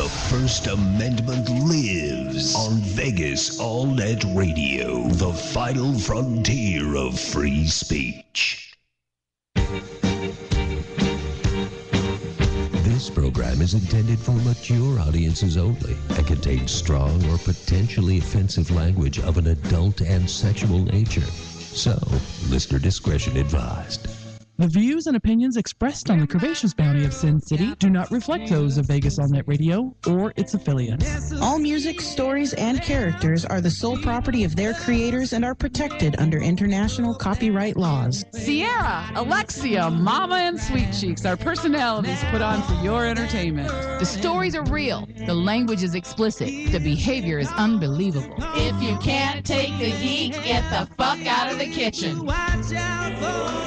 The First Amendment lives on Vegas All-Net Radio, the final frontier of free speech. This program is intended for mature audiences only and contains strong or potentially offensive language of an adult and sexual nature. So, listener discretion advised. The views and opinions expressed on the Curvaceous Bounty of Sin City do not reflect those of Vegas All-Net Radio or its affiliates. All music, stories, and characters are the sole property of their creators and are protected under international copyright laws. Sierra, Alexia, Mama, and Sweet Cheeks are personalities put on for your entertainment. The stories are real. The language is explicit. The behavior is unbelievable. If you can't take the heat, get the fuck out of the kitchen. Watch out for...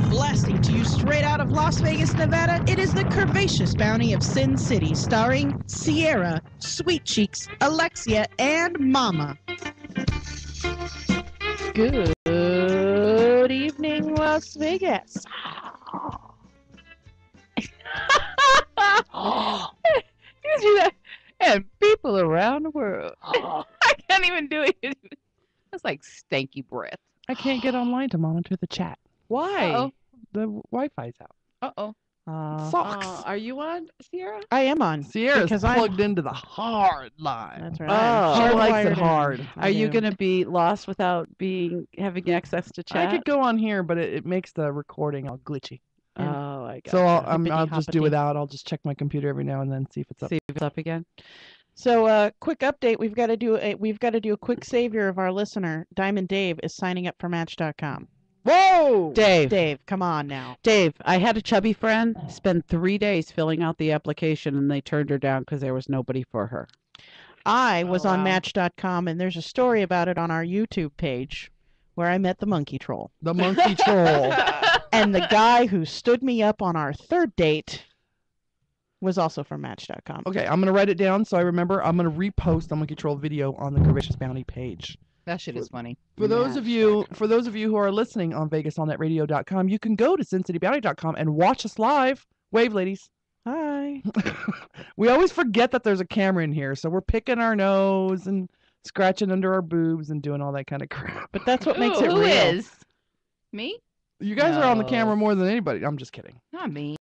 Blasting to you straight out of Las Vegas, Nevada, it is the Curvaceous Bounty of Sin City, starring Sierra, Sweet Cheeks, Alexia, and Mama. Good evening, Las Vegas. You see that? And people around the world. I can't even do it. That's like stanky breath. I can't get online to monitor the chat. Why? Uh-oh. The Wi-Fi's out. Uh-oh. Sucks. Are you on, Sierra? I am on. Sierra's because plugged into the hard line. That's right. Oh. She likes it Hardwired hard. in. Are you going to be lost without having access to chat? I could go on here, but it makes the recording all glitchy. Oh, I got So I'll Hippity just do hoppity. without. I'll just check my computer every now and then, see if it's up. See if it's up again. So, quick update. We've got to do a quick savior of our listener. Diamond Dave is signing up for Match.com. Whoa! Dave, come on now. Dave, I had a chubby friend spend 3 days filling out the application, and they turned her down because there was nobody for her. I was on wow. Match.com, and there's a story about it on our YouTube page where I met the monkey troll. The monkey troll. And the guy who stood me up on our third date was also from Match.com. Okay, I'm going to write it down so I remember. I'm going to repost the monkey troll video on the Curvaceous Bounty page. That shit is funny. For those of you who are listening on VegasAllNetRadio.com, you can go to SinCityBounty.com and watch us live. Wave, ladies. Hi. We always forget that there's a camera in here, so we're picking our nose and scratching under our boobs and doing all that kind of crap. But that's what makes it Who real. is? Me? You guys are on the No. camera more than anybody. I'm just kidding. Not me.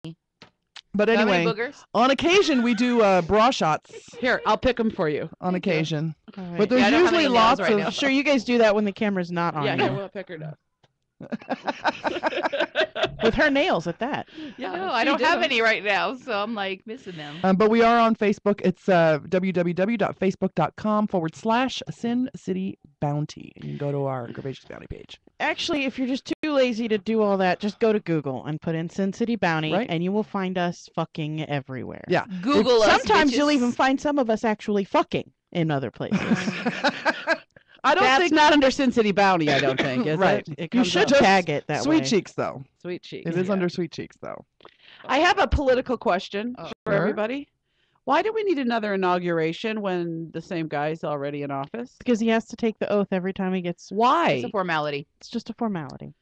But Got any anyway, boogers? on occasion we do bra shots. Here, I'll pick them for you. On occasion. All right. But there's Yeah, I don't have usually any lots nails right of... now. Sure, you guys do that when the camera's not on. Yeah, you. here, we'll pick her up. With her nails at that. Yeah, no, I don't have any right now, so I'm like missing them. But we are on Facebook. It's www.facebook.com/SinCityBounty. You can go to our Curvaceous Bounty page. Actually, if you're just too lazy to do all that, just go to Google and put in Sin City Bounty, Right. and you will find us fucking everywhere. Yeah. Google us, Sometimes you'll bitches. even find some of us actually fucking in other places. I don't That's think not under Sin City Bounty, I don't think, is Right. it? It You comes should up. tag it that Sweet way. Cheeks, though. Sweet Cheeks. It is yeah. under Sweet Cheeks, though. I have a political question Oh. for Sure. everybody. Why do we need another inauguration when the same guy's already in office? Because he has to take the oath every time he gets. Why? It's a formality. It's just a formality.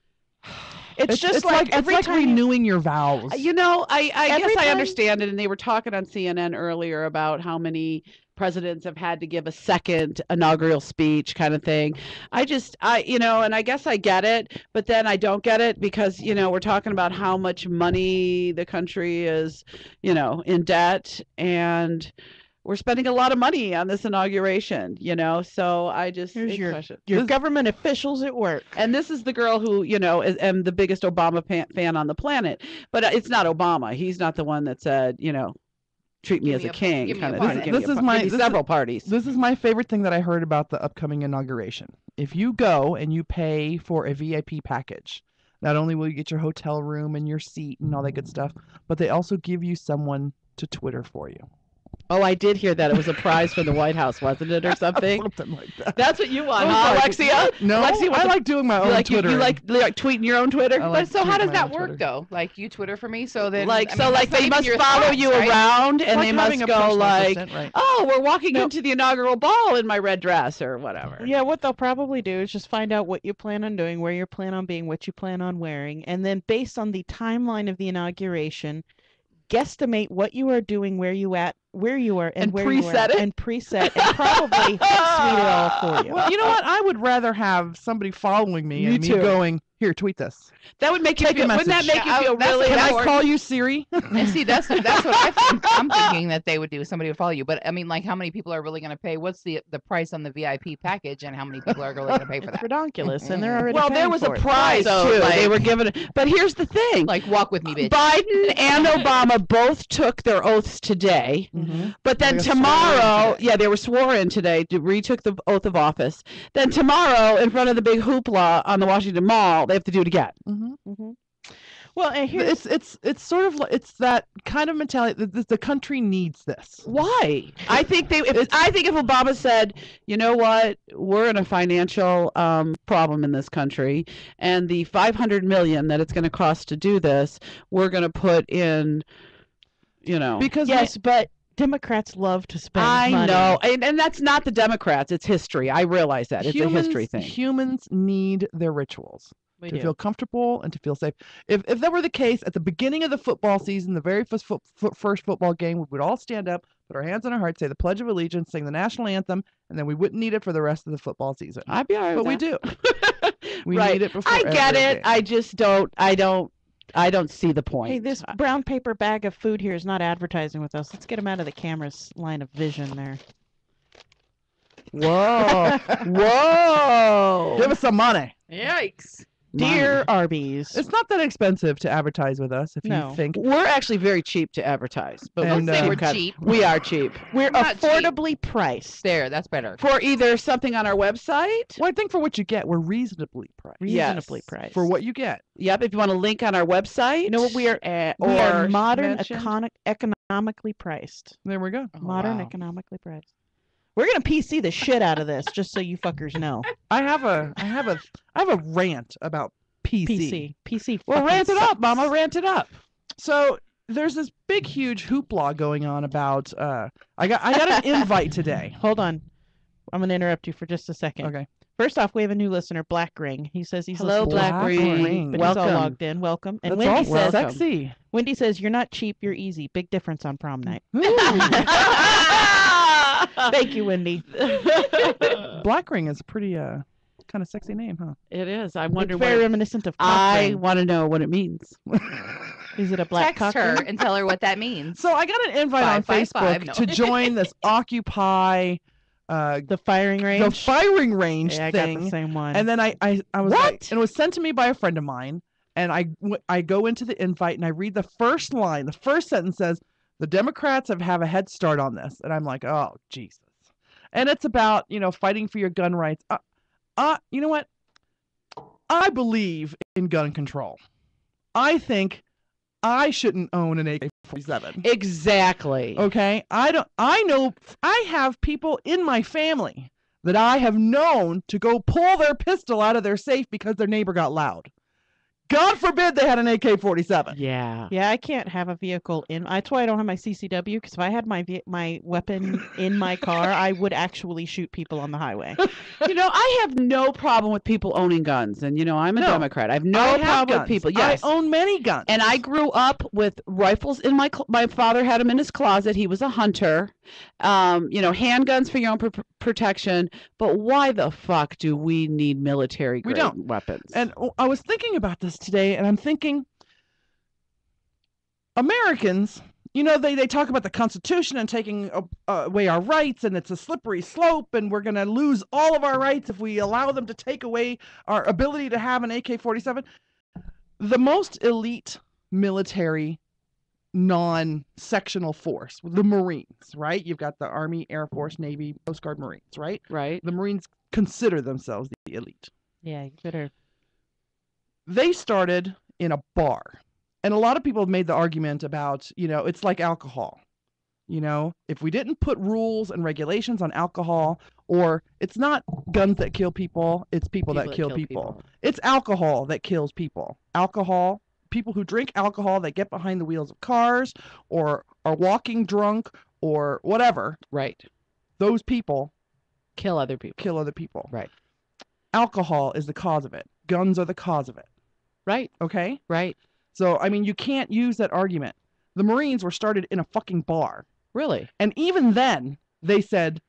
It's just like every it's like time. renewing your vows. You know, I Every guess I time- understand it, and they were talking on CNN earlier about how many presidents have had to give a second inaugural speech kind of thing. I and I guess I get it, but then I don't get it because, we're talking about how much money the country is, in debt, and we're spending a lot of money on this inauguration, so I just Here's your question. government officials at work. And this is the girl who, am the biggest Obama fan on the planet. But it's not Obama. He's not the one that said, treat me Give as me a a- king give me kind a of party. thing. This is my- Give me this several parties. This is my favorite thing that I heard about the upcoming inauguration. If you go and you pay for a VIP package, not only will you get your hotel room and your seat and all that good stuff, but they also give you someone to Twitter for you. Oh, I did hear that it was a prize from the White House, wasn't it, or something? Something like that. That's what you want, I was huh, like, Alexia? No, Alexia, I like doing my own Twitter. You like tweeting your own Twitter? I like But so how tweeting does my that own work Twitter. though? Like you Twitter for me, so then Like I so, mean, like that's they not must even your follow thoughts, you right? around, and Like they having must a go personal like, assistant, right. "Oh, we're walking No. into the inaugural ball in my red dress," or whatever. Yeah, what they'll probably do is just find out what you plan on doing, where you plan on being, what you plan on wearing, and then based on the timeline of the inauguration, guesstimate what you are doing, where you are, And where you are, preset it? and preset, and probably tweet it all for you. Well, you know what? I would rather have somebody following me Me and me too. going, here, tweet this. That would make you Take a feel. Wouldn't that message. make you Yeah, feel that's really? what Can I Or- call you Siri? And see, that's what I think. I'm thinking that they would do. Somebody would follow you, but I mean, like, how many people are really going to pay? What's the price on the VIP package, and how many people are really going to pay for It's that? ridiculous, and they're already Well, there paying was a for it. prize So, too. like- They were given it. But here's the thing: Like, walk with me, bitch. Biden and Obama both took their oaths today. Mm-hmm. But then They were sworn in tomorrow, today. yeah, they were sworn in today. Retook the oath of office. Then tomorrow, in front of the big hoopla on the Washington Mall, they have to do it again. Mm-hmm. Well, and here's It's sort of like, it's that kind of mentality that the country needs this. Why? I think I think if Obama said, you know what, we're in a financial problem in this country, and the $500 million that it's going to cost to do this, we're going to put in, Because yes, but Democrats love to spend I money. know, and that's not the Democrats. It's history. I realize that it's a history thing. Humans need their rituals We to do. feel comfortable and to feel safe. If that were the case at the beginning of the football season, the very first football game, we would all stand up, put our hands on our hearts, say the Pledge of Allegiance, sing the national anthem, and then we wouldn't need it for the rest of the football season. I'd be all right But we with do. that. We Right. need it before I get every it. game. I just I don't see the point. Hey, this brown paper bag of food here is not advertising with us. Let's get him out of the camera's line of vision there. Whoa, whoa! Give us some money. Yikes. Dear Arby's. It's not that expensive to advertise with us if No. you think. We're actually very cheap to advertise, but And, Don't say we're cut- cheap. We are cheap We're not cheap. affordably priced. There, that's better. for either something on our website. Well, I think for what you get, we're reasonably priced. Reasonably Yes. priced. For what you get. Yep, if you want a link on our website. You know what, we are or modern, mentioned. economically priced. There we go. Oh, Modern, wow. economically priced. We're gonna PC the shit out of this, just so you fuckers know. I have a rant about PC. PC. Well, fucking rant it sucks. up, Mama. Rant it up. So there's this big, huge hoopla going on about. I got an invite today. Hold on. I'm gonna interrupt you for just a second. Okay. First off, we have a new listener, Black Ring. He says he's Hello, listening Black to us, Ring. but he's all Welcome. logged in. Welcome. And That's all Wendy says, welcome. sexy. Wendy says, "You're not cheap. You're easy. Big difference on prom night." Thank you, Wendy. Black Ring is a pretty kind of sexy name, huh? It is. I wonder It's very what. reminiscent of cock I ring. want to know what it means. Is it a black Text cock her ring? and tell her what that means. So I got an invite on 555, Facebook no. to join this Occupy The firing range. the firing range Yeah, I got the thing. same one. And then I was What? like, and it was sent to me by a friend of mine. And I go into the invite and I read the first line. The first sentence says, "The Democrats have a head start on this." And I'm like, oh, Jesus. And it's about, fighting for your gun rights. You know what? I believe in gun control. I think I shouldn't own an AK-47. Exactly. Okay? I know I have people in my family that I have known to go pull their pistol out of their safe because their neighbor got loud. God forbid they had an AK-47. Yeah. Yeah, I can't have a vehicle in. That's why I don't have my CCW. Because if I had my weapon in my car, I would actually shoot people on the highway. I have no problem with people owning guns, and I'm a No. Democrat. I have no I have problem guns. with people. Yes. I own many guns. And I grew up with rifles in my father had them in his closet. He was a hunter. Handguns for your own protection. But why the fuck do we need military grade don't. weapons? And I was thinking about this today, and I'm thinking, Americans, they talk about the Constitution and taking away our rights, and it's a slippery slope, and we're going to lose all of our rights if we allow them to take away our ability to have an AK-47. The most elite military non-sectional force, the Marines, right? You've got the Army, Air Force, Navy, Coast Guard, Marines, right? right. The Marines consider themselves the elite. Yeah, you better. They started in a bar. And a lot of people have made the argument about, it's like alcohol. You know, if we didn't put rules and regulations on alcohol, or it's not guns that kill people, it's people that kill people. It's alcohol that kills people. Alcohol, people who drink alcohol that get behind the wheels of cars or are walking drunk or whatever. Right. Those people Kill other people. Right. Alcohol is the cause of it. Guns are the cause of it. Right. Okay? Right. So, I mean, you can't use that argument. The Marines were started in a fucking bar. Really? And even then, they said,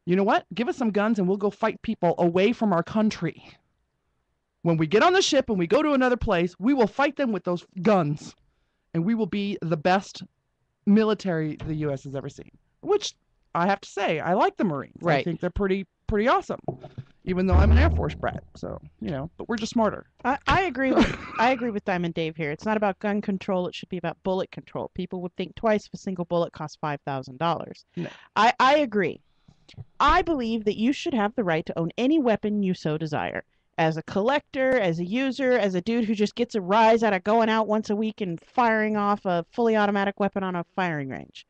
you know what? Give us some guns and we'll go fight people away from our country. When we get on the ship and we go to another place, we will fight them with those guns. And we will be the best military the U.S. has ever seen. Which, I have to say, I like the Marines. Right. I think they're pretty awesome. Even though I'm an Air Force brat. So, you know, but we're just smarter. I agree with Diamond Dave here. It's not about gun control. It should be about bullet control. People would think twice if a single bullet costs $5,000. No. I agree. I believe that you should have the right to own any weapon you so desire. As a collector, as a user, as a dude who just gets a rise out of going out once a week and firing off a fully automatic weapon on a firing range.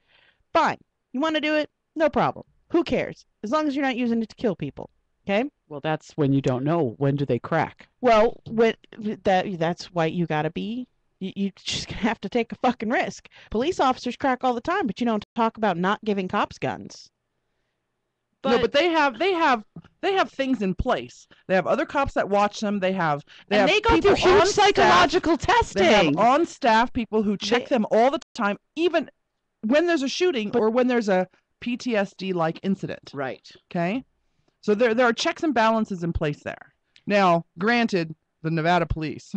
Fine. You want to do it? No problem. Who cares? As long as you're not using it to kill people. Okay? Well, that's when you don't know. When do they crack? Well, that's why you gotta be. You just gonna have to take a fucking risk. Police officers crack all the time, but you don't talk about not giving cops guns. No, but they have things in place. They have other cops that watch them. They go through huge psychological testing. They have on staff people who check them all the time, even when there's a shooting or when there's a PTSD-like incident. Right. Okay? So there are checks and balances in place there. Now, granted, the Nevada police,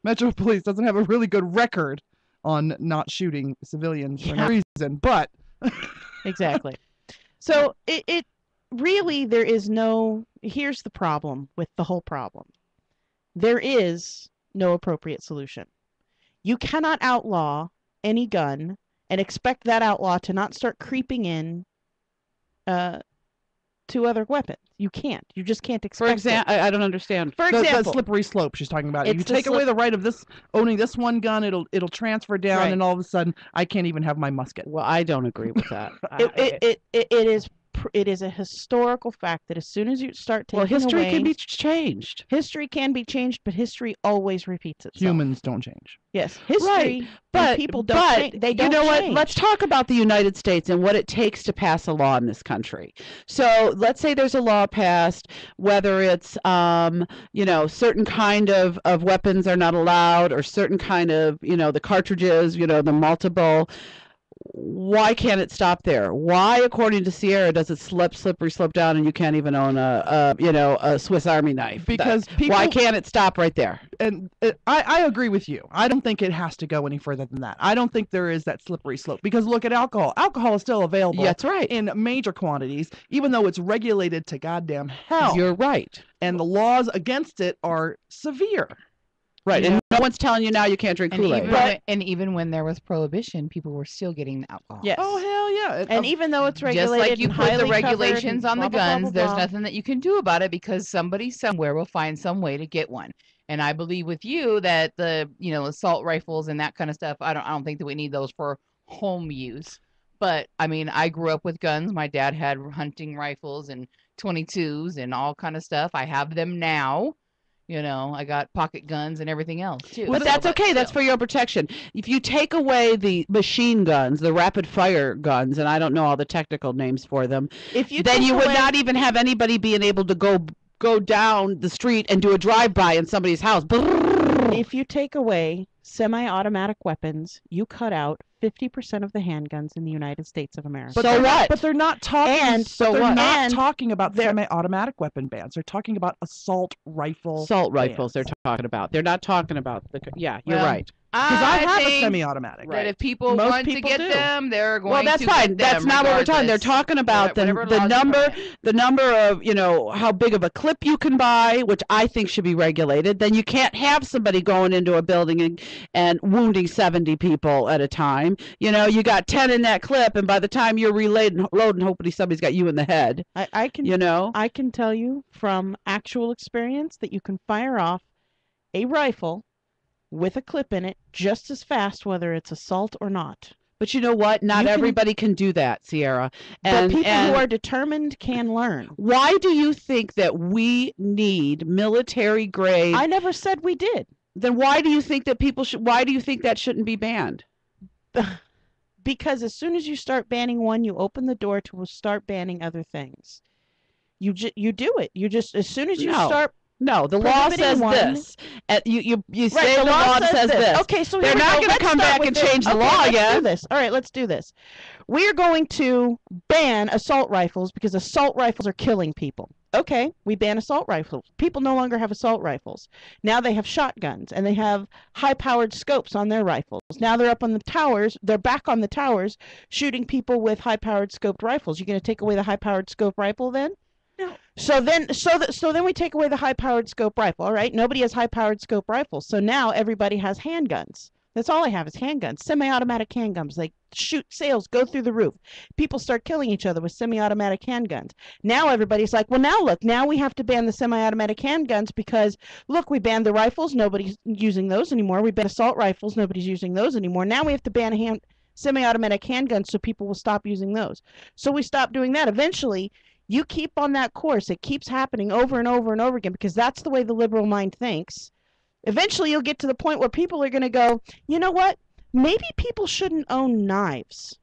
Metro Police doesn't have a really good record on not shooting civilians for no reason, but... Exactly. So it really, there is no... Here's the problem with the whole problem. There is no appropriate solution. You cannot outlaw any gun and expect that outlaw to not start creeping in to other weapons. You can't. You just can't expect. For example, I don't understand. For example, the slippery slope she's talking about. It's You the take away the right of owning this one gun, it'll transfer down, Right. and all of a sudden, I can't even have my musket. Well, I don't agree with that. It is a historical fact that as soon as you start taking history away, can be changed. history can be changed, but history always repeats itself. Humans don't change. Yes, history. Right. and people don't. Change. They don't. You know what? change. Let's talk about the United States and what it takes to pass a law in this country. So let's say there's a law passed, whether it's certain kind of weapons are not allowed, or certain kind of the cartridges, the multiple. Why can't it stop there? Why, according to Sierra, does it slippery slope down and you can't even own a Swiss Army knife? Because why can't it stop right there? And I agree with you. I don't think it has to go any further than that. I don't think there is that slippery slope, because look at alcohol. Alcohol is still available. That's right. In major quantities, even though it's regulated to goddamn hell. You're right. And the laws against it are severe. Right, and no one's telling you now you can't drink Kool-Aid. Even when there was prohibition, people were still getting the alcohol. Yes. Oh, hell yeah. And even though it's regulated, just like you and put the highly regulations covered on the and blah, blah, guns, blah, there's blah, nothing that you can do about it, because somebody somewhere will find some way to get one. And I believe with you that the assault rifles and that kind of stuff, I don't think that we need those for home use. But I mean, I grew up with guns. My dad had hunting rifles and 22s and all kind of stuff. I have them now. I got pocket guns and everything else too. But that's okay. That's for your protection. If you take away the machine guns, the rapid fire guns, and I don't know all the technical names for them, then you would not even have anybody being able to go down the street and do a drive-by in somebody's house. If you take away semi-automatic weapons, you cut out 50% of the handguns in the United States of America. But But they're not talking. Talking about semi-automatic weapon bans. They're talking about assault rifles. They're talking about. They're not talking about the. Yeah, you're right. Because I have a semi-automatic. That if people want to get them, they're going to. Well, that's fine. That's not what we're talking. They're talking about the number of how big of a clip you can buy, which I think should be regulated. Then you can't have somebody going into a building and wounding 70 people at a time. You got 10 in that clip, and by the time you're reloading, hopefully somebody's got you in the head. I can tell you from actual experience that you can fire off a rifle with a clip in it just as fast, whether it's assault or not. But you know what? Not You can- everybody can do that, Sierra. But people who are determined can learn. why do you think that we need military grade? I never said we did. Then why do you think that people should? Why do you think that shouldn't be banned? Because as soon as you start banning one, you open the door to start banning other things. You do it. You just, as soon as you No. start. No, the law Prohibiting says one- this. You Right, say the law says this. Okay, so They're here we not go. gonna Let's come start back with and this. change the Okay, law let's again. do this. All right, let's do this. We are going to ban assault rifles because assault rifles are killing people. Okay, we ban assault rifles. People no longer have assault rifles. Now they have shotguns, and they have high-powered scopes on their rifles. Now they're up on the towers. They're back on the towers shooting people with high-powered scoped rifles. You're going to take away the high-powered scope rifle then? No. So then we take away the high-powered scope rifle. All right, nobody has high-powered scope rifles. So now everybody has handguns. That's all I have is handguns, semi-automatic handguns. They shoot sales, go through the roof. People start killing each other with semi-automatic handguns. Now everybody's like, well, now look, now we have to ban the semi-automatic handguns because, look, we banned the rifles. Nobody's using those anymore. We banned assault rifles. Nobody's using those anymore. Now we have to ban semi-automatic handguns so people will stop using those. So we stop doing that. Eventually, you keep on that course. It keeps happening over and over and over again because that's the way the liberal mind thinks. Eventually, you'll get to the point where people are going to go, you know what? Maybe people shouldn't own knives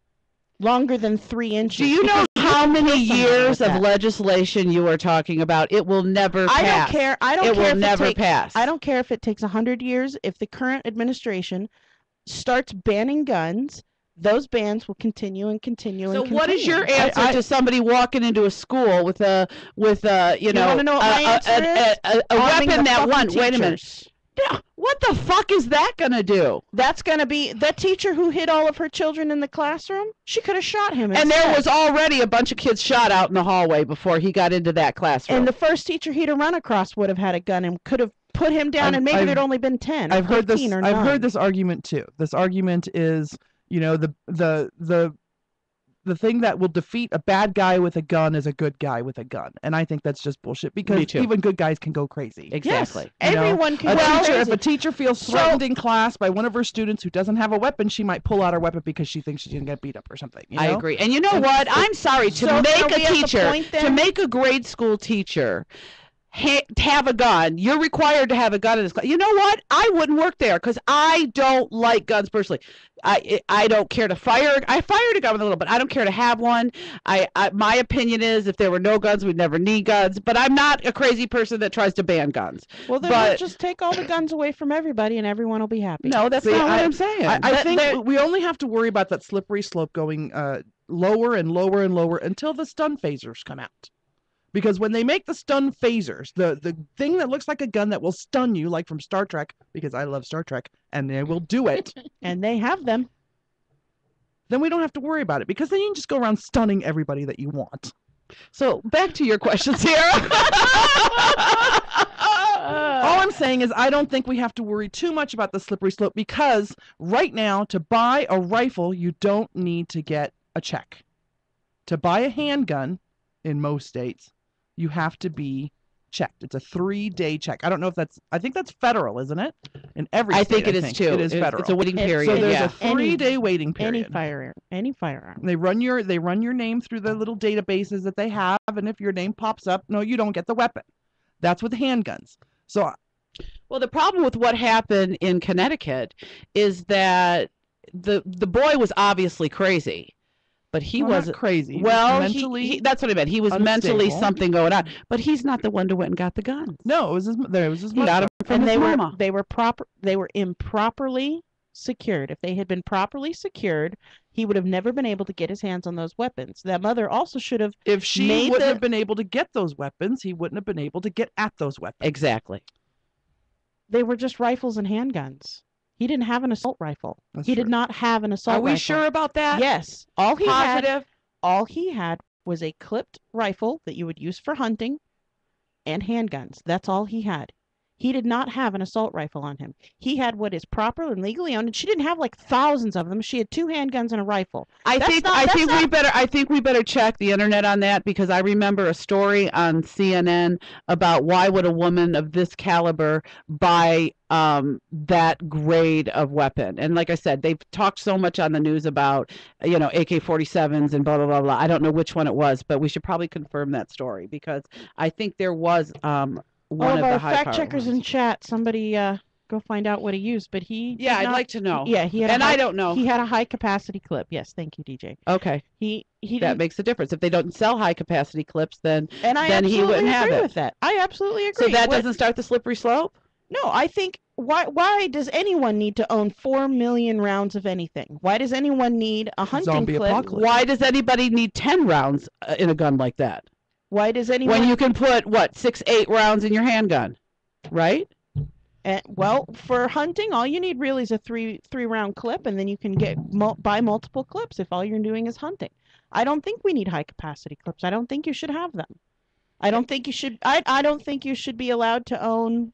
longer than 3 inches. Do you know how many kill somebody years with of that. legislation you are talking about? It will never pass. I don't care. I don't It care will if never it takes, pass. I don't care if it takes 100 years. If the current administration starts banning guns, those bans will continue and continue So and continue. what is your answer to somebody walking into a school with a You wanna know what my answer is? a Arming weapon the that fucking one? Wait a minute. teachers. Yeah, what the fuck is that gonna do? That's going to be the teacher who hit all of her children in the classroom. She could have shot him. And there instead. was already a bunch of kids shot out in the hallway before he got into that classroom. And the first teacher he'd have run across would have had a gun and could have put him down, and maybe there'd only been 10. Or I've heard this. 15 or I've 9. heard this argument too. This argument is, you know, the thing that will defeat a bad guy with a gun is a good guy with a gun, and I think that's just bullshit because Me too. even good guys can go crazy. Exactly. Yes, You know, everyone can A go teacher, if crazy. a teacher feels threatened in class by one of her students who doesn't have a weapon, she might pull out her weapon because she thinks she's gonna get beat up or something. You know? I agree. And you know what? I'm sorry, to So make are a we at the teacher, point to then? make a grade school teacher have a gun, you're required to have a gun in this class. You know what? I wouldn't work there because I don't like guns personally. I don't care to fire. I fired a gun with a little, but I don't care to have one. My opinion is if there were no guns, we'd never need guns. But I'm not a crazy person that tries to ban guns. Well, then but- we'll just take all the guns away from everybody, and everyone will be happy. No, that's See, not what I'm saying. I think we only have to worry about that slippery slope going lower and lower and lower until the stun phasers come out. Because when they make the stun phasers, the thing that looks like a gun that will stun you, like from Star Trek, because I love Star Trek, and they will do it, And they have them. then we don't have to worry about it. Because then you can just go around stunning everybody that you want. So back to your question, Sarah. All I'm saying is I don't think we have to worry too much about the slippery slope because right now, to buy a rifle, you don't need to get a check. To buy a handgun, in most states, you have to be checked. It's a 3-day check. I don't know if I think that's federal, isn't it? In every I state, think it is too. It is federal. It's a waiting period. So there's yeah. a 3-day waiting period. Any firearm. They run your name through the little databases that they have, and if your name pops up, no, you don't get the weapon. That's with handguns. So Well, the problem with what happened in Connecticut is that the boy was obviously crazy, but he well, not wasn't crazy. He was Well, mentally. that's what I meant. He was mentally unstable. something going on, but he's not the one who went and got the gun. No, it was his He got mother. him from And his they mama. they were improperly secured. If they had been properly secured, he would have never been able to get his hands on those weapons. That mother also should have If she made wouldn't the- have been able to get those weapons, he wouldn't have been able to get at those weapons. Exactly. they were just rifles and handguns. He didn't have an assault rifle. That's He did true. not have an assault Are we rifle. sure about that? Yes. All he Positive. had was a clipped rifle that you would use for hunting and handguns. That's all he had. He did not have an assault rifle on him. He had what is proper and legally owned, and she didn't have like thousands of them. She had 2 handguns and a rifle. I think we better check the internet on that, because I remember a story on CNN about why would a woman of this caliber buy that grade of weapon. And like I said, they've talked so much on the news about, AK-47s and blah blah blah blah. I don't know which one it was, but we should probably confirm that story, because I think there was one of the fact checkers in chat, somebody go find out what he used, but he I'd like to know. Yeah, he had I don't know. He had a high capacity clip. Yes, thank you, DJ. Okay. He That makes a difference. If they don't sell high capacity clips, then he wouldn't have agree it. with that. I absolutely agree. So that doesn't start the slippery slope? No, I think why does anyone need to own 4 million rounds of anything? Why does anyone need a hunting Zombie clip? apocalypse. Why does anybody need 10 rounds in a gun like that? Why does anyone When you can put 6, 8 rounds in your handgun, right? Well, for hunting, all you need really is a three round clip, and then you can buy multiple clips if all you're doing is hunting. I don't think we need high capacity clips. I don't think you should have them. I don't think you should. I don't think you should be allowed to own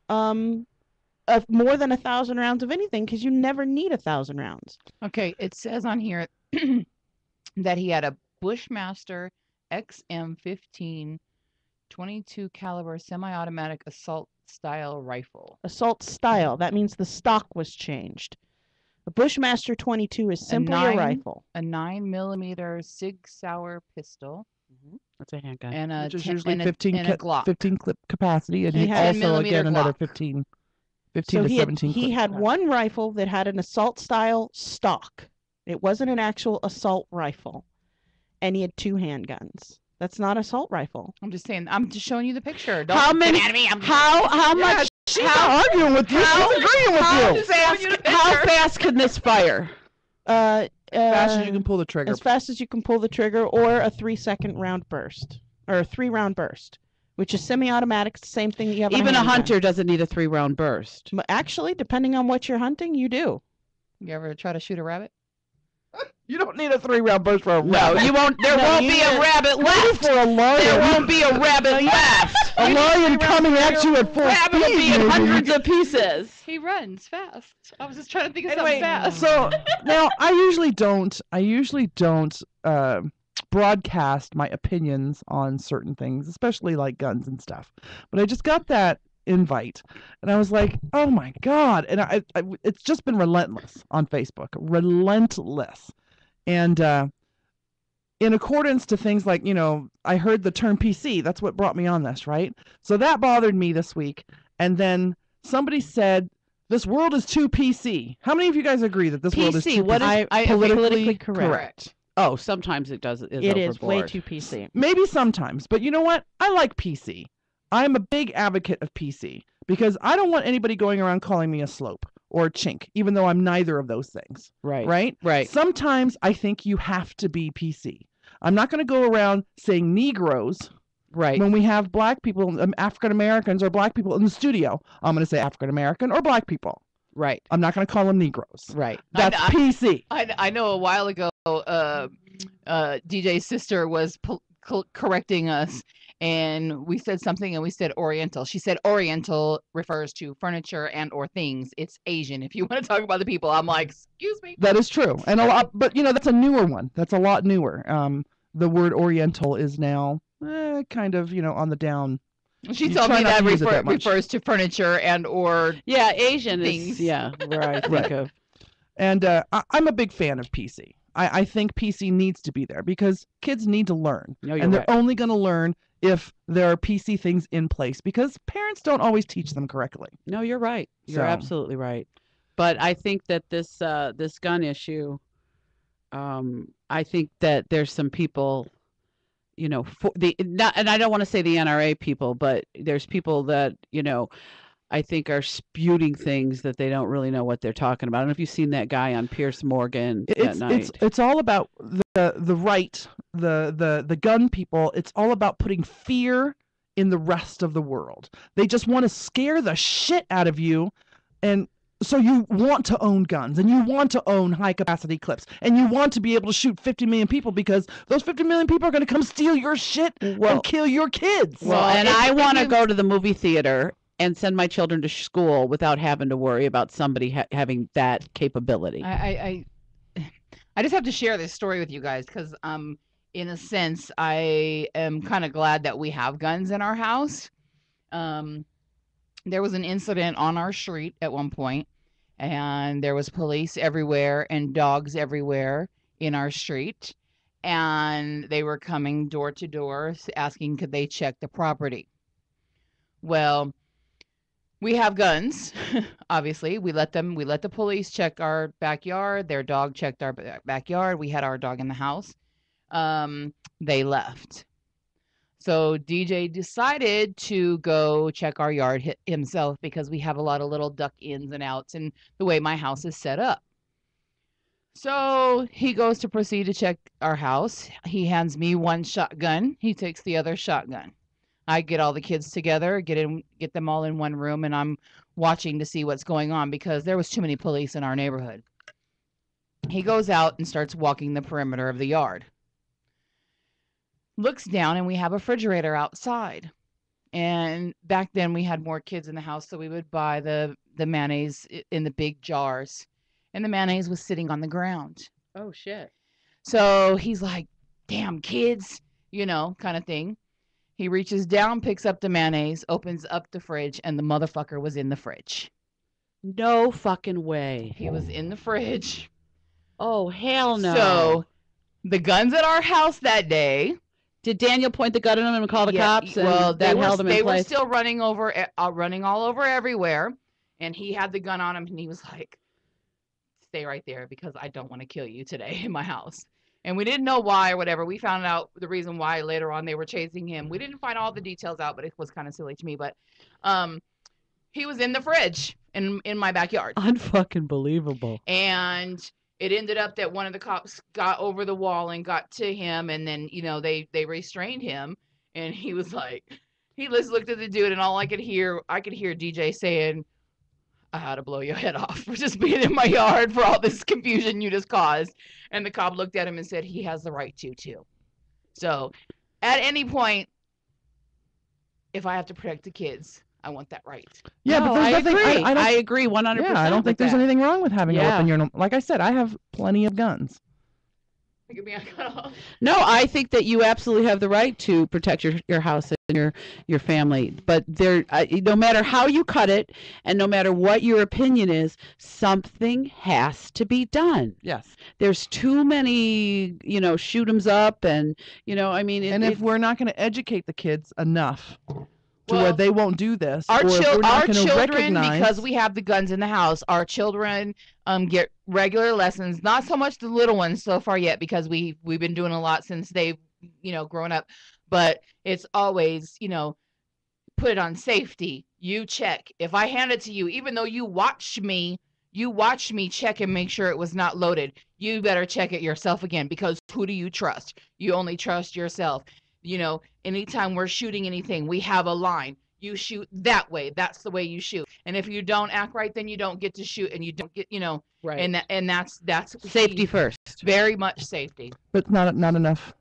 more than 1,000 rounds of anything, because you never need 1,000 rounds. Okay, it says on here that he had a Bushmaster XM15 22 caliber semi-automatic assault style rifle. Assault style. That means the stock was changed. The Bushmaster 22 is simply a rifle. A 9mm Sig Sauer pistol. That's a handgun. And Which is usually 15 Glock. 15 clip capacity, and He had also again another Glock. 15 So to 17 he clip had capacity. one rifle that had an assault style stock. It wasn't an actual assault rifle. And he had 2 handguns. That's not assault rifle. I'm just saying. I'm just showing you the picture. Don't How many? get at me. How much? She's not arguing with you. She's agreeing with you. How fast can this fire? As fast as you can pull the trigger. As fast as you can pull the trigger, or a 3-second round burst, or a 3-round burst, which is semi-automatic. It's the same thing that you have. Even on a handgun. hunter doesn't need a 3-round burst. Actually, depending on what you're hunting, you do. You ever try to shoot a rabbit? You don't need a 3-round burst for a No, rabbit. you won't. There won't be a rabbit left. For a lion. There won't be a rabbit left. A lion coming at you at full Rabbit will speed. be in maybe. hundreds of pieces. He runs fast. I was just trying to think of Anyway, something fast. so now I usually don't broadcast my opinions on certain things, especially like guns and stuff. But I just got that invite, and I was like, oh my god! And I it's just been relentless on Facebook, relentless, and in accordance to things like, I heard the term PC. That's what brought me on this, right? So that bothered me this week, and then somebody said, this world is too PC. How many of you guys agree that this world is too what is politically correct? Oh, sometimes it does. It is way too PC. Maybe sometimes, but you know what? I like PC. I'm a big advocate of PC because I don't want anybody going around calling me a slope or a chink, even though I'm neither of those things. Right. Right? Sometimes I think you have to be PC. I'm not going to go around saying Negroes. Right. When we have black people, African Americans or black people in the studio, I'm going to say African American or black people. Right. I'm not going to call them Negroes. Right. That's PC. I know a while ago, DJ's sister was correcting us, and we said something, and we said Oriental. She said Oriental refers to furniture and or things. It's Asian. If you want to talk about the people, I'm like, excuse me. That is true, and a lot. But that's a newer one. That's a lot newer. The word Oriental is now kind of on the down. She You told try me not that to use it that much. refers to furniture and or Asian things. is where I think Right. of. And I'm a big fan of PC. I think PC needs to be there because kids need to learn, No, you're and they're right. only going to learn if there are PC things in place because parents don't always teach them correctly. No, you're right. You're So- absolutely right. But I think that this gun issue, I think that there's some people, and I don't want to say the NRA people, but there's people that I think are spewing things that they don't really know what they're talking about. I don't know if you've seen that guy on Pierce Morgan at night. It's all about the right, the gun people. It's all about putting fear in the rest of the world. They just want to scare the shit out of you, and so you want to own guns, and you want to own high capacity clips, and you want to be able to shoot 50 million people because those 50 million people are going to come steal your shit and kill your kids. Well, and I want to go to the movie theater and send my children to school without having to worry about somebody having that capability. I just have to share this story with you guys because in a sense I am kind of glad that we have guns in our house. There was an incident on our street at one point, and there was police everywhere and dogs everywhere in our street, and they were coming door to door asking could they check the property. Well, we have guns. Obviously, we let the police check our backyard. Their dog checked our backyard. We had our dog in the house. They left. So DJ decided to go check our yard himself because we have a lot of little duck ins and outs and the way my house is set up. So he goes to proceed to check our house. He hands me one shotgun. He takes the other shotgun. I get all the kids together, get them all in one room, and I'm watching to see what's going on because there was too many police in our neighborhood. He goes out and starts walking the perimeter of the yard. Looks down, and we have a refrigerator outside. And back then we had more kids in the house, so we would buy the mayonnaise in the big jars. And the mayonnaise was sitting on the ground. Oh, shit. So he's like, damn kids, kind of thing. He reaches down, picks up the mayonnaise, opens up the fridge, and the motherfucker was in the fridge. No fucking way. He was in the fridge. Oh, hell no. So the guns at our house that day. Did Daniel point the gun at him and call the cops? And well, that held him in they place? were still running all over everywhere. And he had the gun on him, and he was like, stay right there because I don't want to kill you today in my house. And we didn't know why or whatever. We found out the reason why later on. They were chasing him. We didn't find all the details out, but it was kind of silly to me. But he was in the fridge in my backyard. Unfucking believable. And it ended up that one of the cops got over the wall and got to him. And then, they restrained him. And he was like, he just looked at the dude, and all I could hear DJ saying, I had to blow your head off for just being in my yard for all this confusion you just caused. And the cop looked at him and said, he has the right to, too. So at any point, if I have to protect the kids, I want that right. Yeah, No, but there's nothing. I agree 100%. Yeah, I don't think there's that. anything wrong with having a weapon. Like I said, I have plenty of guns. No, I think that you absolutely have the right to protect your house and your family. But no matter how you cut it, and no matter what your opinion is, something has to be done. Yes. There's too many, shoot 'ems up, and if we're not going to educate the kids enough to Well, where they won't do this, Our or if we're not gonna children, recognize, because we have the guns in the house, our children get regular lessons. Not so much the little ones so far yet, because we've been doing a lot since they've grown up. But it's always put it on safety. You check. If I hand it to you, even though you watched me check and make sure it was not loaded, you better check it yourself again, because who do you trust? You only trust yourself. Anytime we're shooting anything, we have a line. You shoot that way. That's the way you shoot. And if you don't act right, then you don't get to shoot, and you don't get, right. And that's Safety key. first. Very much safety. but not enough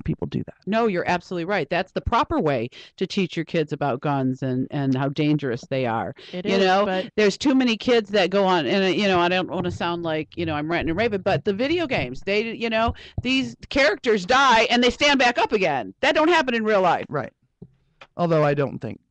people do that. No, you're absolutely right. That's the proper way to teach your kids about guns and how dangerous they are. It You is, know, but There's too many kids that go on, and I don't want to sound like I'm ranting and raving, but the video games, these characters die and they stand back up again. That don't happen in real life. Right. Although I don't think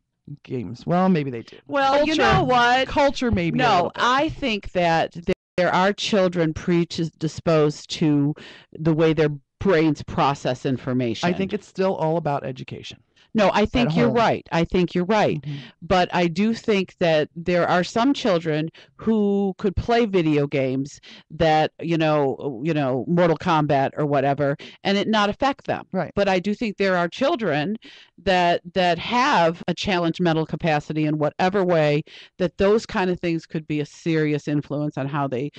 games. Well, maybe they do. Well, you know what? Culture, maybe. a No, little bit. I think that there are children predisposed to the way their brains process information. I think it's still all about education. No, I think you're home. right. I think you're right. Mhm. But I do think that there are some children who could play video games that, Mortal Kombat or whatever, and it not affect them. Right. But I do think there are children that have a challenged mental capacity in whatever way, that those kind of things could be a serious influence on how they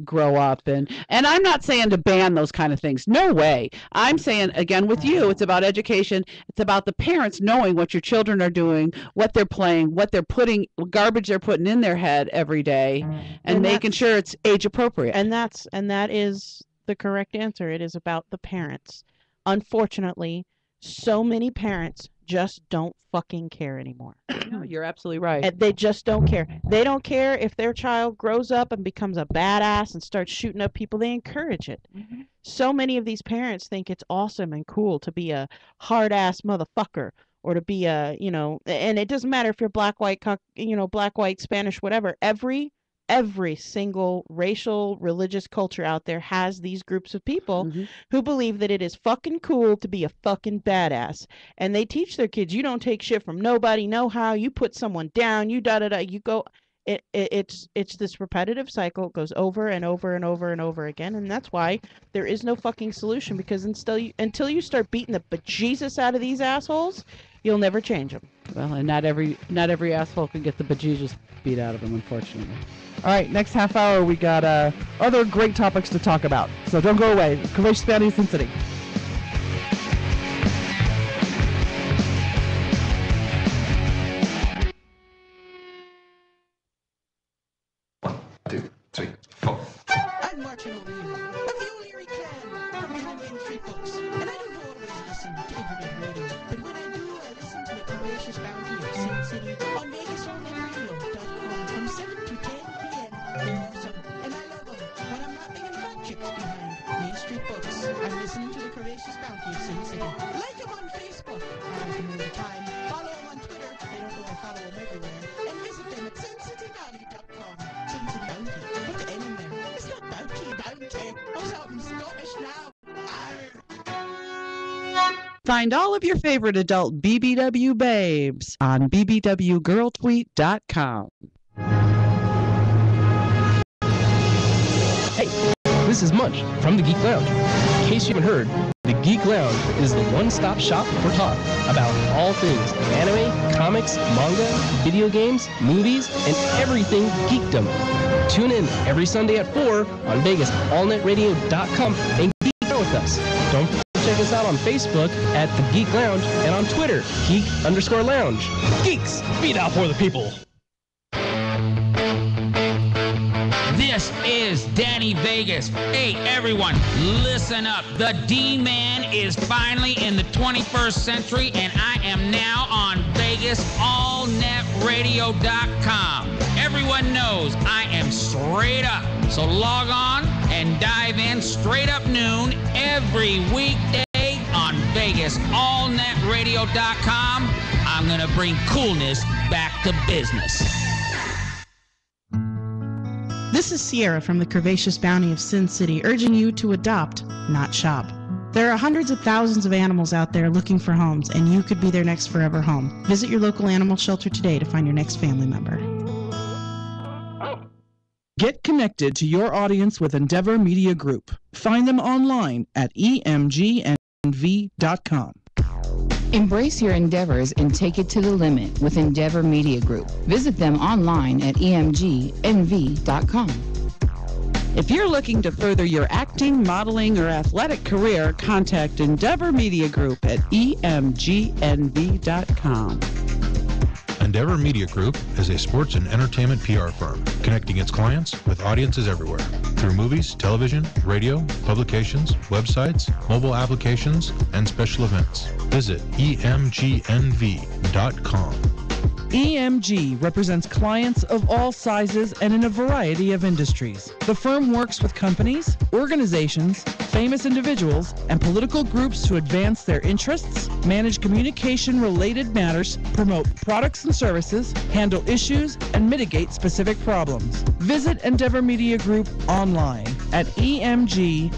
grow up. And I'm not saying to ban those kind of things. No way. I'm saying, again, with you, it's about education. It's about the parents knowing what your children are doing, what they're playing, what garbage they're putting in their head every day, and making sure it's age appropriate. and that is the correct answer. It is about the parents. Unfortunately, so many parents just don't fucking care anymore. No, you're absolutely right. And they just don't care. They don't care if their child grows up and becomes a badass and starts shooting up people. They encourage it. Mm-hmm. So many of these parents think it's awesome and cool to be a hard-ass motherfucker or to be a, and it doesn't matter if you're black, white, black, white, Spanish, whatever. Every single racial, religious culture out there has these groups of people who believe that it is fucking cool to be a fucking badass. And they teach their kids, you don't take shit from nobody, know how, you put someone down, you da-da-da, you go. It's this repetitive cycle. It goes over and over and over and over again. And that's why there is no fucking solution, because until you start beating the bejesus out of these assholes, you'll never change them. Well, and not every asshole can get the bejesus beat out of them, unfortunately. All right, next half hour we got other great topics to talk about. So don't go away. Curvaceous Bounty of Sin City. I'm marching over you, of the O'Leary clan, from behind Main Street Books, and I don't always listen to internet radio, but when I do, I listen to the Curvaceous Bounty of Sin City on VegasOnlyRadio.com from 7 to 10 p.m. They're awesome, and I love them. When I'm not being fat chicks behind Main Street Books, I'm listening to the Curvaceous Bounty of Sin City. Like them on Facebook, I like them all the time. Follow them on Twitter, they don't know I follow them everywhere, and visit them at SinCityBounty.com. Sin City Bounty, put the N in there. It's not bounty, I'm something Scottish now. Find all of your favorite adult BBW babes on bbwgirltweet.com. Hey, this is Munch from the Geek Lounge. In case you haven't heard, the Geek Lounge is the one-stop shop for talk about all things anime, comics, manga, video games, movies, and everything geekdom. Tune in every Sunday at 4 on VegasAllNetRadio.com and geek out with us. Don't check us out on Facebook at The Geek Lounge and on Twitter, Geek_Lounge. Geeks, be thou for the people. This is Danny Vegas. Hey, everyone, listen up. The D-Man is finally in the 21st century, and I am now on VegasAllNetRadio.com. Everyone knows I am straight up. So log on and dive in straight up noon every weekday on VegasAllNetRadio.com. I'm going to bring coolness back to business. This is Sierra from the Curvaceous Bounty of Sin City, urging you to adopt, not shop. There are hundreds of thousands of animals out there looking for homes, and you could be their next forever home. Visit your local animal shelter today to find your next family member. Get connected to your audience with Endeavor Media Group. Find them online at emgnv.com. Embrace your endeavors and take it to the limit with Endeavor Media Group. Visit them online at emgnv.com. If you're looking to further your acting, modeling, or athletic career, contact Endeavor Media Group at emgnv.com. Endeavor Media Group is a sports and entertainment PR firm connecting its clients with audiences everywhere through movies, television, radio, publications, websites, mobile applications, and special events. Visit emgnv.com. EMG represents clients of all sizes and in a variety of industries. The firm works with companies, organizations, famous individuals, and political groups to advance their interests, manage communication-related matters, promote products and services, handle issues, and mitigate specific problems. Visit Endeavor Media Group online at emgnv.com.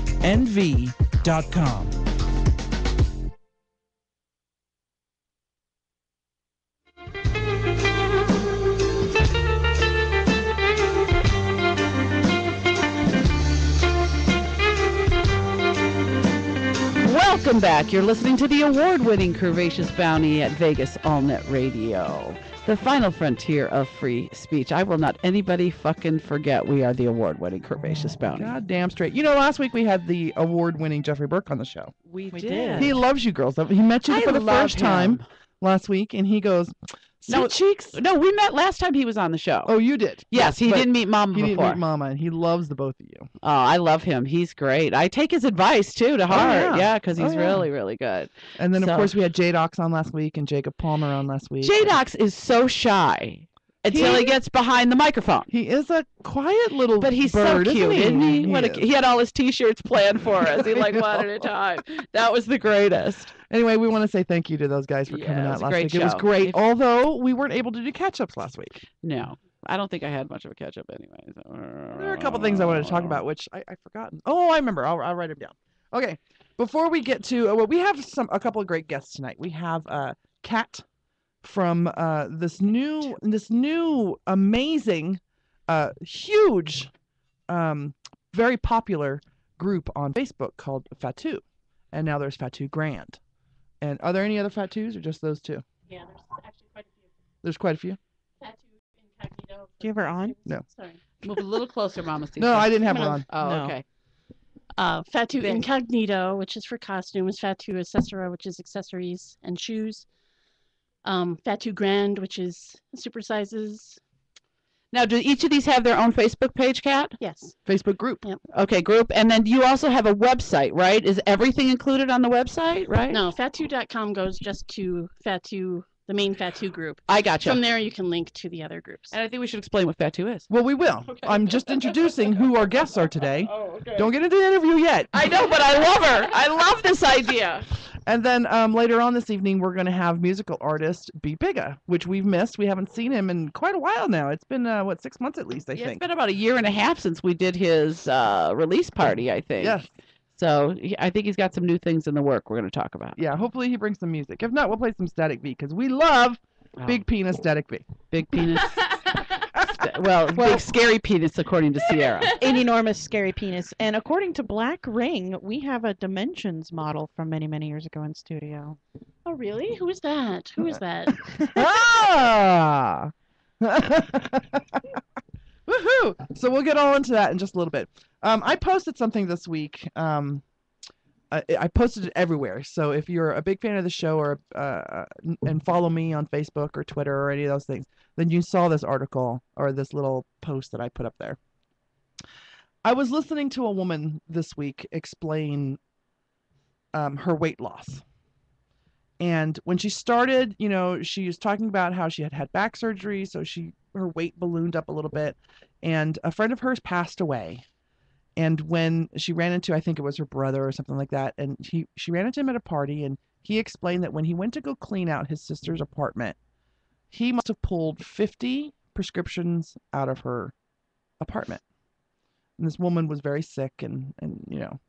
Welcome back. You're listening to the award-winning Curvaceous Bounty at Vegas AllNet Radio, the final frontier of free speech. I will not anybody fucking forget we are the award-winning Curvaceous Bounty. God damn straight. You know, last week we had the award-winning Jeffrey Burke on the show. We did. He loves you girls. He met you for the first time last week, and he goes, No, Sweet Cheeks? No, we met last time he was on the show. Oh, you did? Yes, he but didn't meet Mama He before. didn't meet Mama, and he loves the both of you. Oh, I love him. He's great. I take his advice too to heart. yeah. Because Oh, he's yeah. really, really good. And then, of So- course, we had J-Docs on last week and Jacob Palmer on last week. J-Docs is so shy until he gets behind the microphone. He is a quiet little But he's bird, so cute, isn't he? is. He had all his T-shirts planned for us. He like one at a time. That was the greatest. Anyway, we want to say thank you to those guys for Yeah, coming it out was a last great week. It was show. great, If- although we weren't able to do catch-ups last week. No, I don't think I had much of a catch-up anyway. So. There are a couple things I wanted to talk about, which I've forgotten. Oh, I remember. I'll write them down. Okay, before we get to, well, we have a couple of great guests tonight. We have Kat from this new amazing, huge, very popular group on Facebook called FatToo, and now there's FatToo Grand. And are there any other FatToos or just those two? Yeah, there's actually quite a few. There's quite a few. FatToo Incognito. Do you have her on? No. Sorry. Move a little closer, Mama. No, I didn't have her No. on. Oh, No. okay. FatToo Big. Incognito, which is for costumes. FatToo Accesora, which is accessories and shoes. FatToo Grand, which is supersizes. Now, do each of these have their own Facebook page, Kat? Yes. Facebook group. Yep. Okay, group. And then you also have a website, right? Is everything included on the website, right? No, FatToo.com goes just to FatToo, the main FatToo group. I gotcha. From there, you can link to the other groups. And I think we should explain what FatToo is. Well, we will. I'm just introducing who our guests are today. Oh, okay. Don't get into the interview yet. I know, but I love her. I love this idea. And then later on this evening, we're going to have musical artist B Bigga, which we've missed. We haven't seen him in quite a while now. It's been, 6 months at least, I Yeah, it's think. been about a year and a half since we did his release party, I think. Yes. So I think he's got some new things in the work we're going to talk about. Yeah, hopefully he brings some music. If not, we'll play some Statik V because we love Big Penis Statik V. Big penis. well, big scary penis, according to Sierra. An enormous scary penis. And according to Black Ring, we have a Dimensions model from many, many years ago in studio. Oh, really? Who is that? Who is that? Ah! Woohoo! So we'll get all into that in just a little bit. I posted something this week. I posted it everywhere. So if you're a big fan of the show or and follow me on Facebook or Twitter or any of those things, then you saw this article or this little post that I put up there. I was listening to a woman this week explain her weight loss. And when she started, you know, she was talking about how she had had back surgery, so her weight ballooned up a little bit, and a friend of hers passed away. And when she ran into, I think it was her brother or something like that, and she ran into him at a party, and he explained that when he went to go clean out his sister's apartment, he must have pulled 50 prescriptions out of her apartment. And this woman was very sick, and you know,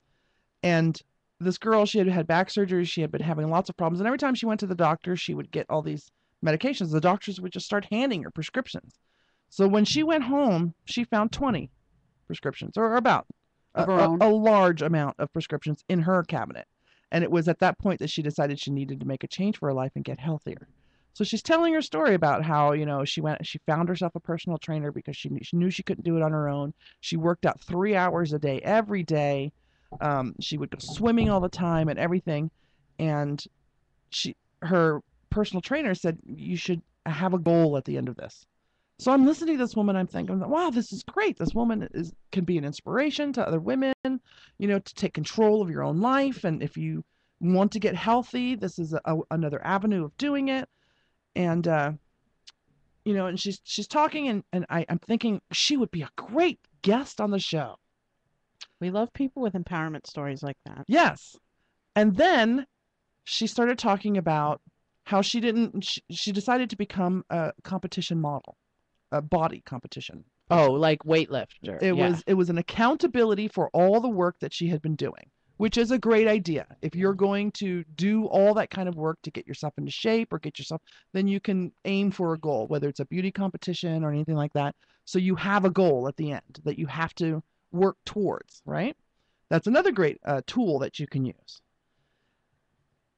and this girl, she had had back surgery, she had been having lots of problems, and every time she went to the doctor, she would get all these medications. The doctors would just start handing her prescriptions. So when she went home, she found 20 prescriptions, or about Of her own? a large amount of prescriptions in her cabinet. And it was at that point that she decided she needed to make a change for her life and get healthier. So she's telling her story about how, you know, she found herself a personal trainer because she knew she couldn't do it on her own. She worked out 3 hours a day, every day. She would go swimming all the time and everything. And her personal trainer said, you should have a goal at the end of this. So I'm listening to this woman, I'm thinking, wow, this is great. This woman can be an inspiration to other women, you know, to take control of your own life. And if you want to get healthy, this is another avenue of doing it. And, you know, and she's talking, and I'm thinking she would be a great guest on the show. We love people with empowerment stories like that. Yes. And then she started talking about how she decided to become a competition model, a body competition. Oh, like weightlifter. It was an accountability for all the work that she had been doing, which is a great idea. If you're going to do all that kind of work to get yourself into shape or then you can aim for a goal, whether it's a beauty competition or anything like that. So you have a goal at the end that you have to work towards, right? That's another great tool that you can use.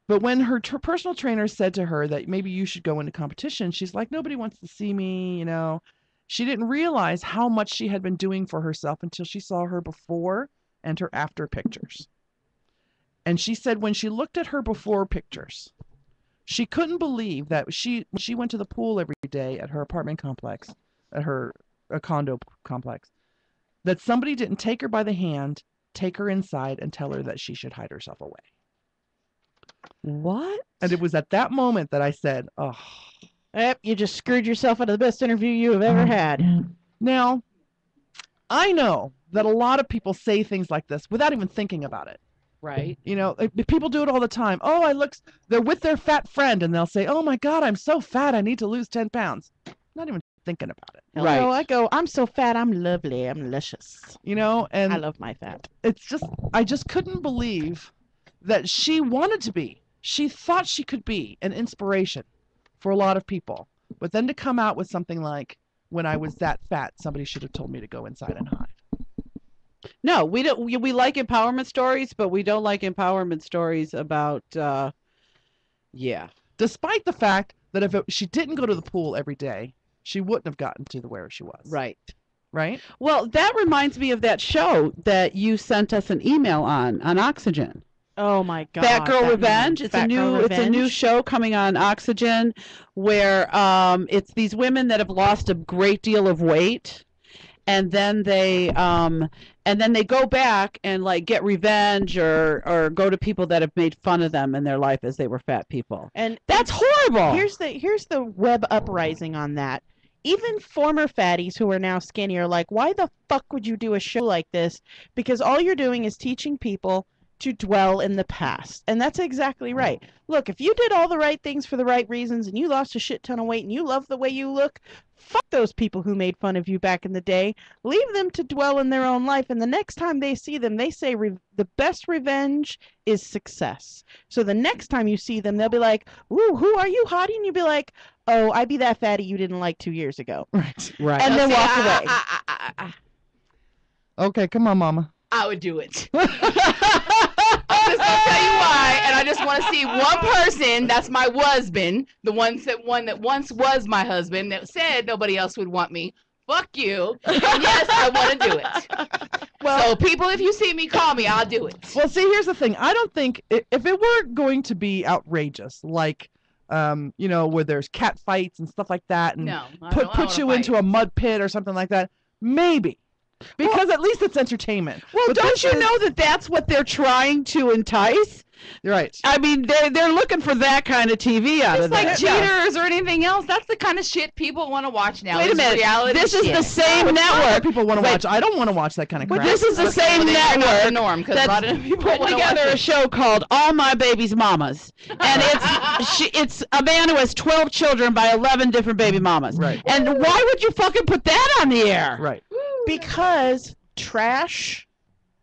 But when her personal trainer said to her that maybe you should go into competition, she's like, nobody wants to see me, you know. She didn't realize how much she had been doing for herself until she saw her before and her after pictures. And she said when she looked at her before pictures, She couldn't believe that when she went to the pool every day at her apartment complex, at her condo complex, that somebody didn't take her by the hand, take her inside, and tell her that she should hide herself away. What? And it was at that moment that I said, oh. Yep, you just screwed yourself out of the best interview you have ever had. Now, I know that a lot of people say things like this without even thinking about it. Right. You know, people do it all the time. Oh, they're with their fat friend and they'll say, oh my God, I'm so fat, I need to lose 10 pounds. Not even thinking about it. Right. So I go, I'm so fat, I'm lovely, I'm luscious. You know, and I love my fat. It's just, I just couldn't believe that she wanted to be. She thought she could be an inspiration for a lot of people. But then to come out with something like, when I was that fat, somebody should have told me to go inside and hide. No, we don't. We like empowerment stories, but we don't like empowerment stories about, yeah. Despite the fact that if she didn't go to the pool every day, she wouldn't have gotten to where she was. Right. Right? Well, that reminds me of that show that you sent us an email on Oxygen. Oh my God. Fat Girl Revenge. It's a new show coming on Oxygen where it's these women that have lost a great deal of weight, and then they go back and like get revenge or go to people that have made fun of them in their life as they were fat people. And that's horrible. Here's the web uprising on that. Even former fatties who are now skinny are like, why the fuck would you do a show like this? Because all you're doing is teaching people to dwell in the past. And that's exactly right. Look, if you did all the right things for the right reasons and you lost a shit ton of weight and you love the way you look, fuck those people who made fun of you back in the day. Leave them to dwell in their own life. And the next time they see them, they say the best revenge is success. So the next time you see them, they'll be like, ooh, who are you, hottie? And you'll be like, oh, I be that fatty you didn't like 2 years ago. Right. And then walk away. Okay, come on, Mama. I would do it. I'm just gonna tell you why, and I just want to see one person. That's my husband, the one that once was my husband that said nobody else would want me. Fuck you. And yes, I want to do it. Well, so people, if you see me, call me. I'll do it. Well, see, here's the thing. I don't think if it were going to be outrageous, like you know, where there's cat fights and stuff like that, and put you into a mud pit or something like that, maybe. Because at least it's entertainment. Well, but don't you know that that's what they're trying to entice? You're right. I mean, they're looking for that kind of TV out of that. It's like Cheaters or anything else. That's the kind of shit people want to watch now. Wait a minute. This is the same network. People want to watch. I don't want to watch that kind of crap. But this is the same network the norm, because a lot of people put together a show called All My Baby's Mamas, and it's a man who has 12 children by 11 different baby mamas. Right. And why would you fucking put that on the air? Right. Because trash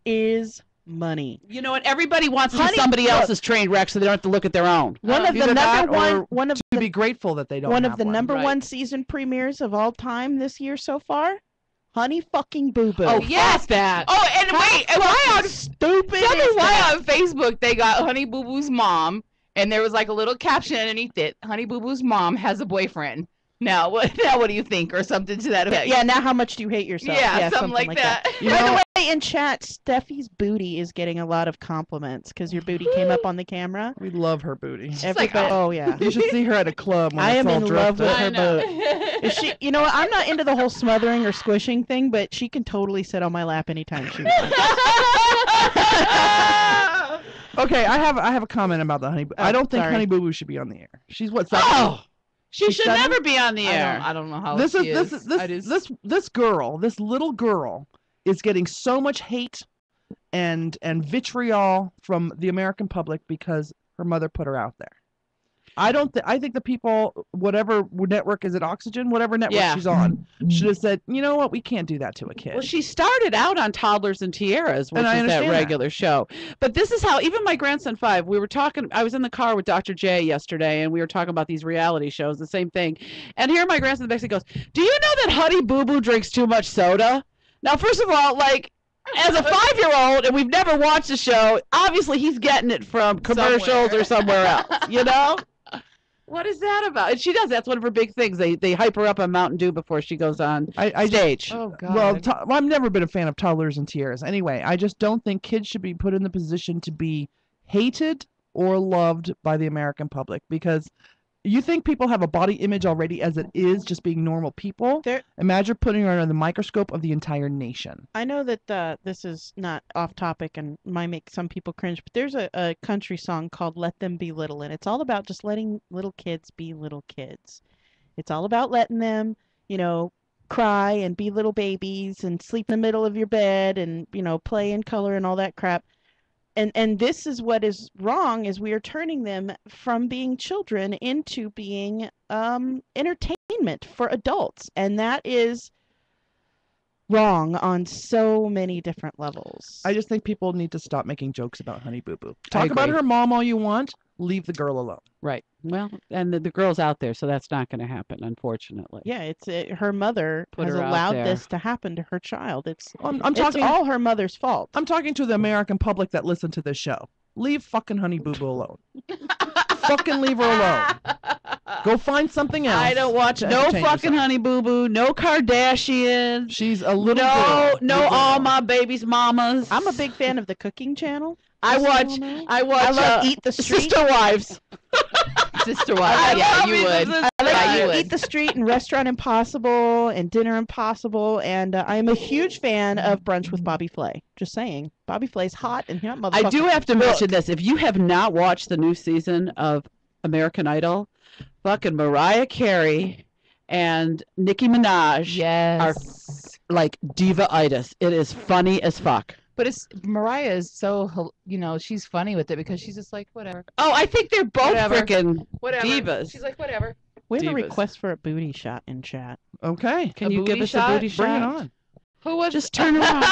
is money. You know what? Everybody wants to see somebody else's train wreck so they don't have to look at their own. One of the be grateful that they don't. One of the number one season premieres of all time this year so far. Honey fucking Boo Boo. Oh yes, that. Oh, and wait, and why on stupid? Tell me why on Facebook they got Honey Boo Boo's mom, and there was like a little caption underneath it: Honey Boo Boo's mom has a boyfriend. Now what do you think, or something to that effect? Yeah, now how much do you hate yourself? Yeah, something like that. By the way, in chat, Steffi's booty is getting a lot of compliments because your booty came up on the camera. We love her booty. Everybody, oh yeah. You should see her at a club. When I am all in love with her know. boot. She, you know what? I'm not into the whole smothering or squishing thing, but she can totally sit on my lap anytime she wants. Okay, I have a comment about the Honey. I don't think Honey Boo Boo should be on the air. She's what? 7? She should never be on the air. I don't know how this she is. is. This girl, this little girl, is getting so much hate and vitriol from the American public because her mother put her out there. I think the people, whatever network is it, Oxygen, whatever network she's on, should have said, you know what, we can't do that to a kid. Well, she started out on Toddlers and Tiaras, which is that regular show. But this is how, even my grandson 5, we were talking, I was in the car with Dr. J yesterday, and we were talking about these reality shows, the same thing. And here my grandson basically goes, do you know that Honey Boo Boo drinks too much soda? Now, first of all, like, as a 5-year-old, and we've never watched the show, obviously he's getting it from commercials or somewhere else, you know? What is that about? And she does. That's one of her big things. They hype her up on Mountain Dew before she goes on stage. Oh, God. Well, I've never been a fan of Toddlers and Tiaras. Anyway, I just don't think kids should be put in the position to be hated or loved by the American public, because you think people have a body image already as it is, just being normal people. Imagine putting her under the microscope of the entire nation. I know that this is not off topic and might make some people cringe, but there's a country song called Let Them Be Little, and it's all about just letting little kids be little kids. It's all about letting them, cry and be little babies and sleep in the middle of your bed and, play in color and all that crap. And this is what is wrong, is we are turning them from being children into being entertainment for adults. And that is wrong on so many different levels. I just think people need to stop making jokes about Honey Boo Boo. Talk about her mom all you want. Leave the girl alone. Right. Well, and the girl's out there, so that's not going to happen, unfortunately. Yeah, it's her mother Put has her out allowed there. this to happen to her child. It's talking all her mother's fault. I'm talking to the American public that listen to this show. Leave fucking Honey Boo Boo alone. Fucking leave her alone. Go find something else. I don't watch no fucking Honey Boo Boo, no Kardashian. She's a little girl. No, all my baby's mamas. I'm a big fan of the cooking channel. I watch I love Eat the Street. Sister Wives. Sister Wives. Yeah, you would. I like you would. Eat the Street and Restaurant Impossible and Dinner Impossible, and I am a huge fan of Brunch with Bobby Flay. Just saying, Bobby Flay's hot, and that motherfucker. I do have to mention this. If you have not watched the new season of American Idol, fucking Mariah Carey and Nicki Minaj are like diva-itis. It is funny as fuck. But Mariah is so, she's funny with it because she's just like, whatever. Oh, I think they're both freaking Whatever. divas. She's like, whatever. We have a Divas. request for a booty shot in chat. Okay. Can you give us a booty shot? Bring it on. Who was Just turn around.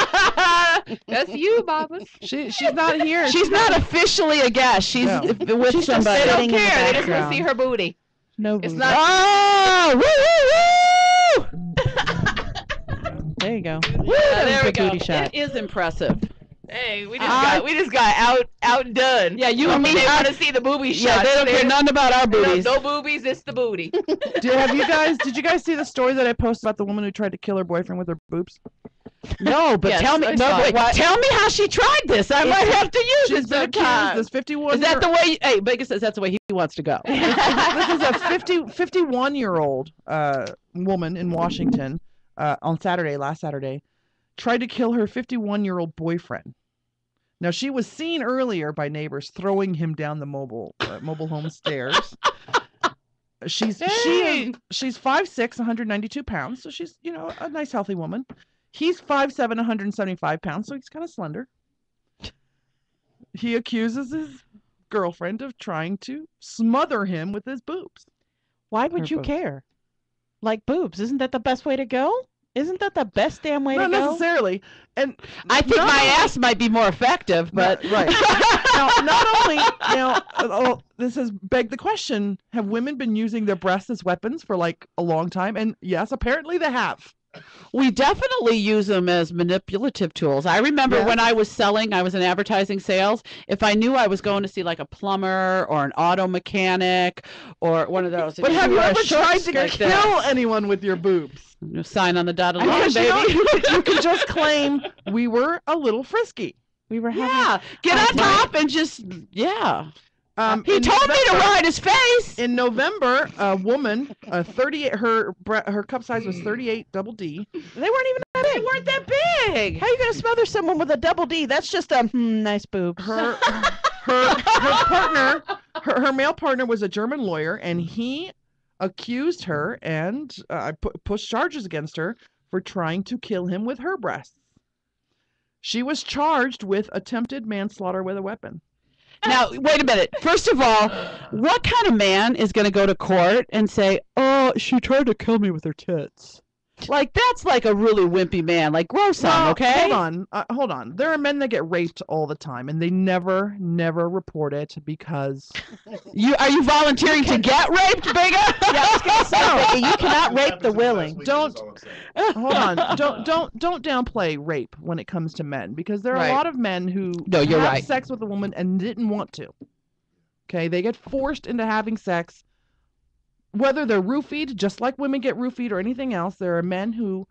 That's you, Baba. She's not here. She's not officially a guest. She's with She's just somebody. They don't sitting in the care. They just want to background. see her booty. No It's booty. not. Oh! Woo, woo, woo! There you go. Woo, That there was we a go. booty shot. It is impressive. Hey, we just got outdone. Yeah, you and me. They want to see the booby shot. Yeah, they don't care nothing about our booties. No boobies. It's the booty. Did you guys see the story that I posted about the woman who tried to kill her boyfriend with her boobs? No, but Yes, tell me. I No, saw wait, it. tell me how she tried this. I might have to use She's it been accused. sometime. This 51. Is that the way? Hey, Bigga says that's the way he wants to go. This is a 51-year-old woman in Washington on last Saturday, tried to kill her 51-year-old boyfriend. Now, she was seen earlier by neighbors throwing him down the mobile home stairs. She's 5'6", 192 pounds, so she's a nice healthy woman. He's 5'7", 175 pounds, so he's kind of slender. He accuses his girlfriend of trying to smother him with his boobs. Why would you care? Like boobs, isn't that the best way to go? Isn't that the best damn way to Not go? necessarily. And I think my ass might be more effective, but right. This has begged the question: have women been using their breasts as weapons for like a long time? And yes, apparently they have. we definitely use them as manipulative tools. I remember when I was in advertising sales, if I knew I was going to see like a plumber or an auto mechanic or one of those. But have you ever tried to like kill that. anyone with your boobs? Sign on the dotted line, Because baby. you can just claim we were a little frisky. We were having. Yeah, get on top and just he told me to ride his face. In November, a woman, 38, her cup size was 38 double D. They weren't even that big. They weren't that big. How are you gonna smother someone with a double D? That's just a nice boobs. Her partner, her male partner was a German lawyer, and he accused her and pushed charges against her for trying to kill him with her breasts. She was charged with attempted manslaughter with a weapon. Now, wait a minute. First of all, what kind of man is going to go to court and say, "Oh, she tried to kill me with her tits"? Like, that's like a really wimpy man. Like, grow some, okay? Hold on. There are men that get raped all the time, and they never report it because... Are you volunteering to get raped, Bigga? Yeah, I was gonna say, Bigga, you cannot rape the willing. Hold on. Don't downplay rape when it comes to men, because there are a lot of men who have sex with a woman and didn't want to. Okay, they get forced into having sex. Whether they're roofied, just like women get roofied or anything else, there are men who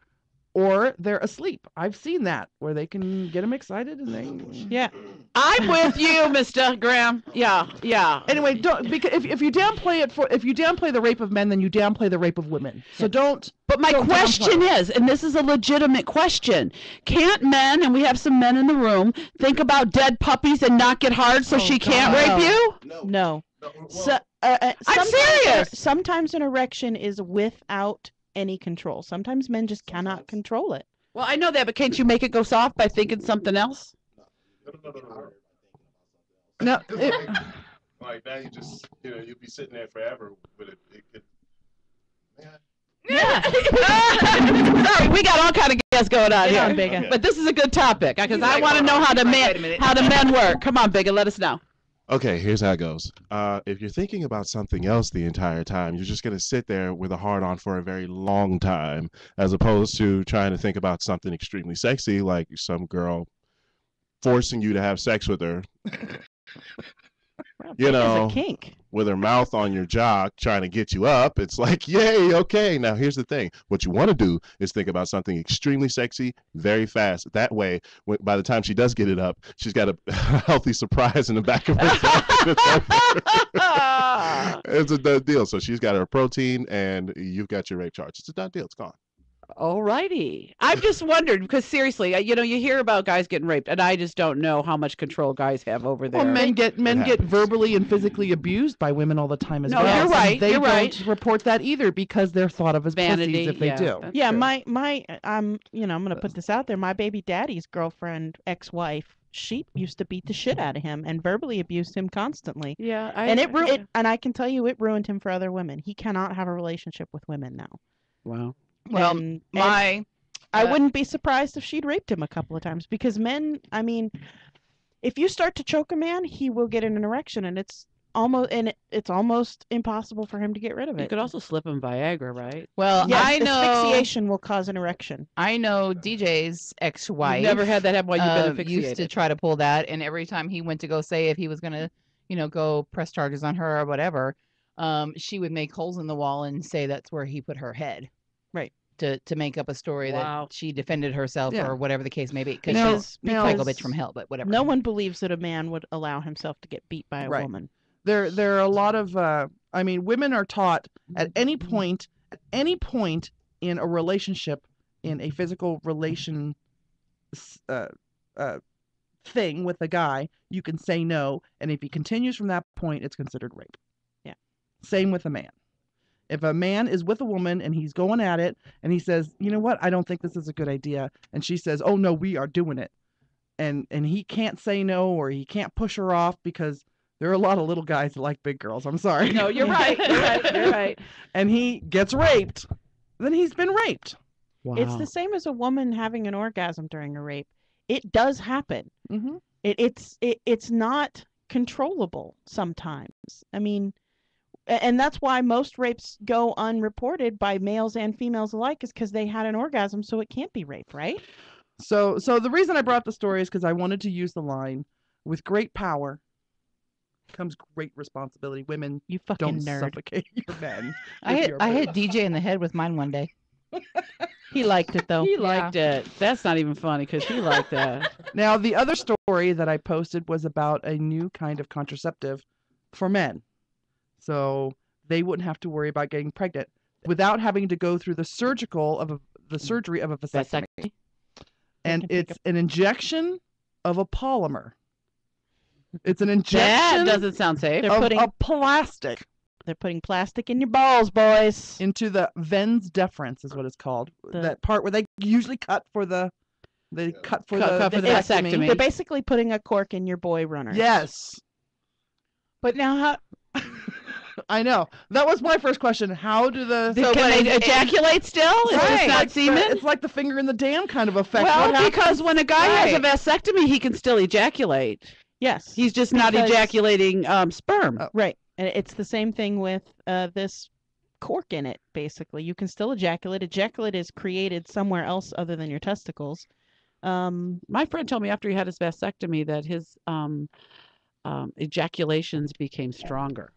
or they're asleep. I've seen that where they can get them excited and they. Yeah. I'm with you, Mr. Graham. Yeah, yeah. Anyway, don't because if you downplay the rape of men, then you downplay the rape of women. So don't. But my don't question downplay. is, and this is a legitimate question, can't men, and we have some men in the room, think about dead puppies and not get hard so she can't God. rape you? No. So, I'm sometimes serious. Sometimes an erection is without any control. Sometimes men just cannot control it. Well, I know that, but can't you make it go soft by thinking something else? No. Like now you just, you'll be sitting there forever with it. It could, man. Yeah. Sorry, we got all kind of gas going on Get here. on, Bigga. Okay. But this is a good topic because I like, want to hold know on. how the Wait a minute. men work. Come on, Bigga, let us know. Okay, here's how it goes. If you're thinking about something else the entire time, you're just going to sit there with a hard on for a very long time, as opposed to trying to think about something extremely sexy, like some girl forcing you to have sex with her, It's a kink. with her mouth on your jock trying to get you up. It's like, yay, okay. Now, here's the thing. What you want to do is think about something extremely sexy very fast. That way, by the time she does get it up, she's got a healthy surprise in the back of her throat. It's a done deal. So she's got her protein, and you've got your rape charge. It's a done deal. It's gone. All righty. I've just wondered because seriously, you hear about guys getting raped, and I just don't know how much control guys have over there. Well, men get happens. verbally and physically abused by women all the time as No, well. you're And right, They you're don't right. report that either because they're thought of as Vanity, pussies if they yeah, do. that's Yeah, true. I'm gonna put this out there. My baby daddy's girlfriend, ex-wife, she used to beat the shit out of him and verbally abused him constantly. Yeah, And I can tell you, it ruined him for other women. He cannot have a relationship with women now. Wow. Well, And uh, I wouldn't be surprised if she'd raped him a couple of times because men, I mean, if you start to choke a man, he will get an erection, and it's almost impossible for him to get rid of You it. could also slip him Viagra, right? well, Yes, I know. asphyxiation will cause an erection. I know DJ's ex-wife. You've never had that happen while you've been asphyxiated. Used to try to pull that, and every time he went to go say if he was gonna, go press charges on her or whatever, she would make holes in the wall and say that's where he put her head. Right. To make up a story Wow. that she defended herself Yeah. or whatever the case may be, because Now- she's a now- psycho bitch from hell, but whatever. No one believes that a man would allow himself to get beat by a Right. woman. There are a lot of women are taught at any point in a relationship, in a physical relation thing with a guy, you can say no, and if he continues from that point, it's considered rape. Yeah. Same with a man. If a man is with a woman and he's going at it and he says, you know what, I don't think this is a good idea, and she says, oh no, we are doing it, and he can't say no or he can't push her off because there are a lot of little guys that like big girls. I'm sorry. No, you're right. You're right. And he gets raped, then he's been raped. Wow. It's the same as a woman having an orgasm during a rape. It does happen. Mm-hmm. It's not controllable sometimes. I mean, and that's why most rapes go unreported by males and females alike, is because they had an orgasm, so it can't be rape, right? So the reason I brought up the story is because I wanted to use the line, with great power comes great responsibility. Women, You fucking don't nerd. suffocate your men. I with hit your I rape. hit DJ in the head with mine one day. He liked it though. He liked it. That's not even funny because he liked that. Now, the other story that I posted was about a new kind of contraceptive for men. So they wouldn't have to worry about getting pregnant without having to go through the surgery of a vasectomy. Vasectomy. And They can take it's an injection of a polymer. It's an That injection doesn't sound safe. They're of putting- a plastic They're putting plastic in your balls, boys. into the Ven's deferens is what it's called. That part where they usually cut for the Cut for the vasectomy. They're basically putting a cork in your boy runner. Yes. But now how? I know. That was my first question. How do the So can they ejaculate still? It's just Right. not semen? It's like the finger in the dam kind of effect. Well, What happens? because when a guy has a Right. vasectomy, he can still ejaculate. Yes. He's just not Because- ejaculating sperm. Oh. Right. And it's the same thing with this cork in it, basically. You can still ejaculate. Ejaculate is created somewhere else other than your testicles. My friend told me after he had his vasectomy that his ejaculations became stronger.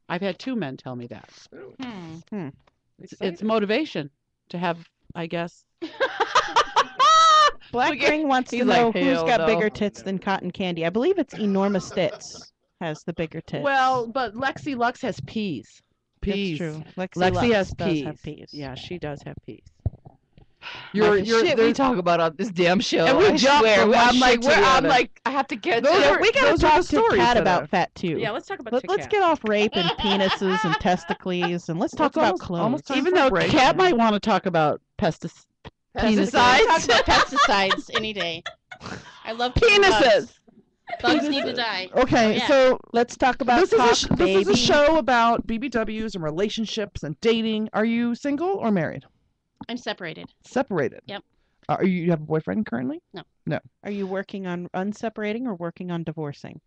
I've had 2 men tell me that. Hmm. It's motivation to have I guess. Black Look at- Ring wants to he's know like, who's "Hell got no." bigger tits than cotton candy. I believe it's Enormous Tits has the bigger tits. Well, but Lexi Lux has peas. that's true. Lexi Lexi Lux has does peas. have peas. Yeah, she does have peas. You're Shit, we talk about on this damn show. And we I jump swear. from one I'm like, shit to the I'm other. like, I have to get. Those to are- We gotta those are talk the to stories Kat that about are- FatToo. Yeah, let's talk about Let's get off rape and penises and testicles, and let's talk It's about almost- clothes. almost time Even for a though break. Kat might want to talk about pesticides. Talk about pesticides any day. I love killing Penises. bugs. Bugs need to die. Okay, yeah. so Let's talk about this is, cock, this is a baby. show about BBWs and relationships and dating. Are you single or married? I'm separated. Separated. Yep. Are you have a boyfriend currently? No. Are you working on unseparating or working on divorcing?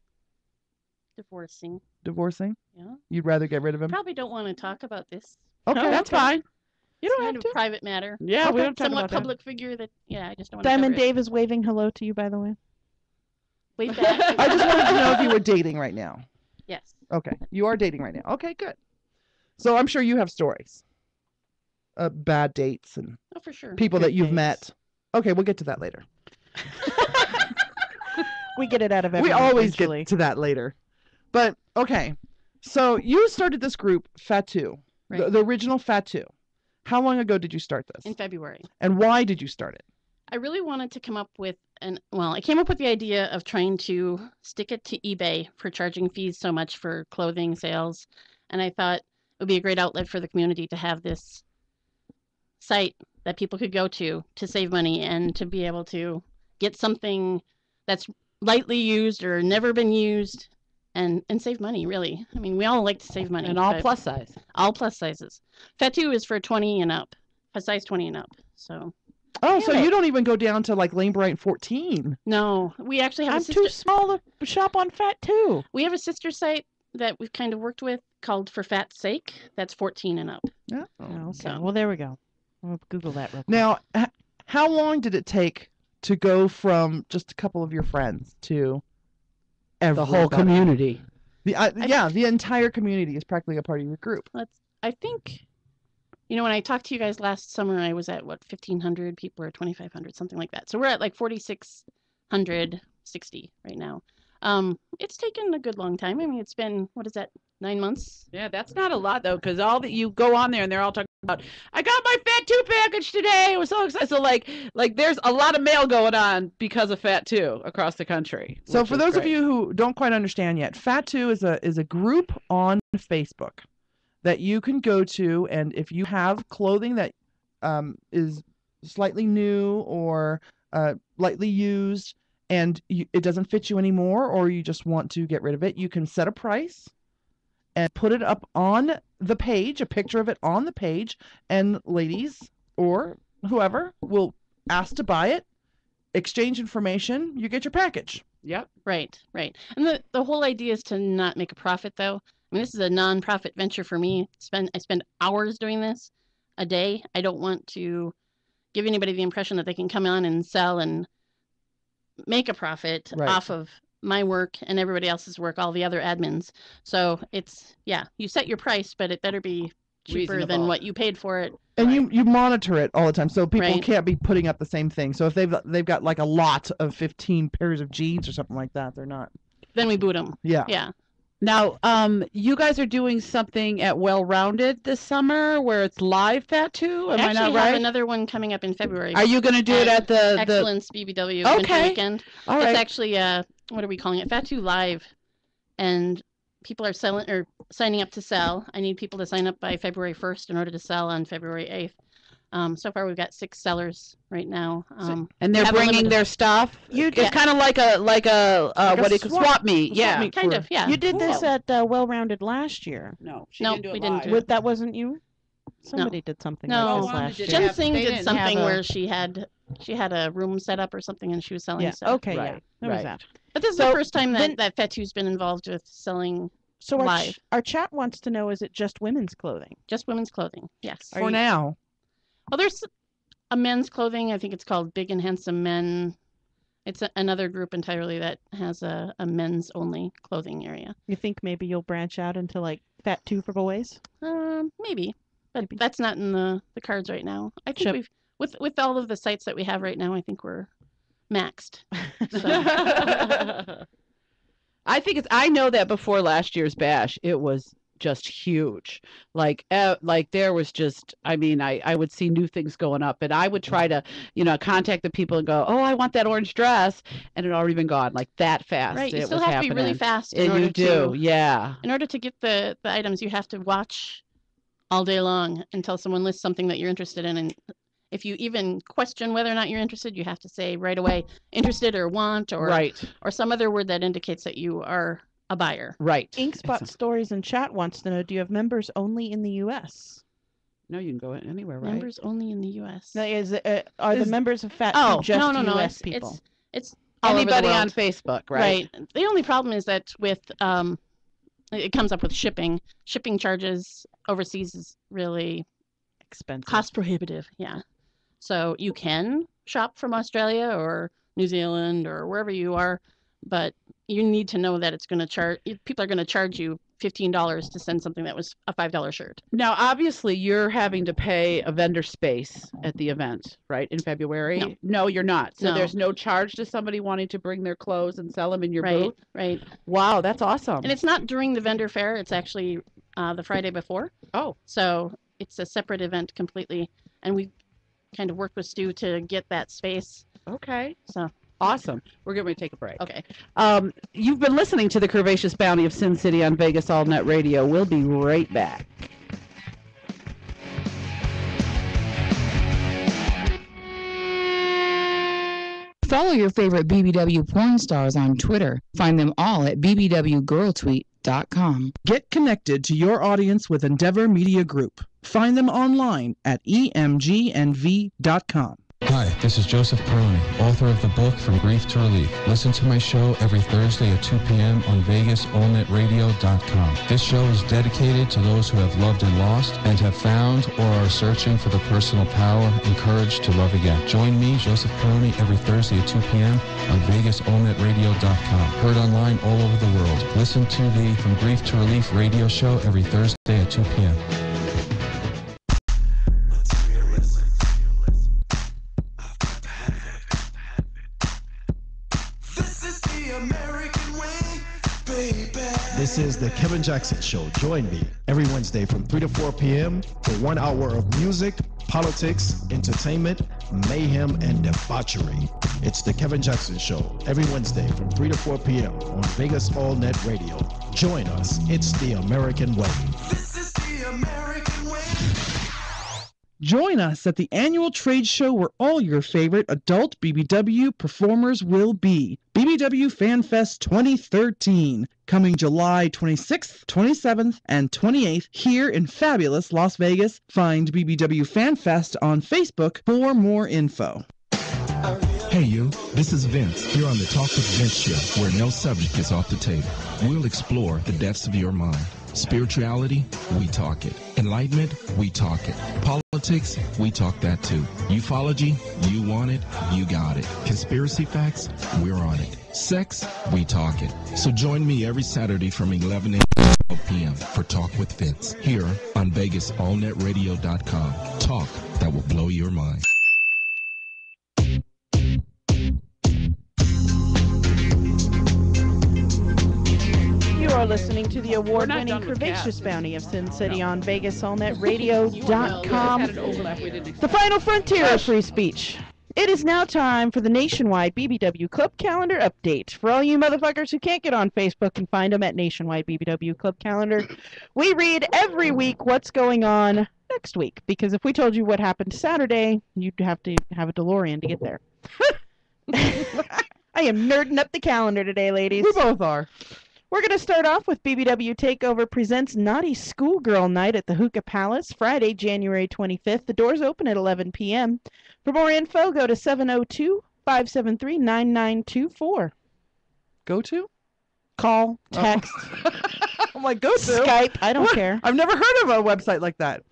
Divorcing. Divorcing? Yeah. You'd rather get rid of him? Probably don't want to talk about this. Okay, No, That's fine. You It's don't kind have of a to. private matter. Yeah, we don't talk Somewhat about that. public figure that, I just don't want Diamond to cover Dave is waving hello to you, by the way. it. Wait back. I just wanted to know if you were dating right now. Yes. Okay, you are dating right now. Okay, good. So I'm sure you have stories. Bad dates and Oh, for sure. people Good that you've dates. met. Okay, we'll get to that later. We get it out of We everyone always eventually. get to that later. But okay, so you started this group, FatToo, Right. the original FatToo. How long ago did you start this? In February. And why did you start it? I really wanted to come up with I came up with the idea of trying to stick it to eBay for charging fees so much for clothing sales. And I thought it would be a great outlet for the community to have this site that people could go to save money and to be able to get something that's lightly used or never been used and save money, really. I mean, we all like to save money. And all but plus size. all plus sizes. FatToo is for 20 and up, a size 20 and up. So Oh, so Damn it. you don't even go down to like Lane Bryant 14. no, we actually have I'm a sister. too small to shop on FatToo. We have a sister site that we've kind of worked with called For Fat's Sake. That's 14 and up. Yeah. Oh, okay. So- Well, there we go. We'll Google that real quick. Now, how long did it take to go from just a couple of your friends to The everybody? whole community. The entire community is practically a part of your group. I think, when I talked to you guys last summer, I was at 1,500 people or 2,500, something like that. So we're at like 4,660 right now. It's taken a good long time. I mean, it's been, 9 months? Yeah, that's not a lot though, because all that you go on there and they're all talking about, I got my FatToo package today. I was so excited. So like there's a lot of mail going on because of FatToo across the country. So which for is those of great. you who don't quite understand yet, FatToo is a group on Facebook that you can go to, and if you have clothing that is slightly new or lightly used and it doesn't fit you anymore, or you just want to get rid of it, you can set a price and put it up on the page, a picture of it on the page, and ladies or whoever will ask to buy it, exchange information, you get your package. Yep. Right. And the whole idea is to not make a profit, though. I mean, this is a non-profit venture for me. I spend hours doing this a day. I don't want to give anybody the impression that they can come on and sell and make a profit Right. off of my work and everybody else's work, all the other admins. So it's, you set your price, but it better be cheaper Reasonable. than what you paid for it. And you monitor it all the time, so people Right. can't be putting up the same thing. So if they've got like a lot of 15 pairs of jeans or something like that, they're not. Then we boot them. Yeah. Yeah. Now, you guys are doing something at Well Rounded this summer where it's live FatToo. Am I Actually, not have right? another one coming up in February. Are you going to do it at the Excellence BBW Winter Okay. Weekend? All It's right. actually what are we calling it? FatToo Live, and people are signing up to sell. I need people to sign up by February 1st in order to sell on February 8th. So far, we've got 6 sellers right now. And they're have a bringing limited- their stuff. It's kind of like a what do you swap meet? Yeah. kind of, yeah. You did this at Well Rounded last year. No, we didn't do it. That wasn't you? Somebody did something No, like this last year. Jen Singh They did didn't something have a- where she had a room set up or something, and she was selling Yeah. stuff. Okay. Yeah. Right, There was right. that. But this is So the first time then- that FatToo's been involved with selling So live. our chat wants to know: is it just women's clothing? Just women's clothing. Yes. For now. Well, there's a men's clothing. I think it's called Big and Handsome Men. It's another group entirely that has a men's only clothing area. You think maybe you'll branch out into like FatToo for boys? Maybe, but that's not in the cards right now. I think Should- we've with all of the sites that we have right now, I think we're maxed. So. I know that before last year's bash, it was just huge. Like there was just, I mean, I would see new things going up, and I would try to, contact the people and go, oh, I want that orange dress, and it had already been gone, like that fast. Right, you it still was have happening. to be really fast. You do, yeah. In order to get the items, you have to watch all day long until someone lists something that you're interested in, and if you even question whether or not you're interested, you have to say right away, interested or want, or or some other word that indicates that you are a buyer. Right. Inkspot Stories in chat wants to know, do you have members only in the U.S.? No, you can go anywhere, right? Members only in the U.S. No, are the members of FatToo just U.S. people? It's all anybody over the on Facebook, right? Right. The only problem is that with it comes up with shipping. Shipping charges overseas is really expensive, cost prohibitive. Yeah. So you can shop from Australia or New Zealand or wherever you are, but you need to know that it's going to charge. People are going to charge you $15 to send something that was a $5 shirt. Now, obviously, you're having to pay a vendor space at the event, right? In February. No, you're not. So there's no charge to somebody wanting to bring their clothes and sell them in your booth. Right. Wow, that's awesome. And it's not during the vendor fair. It's actually the Friday before. Oh. So it's a separate event completely, and we kind of worked with Stu to get that space. Okay. So awesome. We're going to take a break. Okay. You've been listening to the Curvaceous Bounty of Sin City on Vegas All Net Radio. We'll be right back. Follow your favorite BBW porn stars on Twitter. Find them all at bbwgirltweet.com. Get connected to your audience with Endeavor Media Group. Find them online at emgnv.com. Hi, this is Joseph Peroni, author of the book From Grief to Relief. Listen to my show every Thursday at 2 p.m. on VegasAllNetRadio.com. This show is dedicated to those who have loved and lost and have found or are searching for the personal power and courage to love again. Join me, Joseph Peroni, every Thursday at 2 p.m. on VegasAllNetRadio.com. Heard online all over the world. Listen to the From Grief to Relief radio show every Thursday at 2 p.m. This is the Kevin Jackson Show. Join me every Wednesday from 3 to 4 p.m. for 1 hour of music, politics, entertainment, mayhem, and debauchery. It's the Kevin Jackson Show every Wednesday from 3 to 4 p.m. on Vegas All Net Radio. Join us. It's the American way. This is the American way. Join us at the annual trade show where all your favorite adult BBW performers will be. BBW Fan Fest 2013, coming July 26th, 27th, and 28th here in fabulous Las Vegas. Find BBW Fan Fest on Facebook for more info. Hey you, this is Vince here on the Talk with Vince show, where no subject is off the table. We'll explore the depths of your mind. Spirituality, we talk it. Enlightenment, we talk it. Politics, we talk that too. Ufology, you want it, you got it. Conspiracy facts, we're on it. Sex, we talk it. So join me every Saturday from 11 a.m. to 12 p.m. for Talk with Vince here on VegasAllNetRadio.com. Talk that will blow your mind. You are listening to the award-winning Curvaceous Bounty of Sin City on VegasAllNetRadio.com. The final frontier of free speech. It is now time for the nationwide BBW Club Calendar update. For all you motherfuckers who can't get on Facebook and find them at Nationwide BBW Club Calendar, we read every week what's going on next week. Because if we told you what happened Saturday, you'd have to have a DeLorean to get there. I am nerding up the calendar today, ladies. We both are. We're going to start off with BBW Takeover presents Naughty Schoolgirl Night at the Hookah Palace, Friday, January 25th. The doors open at 11 p.m. For more info, go to 702-573-9924. Go to? Call, text. I'm like, go to? Skype. I don't care. I've never heard of a website like that.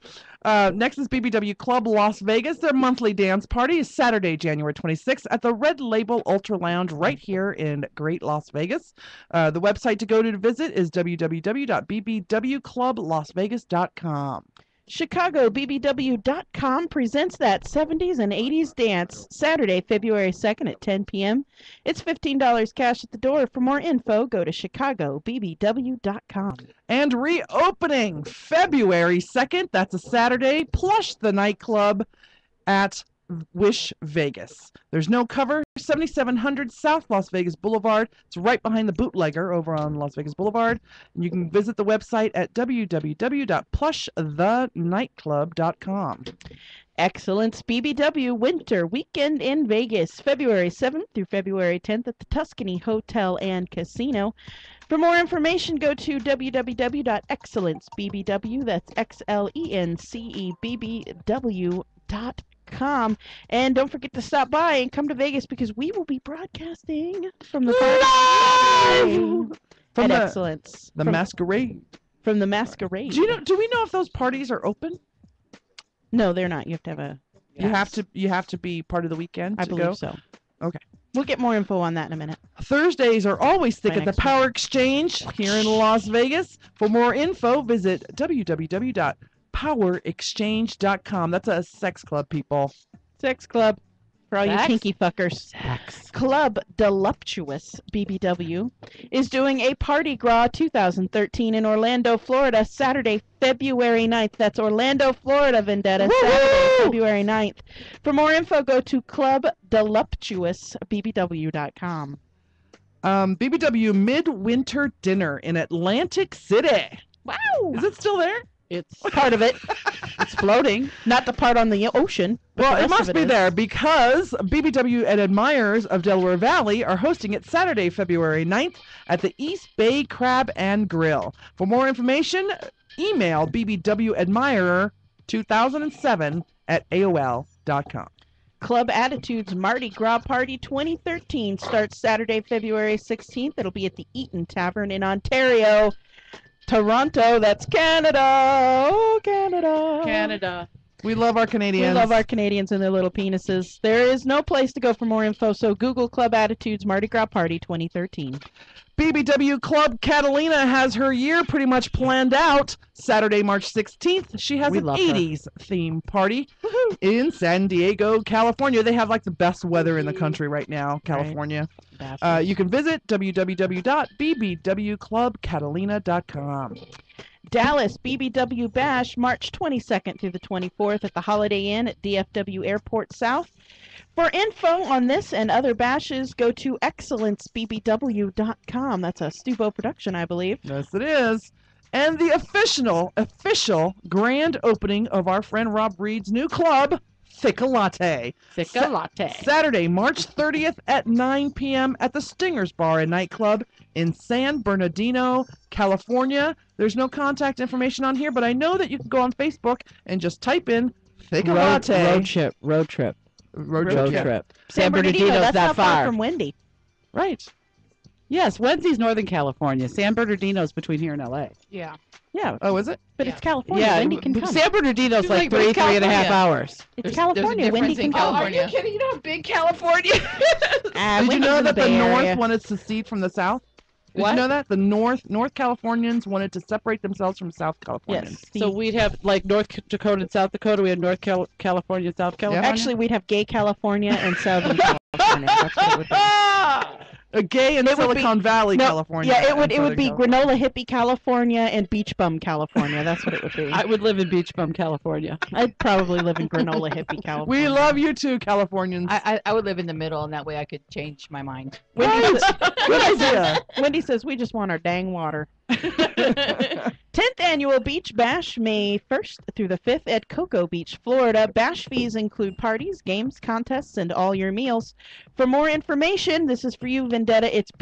Next is BBW Club Las Vegas. Their monthly dance party is Saturday, January 26th at the Red Label Ultra Lounge right here in Great Las Vegas. The website to go to visit is www.bbwclublasvegas.com. ChicagoBBW.com presents that 70s and 80s dance Saturday, February 2nd at 10 p.m. It's $15 cash at the door. For more info, go to ChicagoBBW.com. And reopening February 2nd, that's a Saturday, Plush the nightclub at Wish Vegas. There's no cover, 7700 South Las Vegas Boulevard. It's right behind the Bootlegger over on Las Vegas Boulevard. And you can visit the website at www.plushthenightclub.com. Excellence BBW Winter Weekend in Vegas, February 7th through February 10th at the Tuscany Hotel and Casino. For more information, go to www.excellencebbw, that's XLENCEBBW.com. And don't forget to stop by and come to Vegas because we will be broadcasting from the From the Excellence. The Masquerade. From the Masquerade. Do we know if those parties are open? No, they're not. You have to have a You have to be part of the weekend I to believe go? so. Okay. We'll get more info on that in a minute. Thursdays are always thick By at the next Power Exchange here in Las Vegas. For more info, visit www.powerexchange.com. That's a sex club, people. Sex club. For all you Sex? kinky fuckers. Club Deluptuous BBW is doing a Party Gras 2013 in Orlando, Florida, Saturday, February 9th. That's Orlando, Florida, Vendetta, Saturday, February 9th. For more info, go to clubdeluptuousbbw.com. BBW Midwinter Dinner in Atlantic City. Wow. Is it still there? It's part of it. It's floating. Not the part on the ocean. but Well, the it rest of must be is. there because BBW and Admirers of Delaware Valley are hosting it Saturday, February 9th at the East Bay Crab and Grill. For more information, email bbwadmirer2007 at AOL.com. Club Attitudes Mardi Gras Party 2013 starts Saturday, February 16th. It'll be at the Eaton Tavern in Ontario. Toronto, that's Canada. Oh, Canada. Canada. We love our Canadians. We love our Canadians and their little penises. There is no place to go for more info, so Google Club Attitudes Mardi Gras Party 2013. BBW Club Catalina has her year pretty much planned out. Saturday, March 16th, she has We an love her. 80s theme party in San Diego, California. They have like the best weather in the country right now, California. You can visit www.bbwclubcatalina.com. Dallas BBW Bash, March 22nd through the 24th at the Holiday Inn at DFW Airport South. For info on this and other bashes, go to excellencebbw.com. That's a Stubo production, I believe. Yes, it is. And the official grand opening of our friend Rob Reed's new club, Thicka Latte. Thicka Latte. Saturday, March 30th at 9 p.m. at the Stingers Bar and Nightclub in San Bernardino, California. There's no contact information on here, but I know that you can go on Facebook and just type in Thicka Latte. Road trip. Road trip. trip. San Bernardino's that's that not far far. from Wendy. Right. Yes, Wendy's Northern California. San Bernardino's between here and LA. Yeah. Yeah. Oh, is it? But it's California. Yeah, Wendy can come. San Bernardino's She's like like, but it's 3.5 California. hours. It's There's a California. Wendy difference in can come. California. kidding? You know how big California is? Ah, Did you Wendy's know in that the Bay North Area. wanted to secede from the South? Did What? you know that? The North Californians wanted to separate themselves from South Californians. Yes. So we'd have like North Dakota and South Dakota. We have North California and South California. Actually, we'd have gay California and Southern California. That's what it would be. A gay in It would be- Silicon Valley, No, California. Yeah, it and would Southern be California. granola hippie California and beach bum California. That's what it would be. I would live in Beach Bum, California. I'd probably live in granola hippie California. We love you too, Californians. I would live in the middle, and that way I could change my mind. Wendy, Good idea. Wendy says we just want our dang water. 10th Annual Beach Bash, May 1st through the 5th at Cocoa Beach, Florida. Bash fees include parties, games, contests, and all your meals. For more information, this is for you, Vendetta. It's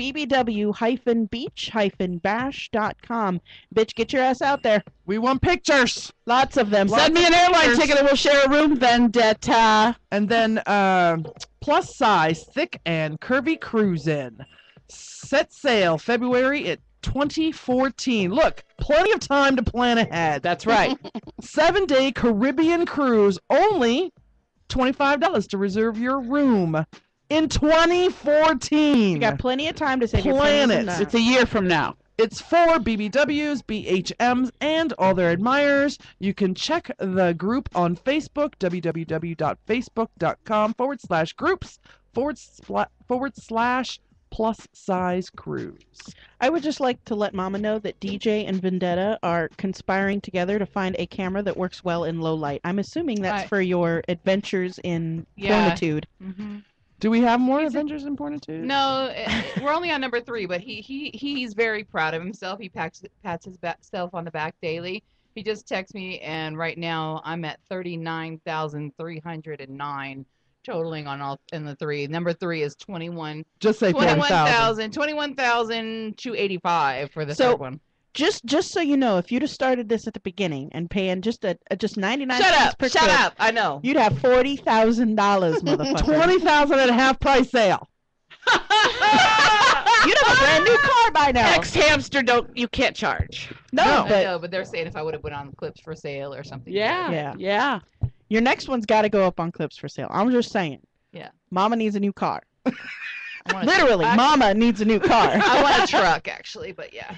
bbw-beach-bash.com. Bitch, get your ass out there. We want pictures. Lots of them. Send me an airline ticket and we'll share a room, Vendetta. And then plus size, thick and curvy cruising. Set sail February 2014. Look, plenty of time to plan ahead. That's right. 7-day Caribbean cruise, only $25 to reserve your room in 2014. You got plenty of time to save your Plan pennies it. and It's a year from now. It's for BBWs, BHMs, and all their admirers. You can check the group on Facebook, www.facebook.com/groups/plus-size crews. I would just like to let Mama know that DJ and Vendetta are conspiring together to find a camera that works well in low light. I'm assuming that's for your adventures in pornitude. Mm-hmm. Do we have more Adventures in Pornitude? No, we're only on number 3, but he's very proud of himself. He pats his self on the back daily. He just texts me, and right now I'm at 39,309 totaling on all in the 3. Number 3 is 21. Just say 21,000. 21,285 for the third one. Just so you know, if you'd have started this at the beginning and paying just 99 Shut cents up! per Shut clip, up! I know. you'd have $40,000, motherfucker. $20,000 at a half price sale. You'd have a brand new car by now. Ex-hamster, you can't charge. No, I but know, but they're saying if I would have put on clips for sale or something. yeah. Your next one's got to go up on clips for sale. I'm just saying. Yeah. Mama needs a new car. want Literally, Mama needs a new car. I want a truck, actually, but yeah.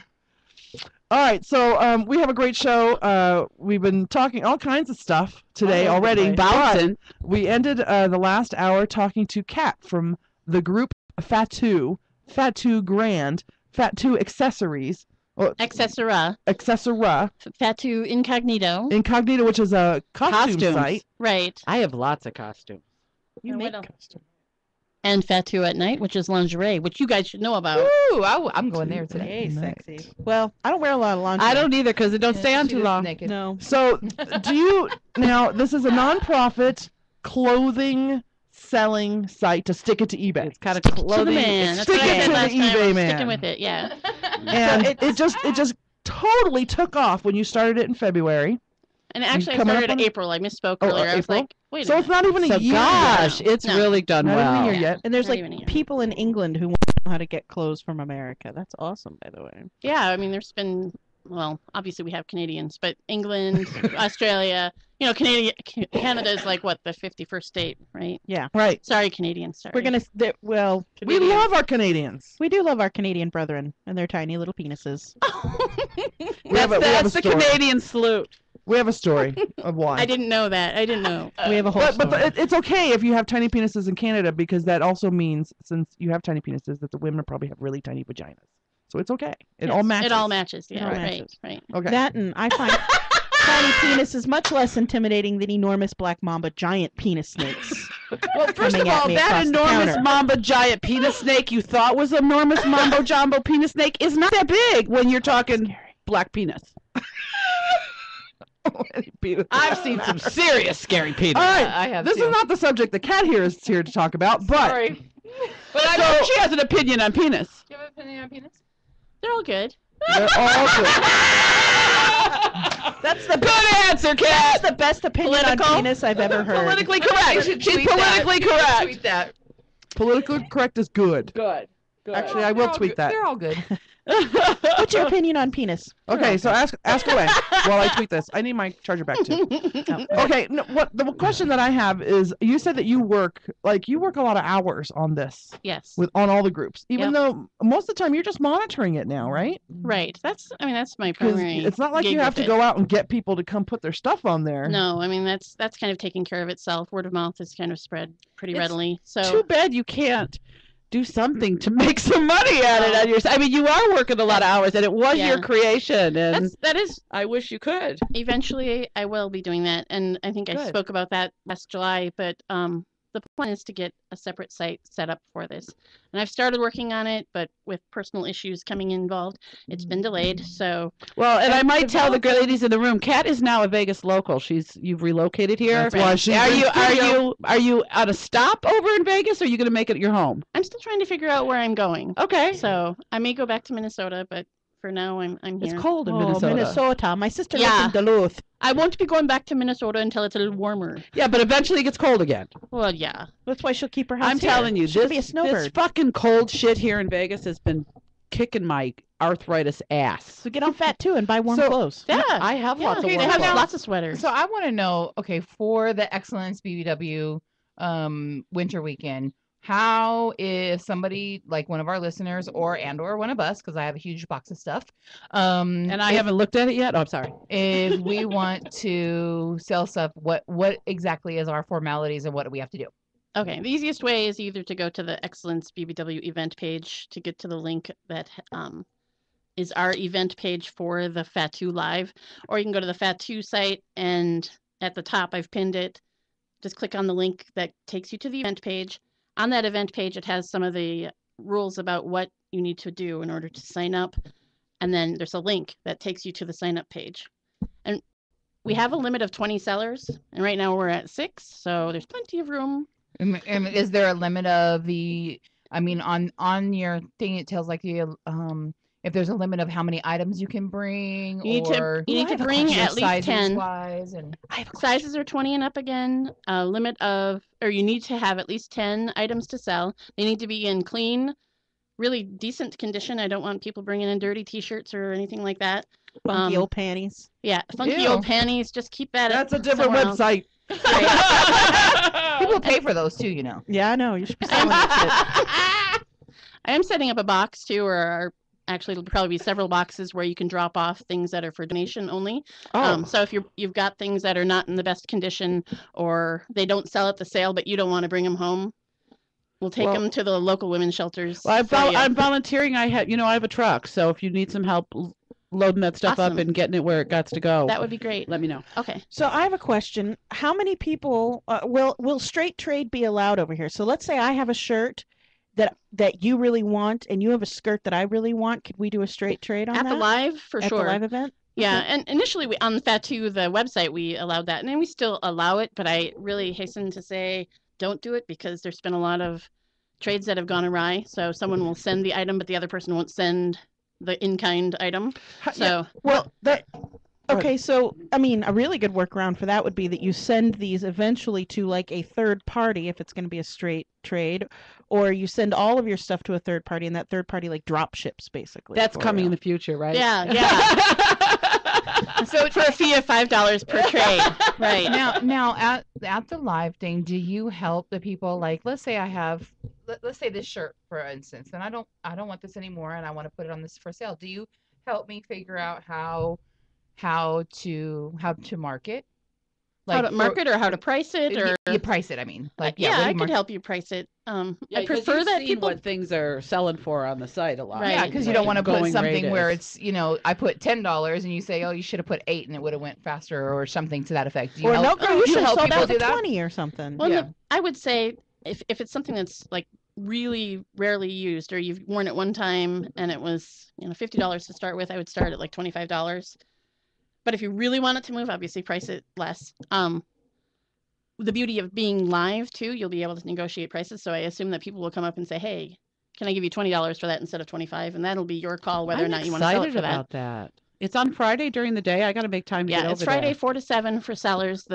All right, so we have a great show. We've been talking all kinds of stuff today already. Bouncing. We ended the last hour talking to Kat from the group FatToo Grand, FatToo Accessories. Accesora. FatToo Incognito. Incognito, which is a costume Costumes. site. Right. I have lots of costumes. You And make what else? costumes. And FatToo at Night, which is lingerie, which you guys should know about. Ooh, I'm going there today. Hey, sexy. Well, I don't wear a lot of lingerie. I don't either because it don't stay on too long. Naked. No. So, now, this is a nonprofit clothing selling site to stick it to eBay. It's kind of To the clothing. man. That's Stick what I it said to last the time. eBay I'm man. sticking with it, yeah. And it just totally took off when you started it in February. And actually, I coming up started on in it? April. I misspoke Oh, earlier. I was April? like, wait a So it's minute. not even a So year gosh, yet. it's No. really done Not even a well. year yet. And there's Not like even a year. people in England who want to know how to get clothes from America. That's awesome, by the way. Yeah, I mean, there's been, well, obviously we have Canadians, but England, Australia, Canada is like, what, the 51st state, right? Yeah. Right. Sorry, Canadians. Sorry. We're gonna. We love our Canadians. We do love our Canadian brethren and their tiny little penises. That's the story. Canadian salute. We have a story of why. I didn't know that. I didn't know. We have a whole But story. it's okay if you have tiny penises in Canada because that also means, since you have tiny penises, that the women probably have really tiny vaginas. So it's okay. It all Yes, matches. It all matches. Yeah, all right, matches. right. Okay. That and I find tiny penis much less intimidating than enormous black mamba giant penis snakes. Well, first of coming at all, me that across the enormous counter. mamba giant penis snake you thought was enormous mambo jumbo penis snake is not that big when you're talking black penis. I've seen some serious scary penis. All right. I have This too. is not the subject the cat here is here to talk about, but Sorry. But I know she has an opinion on penis. Do you have an opinion on penis? They're all good. they're all good. That's the Good answer, Kat. That's the best opinion Political? on penis I've ever heard. Politically correct. should She's tweet that. politically You should correct. Tweet that. Politically correct is good. Good. Actually, I will tweet that. They're all good. What's your opinion on penis? Okay, so ask away while I tweet this. I need my charger back too. Okay, no, the question that I have is, you said that you work a lot of hours on this Yes. on all the groups, even Yep. though most of the time you're just monitoring it now, right? Right. That's my 'Cause primary. it's not like gig you have with to it. go out and get people to come put their stuff on there. No, I mean that's kind of taking care of itself. Word of mouth is kind of spread pretty It's readily. So Too bad you can't do something to make some money at it on your side. I mean, you are working a lot of hours, and it was Yeah. your creation, and that is I wish you could. eventually I will be doing that, and I think I Good. spoke about that last July. But the plan is to get a separate site set up for this, and I've started working on it, but with personal issues coming involved, it's been delayed. So Well, and I might tell the developing- ladies in the room, Kat is now a Vegas local. You've relocated here. That's why she's Are in studio. you at a stop over in Vegas, or are you going to make it your home? I'm still trying to figure out where I'm going. Okay. So I may go back to Minnesota, but for now I'm It's here. cold in Oh, Minnesota. Minnesota. My sister Yeah. lives in Duluth. I won't be going back to Minnesota until it's a little warmer. Yeah, but eventually it gets cold again. Well, yeah. That's why she'll keep her house I'm here. telling you, She'll be a this snowbird. fucking cold shit here in Vegas has been kicking my arthritis ass. So get on FatToo and buy warm So- clothes. Yeah. I have lots of Okay, warm they have clothes. lots of sweaters. So I want to know, okay, for the Excellence BBW winter weekend, how, if somebody like one of our listeners or one of us, because I have a huge box of stuff, and I haven't looked at it yet. Oh, I'm sorry. If we want to sell stuff, what exactly is our formalities and what do we have to do? Okay, the easiest way is either to go to the Excellence BBW event page to get to the link that is our event page for the FatToo Live, or you can go to the FatToo site, and at the top I've pinned it. Just click on the link that takes you to the event page. On that event page, it has some of the rules about what you need to do in order to sign up, and then there's a link that takes you to the sign up page. And we have a limit of 20 sellers, and right now we're at 6, so there's plenty of room. And is there a limit of the? I mean, on your thing, it tells like the if there's a limit of how many items you can bring. You need to bring at least 10. Wise and sizes are 20 and up again. Limit of, or you need to have at least 10 items to sell. They need to be in clean, really decent condition. I don't want people bringing in dirty T-shirts or anything like that. Funky old panties. Yeah, funky old panties. Just keep that. That's a different website. People pay for those too, you know. Yeah, I know. You should be selling that shit. I am setting up a box too, or actually it'll probably be several boxes where you can drop off things that are for donation only. So if you've got things that are not in the best condition, or they don't sell at the sale, but you don't want to bring them home, we'll take them to the local women's shelters. Well, I'm volunteering. I have a truck, so if you need some help loading that stuff up and getting it where it got to go, that would be great. Let me know. Okay. So I have a question. How many people will straight trade be allowed over here? So let's say I have a shirt that you really want, and you have a skirt that I really want. Could we do a straight trade on that? At the live, for sure. At the live event? Yeah, Okay. and initially on FatToo, the website, we allowed that, and then we still allow it, but I really hasten to say don't do it, because there's been a lot of trades that have gone awry. So someone will send the item, but the other person won't send the in-kind item. So Okay, so I mean, a really good workaround for that would be that you send these eventually to like a third party if it's going to be a straight trade, or you send all of your stuff to a third party, and that third party like drop ships basically. That's coming in the future, right? Yeah. So for a fee of $5 per trade, right? Now at the live thing, do you help the people? Like, let's say I have, let's say this shirt for instance, and I don't want this anymore, and I want to put it on this for sale. Do you help me figure out how to market? Like how to market or how to price it, or you price it? I mean, like I could help you price it. I prefer that people what things are selling for on the site a lot. Right. Yeah, because you don't want to put something where it's it's I put $10 and you say, oh, you should have put 8 and it would have went faster or something to that effect. Or no, girl, you should have sold people that for 20 or something. Well, I would say if it's something that's like really rarely used, or you've worn it one time and it was $50 to start with, I would start at like $25. But if you really want it to move, obviously price it less. The beauty of being live too, you'll be able to negotiate prices. So I assume that people will come up and say, "Hey, can I give you $20 for that instead of $25?" And that'll be your call whether or not you want to sell it for about that. It's on Friday during the day. I got to make time to get over there. Yeah, it's Friday 4 to 7 for sellers.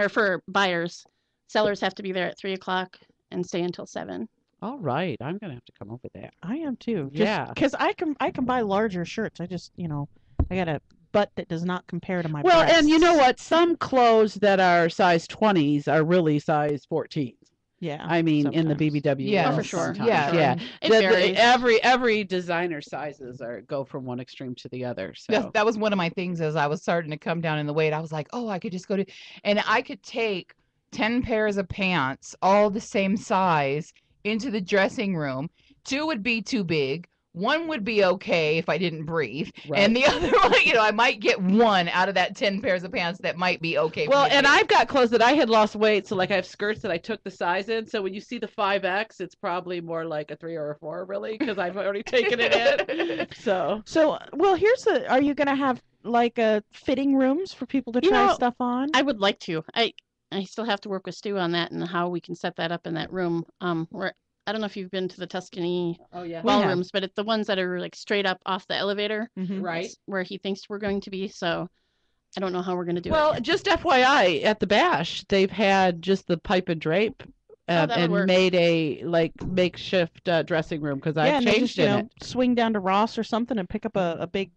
For buyers, sellers have to be there at 3 o'clock and stay until 7. All right, I'm gonna have to come over there. I am too. Yeah, because I can buy larger shirts. I just I got a butt that does not compare to my Well, breasts. and you know what? Some clothes that are size 20s are really size 14s. Yeah. I mean, in the BBW. Yeah, world for sure. sometimes. Yeah. Yeah. It varies. Every designer sizes go from one extreme to the other. So that was one of my things as I was starting to come down in the weight. I was like, oh, I could just go to, and I could take 10 pairs of pants, all the same size, into the dressing room. 2 would be too big. 1 would be okay if I didn't breathe, and the other one, I might get 1 out of that 10 pairs of pants that might be okay. Well, and I've got clothes that I had lost weight, so like I have skirts that I took the size in. So when you see the 5X, it's probably more like a 3 or a 4, really, because I've already taken it in. So well, are you gonna have like fitting rooms for people to try stuff on? I would like to. I still have to work with Stu on that and how we can set that up in that room. I don't know if you've been to the Tuscany ballrooms, but it's the ones that are like straight up off the elevator, right? Where he thinks we're going to be. So I don't know how we're going to do it. Well, just FYI, at the Bash, they've had just the pipe and drape and made a makeshift dressing room because I changed it. Swing down to Ross or something and pick up a big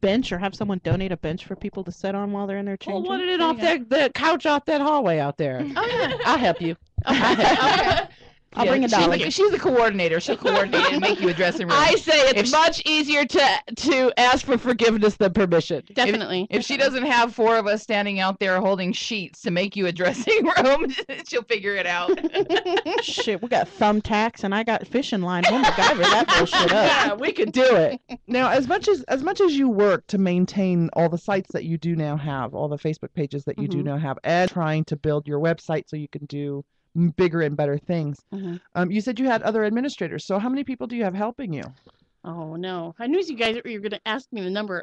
bench, or have someone donate a bench for people to sit on while they're in their changing. Well, what it off the couch off that hallway out there? Oh yeah, I'll help you. Okay. I'll bring a dolly. She's the coordinator. She'll coordinate and make you a dressing room. I say it's much easier to ask for forgiveness than permission. Definitely. If she doesn't have 4 of us standing out there holding sheets to make you a dressing room, she'll figure it out. Shit, we got thumbtacks and I got fishing line. We'll MacGyver that bullshit up. Yeah, we could do it. Now, as much as you work to maintain all the sites that you do now have, all the Facebook pages that you do now have, and trying to build your website so you can do bigger and better things, you said you had other administrators. So how many people do you have helping you? Oh no! I knew you guys were going to ask me the number.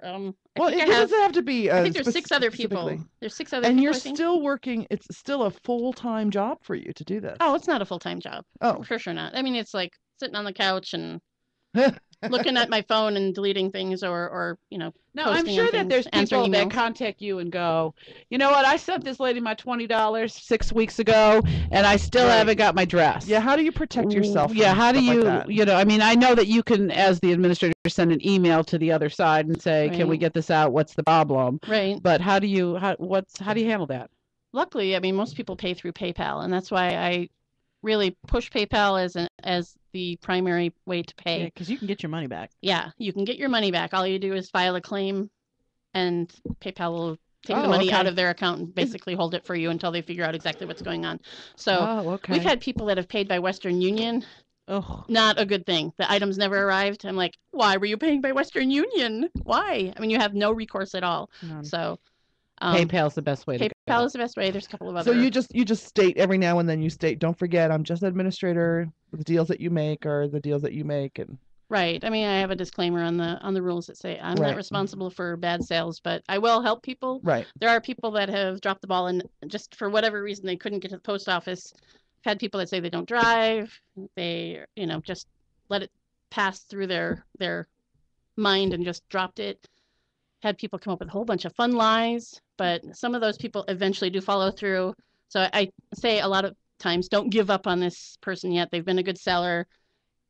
Well, it doesn't have to be. I think there's 6 other people. There's 6 other. And people, you're I think. still working. It's still a full-time job for you to do this. Oh, it's not a full-time job. Oh, for sure not. I mean, it's like sitting on the couch and looking at my phone and deleting things, or No, I'm posting sure on that things, there's answering people that emails. contact you and go, you know what? I sent this lady my $20 6 weeks ago, and I still haven't got my dress. Yeah, how do you protect yourself? Yeah, from how do stuff you, like that? you know, I mean, I know that you can, as the administrator, send an email to the other side and say, can we Right. get this out? What's the problem? Right. But how do you handle that? Luckily, I mean, most people pay through PayPal, and that's why I really push PayPal as the primary way to pay. Because you can get your money back. Yeah, you can get your money back. All you do is file a claim, and PayPal will take the Oh, money okay. out of their account and basically hold it for you until they figure out exactly what's going on. So Oh, okay. we've had people that have paid by Western Union. Oh, Not a good thing. The items never arrived. I'm like, why were you paying by Western Union? Why? I mean, you have no recourse at all. None. So PayPal's the best way to go. PayPal is the best way. There's a couple of other. So you just state every now and then, you state, don't forget, I'm just an administrator. The deals that you make are the deals that you make, and Right. I mean, I have a disclaimer on the rules that say I'm Right. not responsible for bad sales, but I will help people. right. There are people that have dropped the ball and just for whatever reason they couldn't get to the post office. I've had people that say they don't drive. They, just let it pass through their mind and just dropped it. Had people come up with a whole bunch of fun lies, but some of those people eventually do follow through. So I say a lot of times, don't give up on this person yet. They've been a good seller.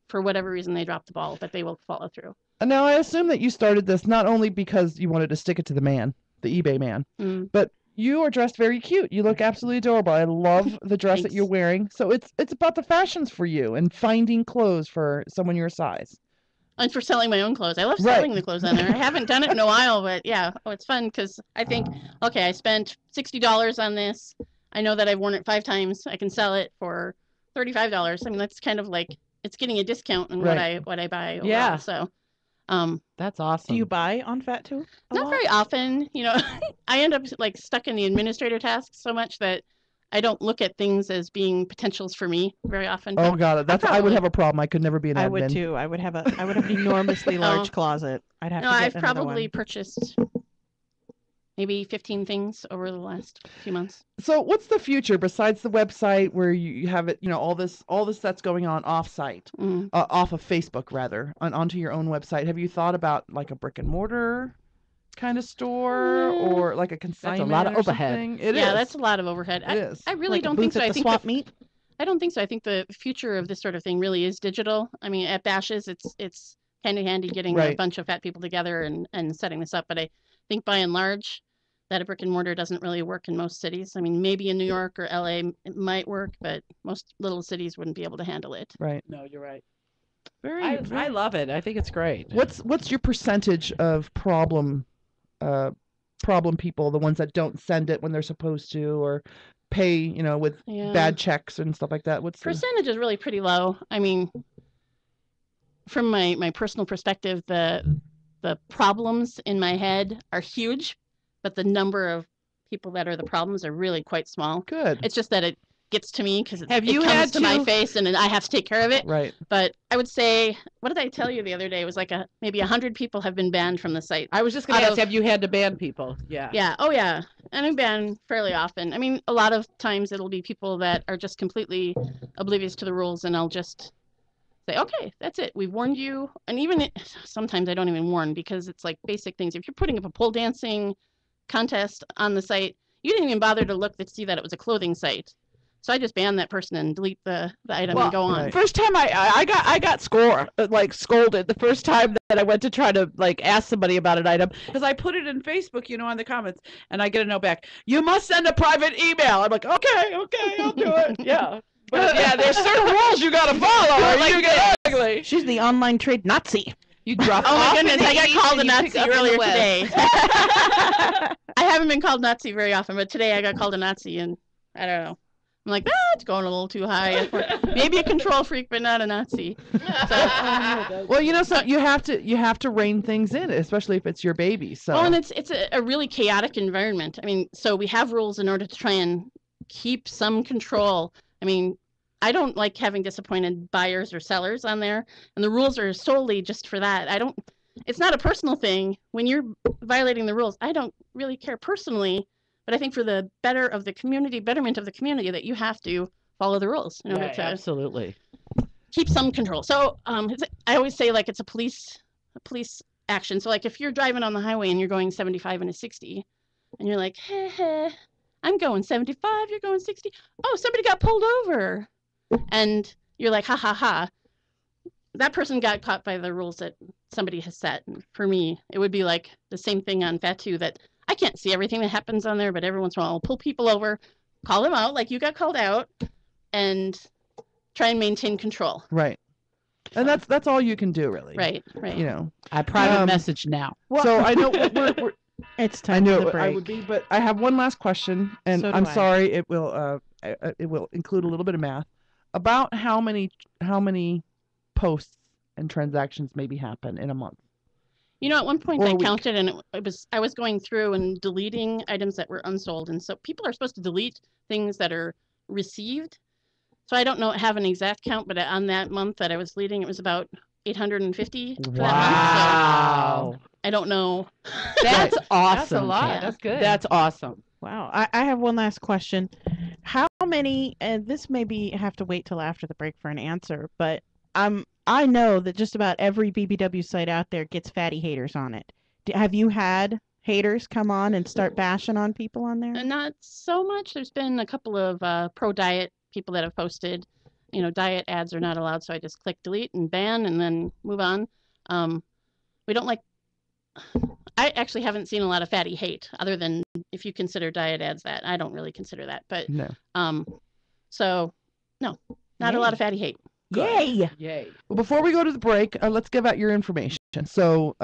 For whatever reason, they dropped the ball, but they will follow through. And now I assume that you started this not only because you wanted to stick it to the man, the eBay man, but you are dressed very cute. You look absolutely adorable. I love the dress that Thanks. you're wearing. So it's about the fashions for you and finding clothes for someone your size. And for selling my own clothes. I love Right. selling the clothes on there. I haven't done it in a while, but yeah, it's fun because I think, okay, I spent $60 on this. I know that I've worn it 5 times. I can sell it for $35. I mean, that's kind of like it's getting a discount on Right. what I buy. Overall. Yeah. So, That's awesome. Do you buy on FatToo? not very often. I end up like stuck in the administrator tasks so much that I don't look at things as being potentials for me very often. Oh but God, I would probably- have a problem. I could never be an admin. I would too. I would have an enormously large closet. I'd have No, to get I've another probably one. purchased maybe 15 things over the last few months. So what's the future besides the website where you have it, all this that's going on off-site, off of Facebook rather, onto your own website? Have you thought about like a brick and mortar kind of store or like a consignment? lot of or overhead. something? It Yeah, is. that's a lot of overhead. It is. I really Like a don't think booth so. at I the think swap meet? I don't think so. I think the future of this sort of thing really is digital. I mean, at bashes, it's kind of handy getting a Right. bunch of fat people together and setting this up. But I think by and large, that a brick and mortar doesn't really work in most cities. I mean, maybe in New York or LA it might work, but most little cities wouldn't be able to handle it. Right. No, you're right. Very. I love it. I think it's great. What's your percentage of problem people, the ones that don't send it when they're supposed to, or pay, with Yeah. bad checks and stuff like that? What's the Percentage is really pretty low. I mean, from my personal perspective, the problems in my head are huge, but the number of people that are the problems are really quite small. Good. It's just that it gets to me because it Have you comes had to my to- face and then I have to take care of it. Right. But I would say, what did I tell you the other day? It was like maybe 100 people have been banned from the site. I was just going to Out ask, of- have you had to ban people? Yeah. Yeah. Oh, yeah. And I'm banned fairly often. I mean, a lot of times it'll be people that are just completely oblivious to the rules, and I'll just say, okay, that's it. We've warned you. And even sometimes I don't even warn because it's like basic things. If you're putting up a pole dancing contest on the site, you didn't even bother to look to see that it was a clothing site. So I just ban that person and delete the item and go on. First time I got scolded the first time that I went to try to ask somebody about an item because I put it in Facebook, on the comments, and I get a note back. You must send a private email. I'm like, okay, I'll do it. Yeah. But yeah, there's certain rules you gotta follow, or you get ugly. She's the online trade Nazi. You drop Oh my off goodness, in the I got east called a and you pick Nazi up in the earlier west. today. I haven't been called Nazi very often, but today I got called a Nazi, and I don't know. I'm like, it's going a little too high. Maybe a control freak, but not a Nazi. So, Well, so you have to rein things in, especially if it's your baby. So well, and it's a really chaotic environment. I mean, so we have rules in order to try and keep some control. I mean, I don't like having disappointed buyers or sellers on there, and the rules are solely just for that. It's not a personal thing. When you're violating the rules, I don't really care personally, but I think for the betterment of the community, that you have to follow the rules in order to Absolutely. keep some control. So I always say like it's a police action. So like if you're driving on the highway and you're going 75 and a 60, and you're like, hey, I'm going 75, you're going 60. Oh, somebody got pulled over. And you're like, ha, ha, ha. That person got caught by the rules that somebody has set. And for me, it would be like the same thing on FatToo, that I can't see everything that happens on there, but every once in a while I'll pull people over, call them out like you got called out, and try and maintain control. Right. And that's all you can do, really. Right. I private message now. So I know we're it's time for the break. I would be, but I have one last question, and So do I'm I. sorry, it will include a little bit of math about how many posts and transactions maybe happen in a month. At one point Or a I week. counted, and I was going through and deleting items that were unsold, and so people are supposed to delete things that are received. So I don't have an exact count, but on that month that I was deleting, it was about 850 for that month. So I don't know. That's awesome. That's a lot. Yeah. That's good. That's awesome. Wow. I have one last question. How many, and this maybe have to wait till after the break for an answer, but I know that just about every BBW site out there gets fatty haters on it. Have you had haters come on and start bashing on people on there? Not so much. There's been a couple of pro-diet people that have posted, diet ads are not allowed, so I just click delete and ban and then move on. We don't like... I actually haven't seen a lot of fatty hate, other than if you consider diet ads that. I don't really consider that, but... No. So, no, not a lot of fatty hate. Yay! Yay. Well, before we go to the break, let's give out your information. So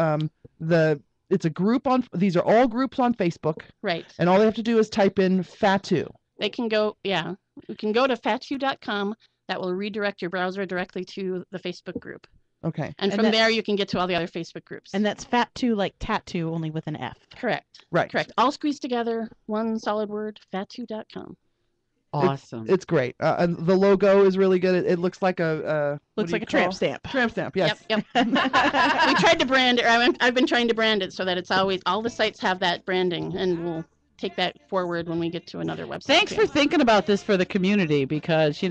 it's a group these are all groups on Facebook. Right. And all they have to do is type in FatToo. They can go, you can go to fattoo.com. That will redirect your browser directly to the Facebook group. Okay. And from there, you can get to all the other Facebook groups. And that's FatToo like tattoo, only with an F. Correct. Right. Correct. All squeezed together, one solid word, fattoo.com. Awesome. It's great. And the logo is really good. It looks like a tramp stamp. Tramp stamp, yes. Yep. We tried to brand it. I've been trying to brand it so that it's always, all the sites have that branding, and we'll take that forward when we get to another website. Thanks for thinking about this for the community, because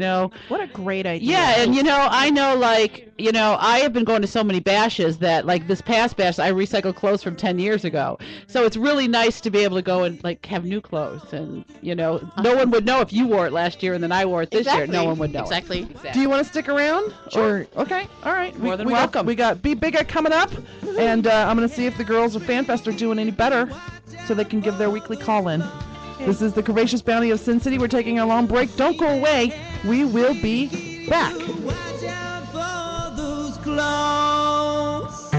what a great idea. Yeah, and I know, like, I have been going to so many bashes that, like, this past bash, I recycled clothes from 10 years ago. So it's really nice to be able to go and, like, have new clothes, and no one would know if you wore it last year and then I wore it this year. No one would know. Exactly. Do you want to stick around? Sure. Or, okay. All right. More than welcome. We got B Bigga coming up, and I'm going to see if the girls of FanFest are doing any better, so they can give their weekly call-in. This is the Curvaceous Bounty of Sin City. We're taking a long break. Don't go away. We will be back. Watch out for those claws.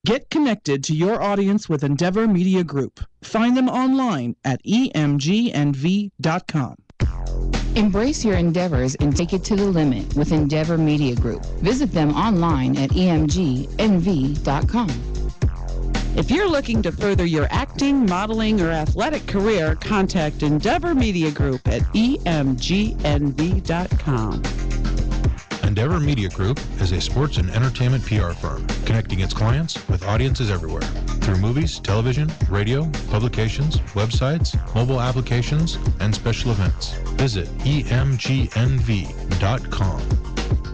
Get connected to your audience with Endeavor Media Group. Find them online at emgnv.com. Embrace your endeavors and take it to the limit with Endeavor Media Group. Visit them online at emgnv.com. If you're looking to further your acting, modeling, or athletic career, contact Endeavor Media Group at emgnv.com. Endeavor Media Group is a sports and entertainment PR firm connecting its clients with audiences everywhere through movies, television, radio, publications, websites, mobile applications, and special events. Visit emgnv.com.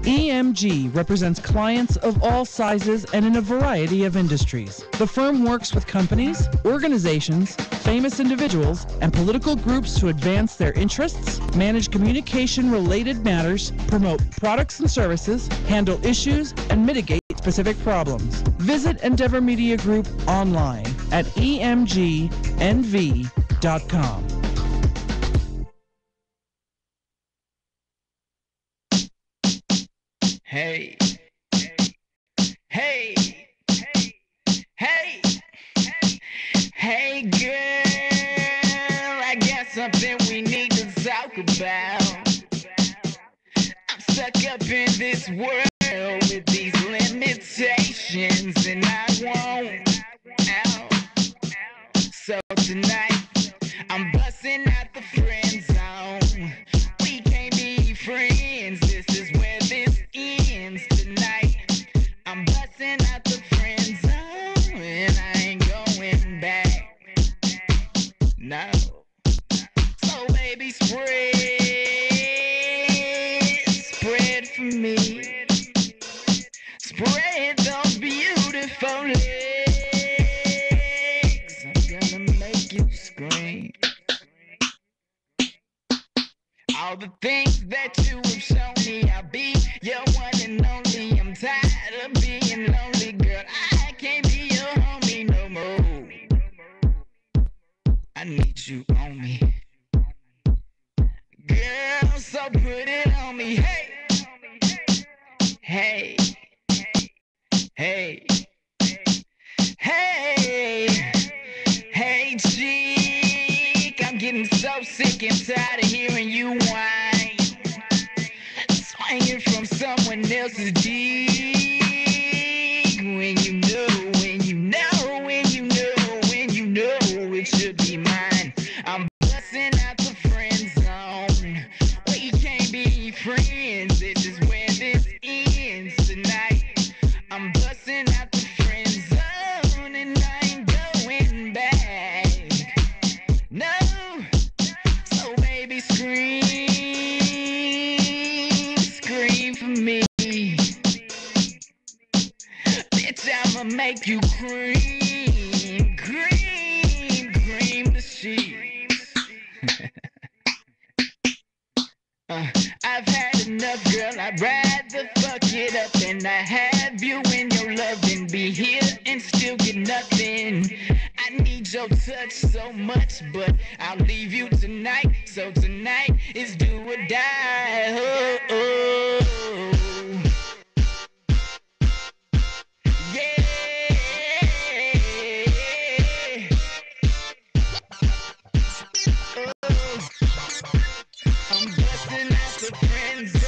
EMG represents clients of all sizes and in a variety of industries. The firm works with companies, organizations, famous individuals, and political groups to advance their interests, manage communication-related matters, promote products and services, handle issues, and mitigate specific problems. Visit Endeavor Media Group online at emgnv.com. Hey, hey, hey, hey, girl, I got something we need to talk about. I'm stuck up in this world with these limitations, and I won't out. So tonight, I'm busting out the friend zone. We can't be friends, this is where this ends tonight. I'm busting out the friend zone, and I ain't going back. No. So baby, spread for me. Spread those beautiful legs. I'm gonna make you scream. All the things that you have shown me, I'll be your one and only. I'm tired of being lonely, girl. I can't be your homie no more. I need you on me, girl. So put it on me. Hey, hey, hey, hey, hey, chick. I'm getting so sick and tired of hearing you whine, swinging from someone else's dick. When you know, when you know, when you know, when you know it should be mine. I'm busting out the friend zone. We can't be friends. This is where this ends tonight. I'm busting out the friend zone, and I ain't going back. No. So baby, scream for me. Bitch, I'ma make you cream, cream the sheets. I've had enough, girl. I'd rather fuck it up than I have you in your love and be here and still get nothing. I need your touch so much, but I'll leave you tonight. So tonight is do or die. Oh, oh. Yeah. I'm busting out the friend zone.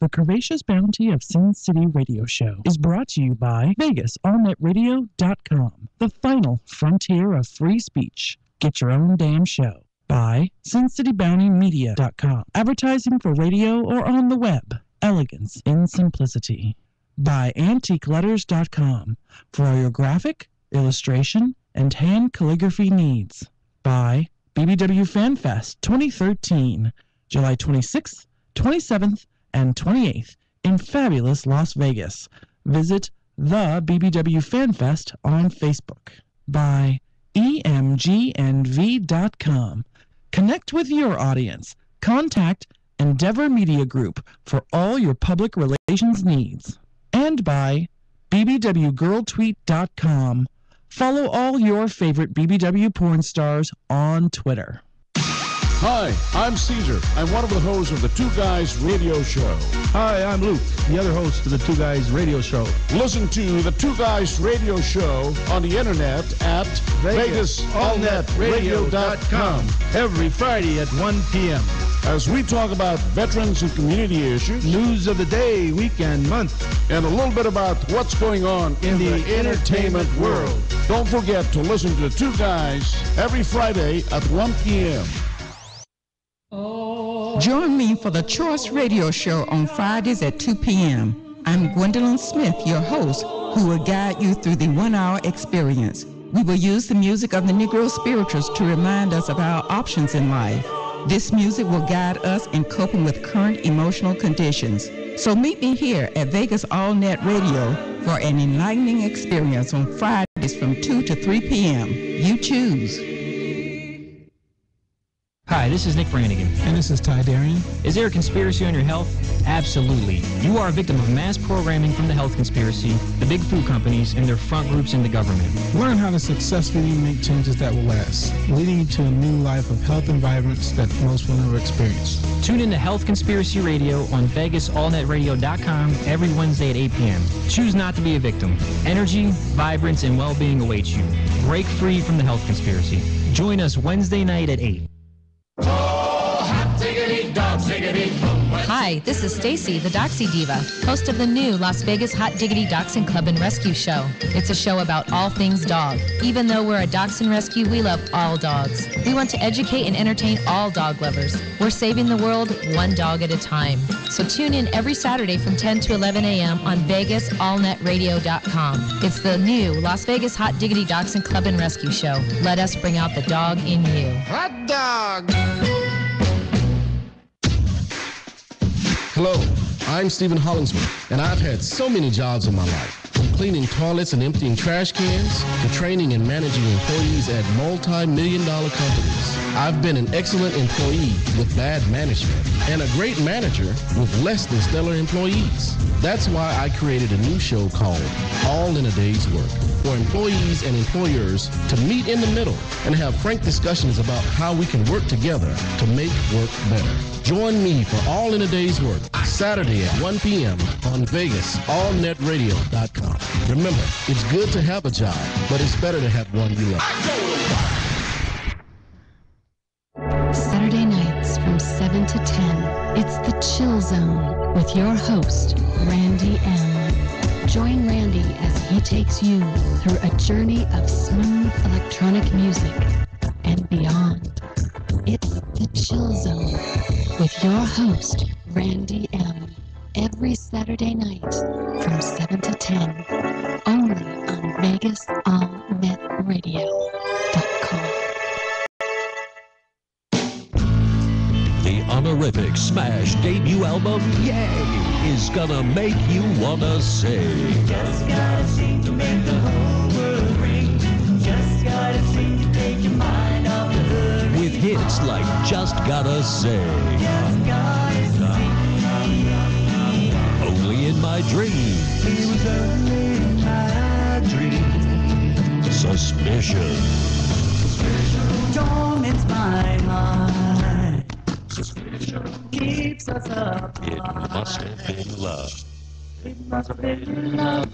The Curvaceous Bounty of Sin City Radio Show is brought to you by VegasAllNetRadio.com, the final frontier of free speech. Get your own damn show. By SinCityBountyMedia.com, advertising for radio or on the web. Elegance in simplicity. By AntiqueLetters.com, for all your graphic, illustration, and hand calligraphy needs. By BBW FanFest 2013, July 26th, 27th, and 28th in fabulous Las Vegas. Visit the BBW FanFest on Facebook. By emgnv.com. Connect with your audience. Contact Endeavor Media Group for all your public relations needs. And by bbwgirltweet.com. Follow all your favorite BBW porn stars on Twitter. Hi, I'm Caesar. I'm one of the hosts of the Two Guys Radio Show. Hi, I'm Luke, the other host of the Two Guys Radio Show. Listen to the Two Guys Radio Show on the internet at VegasAllNetRadio.com every Friday at 1 p.m. as we talk about veterans and community issues, news of the day, week, and month, and a little bit about what's going on in the entertainment world. Don't forget to listen to the Two Guys every Friday at 1 p.m. Join me for the Choice Radio Show on Fridays at 2 p.m. I'm Gwendolyn Smith, your host, who will guide you through the 1 hour experience. We will use the music of the Negro spirituals to remind us of our options in life. This music will guide us in coping with current emotional conditions. So meet me here at Vegas All Net Radio for an enlightening experience on Fridays from 2 to 3 p.m. You choose. Hi, this is Nick Brannigan. And this is Ty Darian. Is there a conspiracy on your health? Absolutely. You are a victim of mass programming from the health conspiracy, the big food companies, and their front groups in the government. Learn how to successfully make changes that will last, leading you to a new life of health and vibrance that most will never experience. Tune in to Health Conspiracy Radio on VegasAllNetRadio.com every Wednesday at 8 p.m. Choose not to be a victim. Energy, vibrance, and well-being awaits you. Break free from the health conspiracy. Join us Wednesday night at 8. Hi, this is Stacy, the Doxy Diva, host of the new Las Vegas Hot Diggity Dachshund Club and Rescue Show. It's a show about all things dog. Even though we're a dachshund rescue, we love all dogs. We want to educate and entertain all dog lovers. We're saving the world one dog at a time. So tune in every Saturday from 10 to 11 a.m. on VegasAllNetRadio.com. It's the new Las Vegas Hot Diggity Dachshund Club and Rescue Show. Let us bring out the dog in you. Hot dog! Hello, I'm Stephen Hollingsworth, and I've had so many jobs in my life. From cleaning toilets and emptying trash cans to training and managing employees at multi-million-dollar companies. I've been an excellent employee with bad management and a great manager with less than stellar employees. That's why I created a new show called All in a Day's Work, for employees and employers to meet in the middle and have frank discussions about how we can work together to make work better. Join me for All in a Day's Work, Saturday at 1 p.m. on VegasAllNetRadio.com. Remember, it's good to have a job, but it's better to have one you love. Saturday nights from 7 to 10, it's The Chill Zone with your host, Randy M. Join Randy as he takes you through a journey of smooth electronic music and beyond. It's The Chill Zone with your host, Randy M. Every Saturday night from 7 to 10, only on VegasAllNetRadio.com. The honorific Smash debut album, Yay, is gonna make you wanna sing. Just gotta sing to make the whole world ring. Just gotta sing to take your mind off the hood. With hits like Just Gotta Say, Just gotta sing. Only in My Dreams, It was only in my dream. Suspicion, Torments my mind. Suspicion keeps us up. It Must Have Been Love. It must have been love,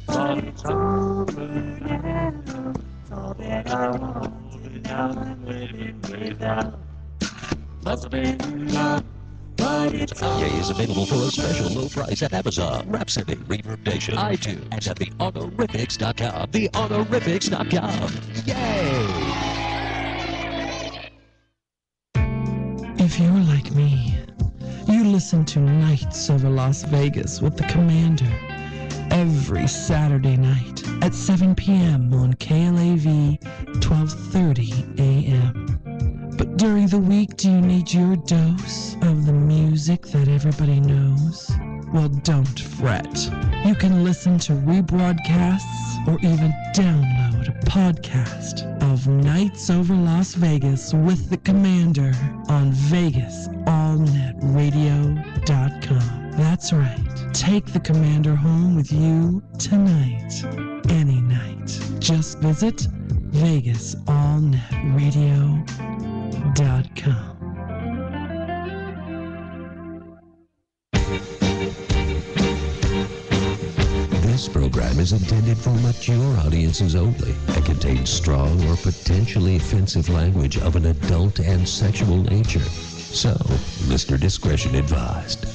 but it's over now. It's all that I want, now I'm living without. Must have been love, but it's over. Yay is available for a special low price at Amazon, Rhapsody, Reverb Nation, iTunes, and at thehonorifics.com. Thehonorifics.com. Yay! If you're like me, you listen to Nights Over Las Vegas with the Commander every Saturday night at 7 p.m. on KLAV 1230 a.m. But during the week, do you need your dose of the music that everybody knows? Well, don't fret. You can listen to rebroadcasts or even download a podcast of Nights Over Las Vegas with the Commander on VegasAllNetRadio.com. That's right. Take the Commander home with you tonight, any night. Just visit VegasAllNetRadio.com. This program is intended for mature audiences only and contains strong or potentially offensive language of an adult and sexual nature. So, listener discretion advised.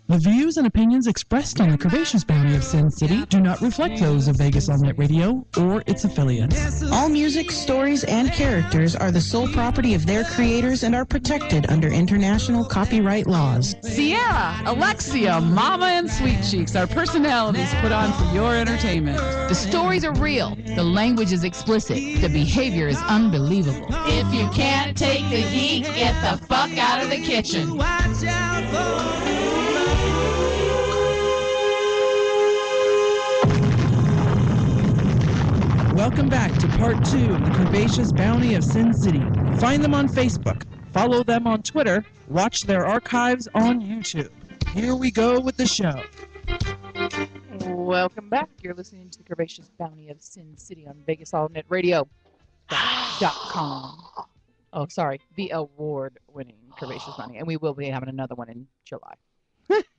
The views and opinions expressed on the Curvaceous Bounty of Sin City do not reflect those of Vegas All Net Radio or its affiliates. All music, stories, and characters are the sole property of their creators and are protected under international copyright laws. Sierra, Alexia, Mama, and Sweet Cheeks are personalities put on for your entertainment. The stories are real. The language is explicit. The behavior is unbelievable. If you can't take the heat, get the fuck out of the kitchen. Watch out for Welcome back to part 2 of the Curvaceous Bounty of Sin City. Find them on Facebook, follow them on Twitter, watch their archives on YouTube. Here we go with the show. Welcome back. You're listening to the Curvaceous Bounty of Sin City on VegasAllNetRadio.com. Oh, sorry. The award-winning Curvaceous Bounty. And we will be having another one in July.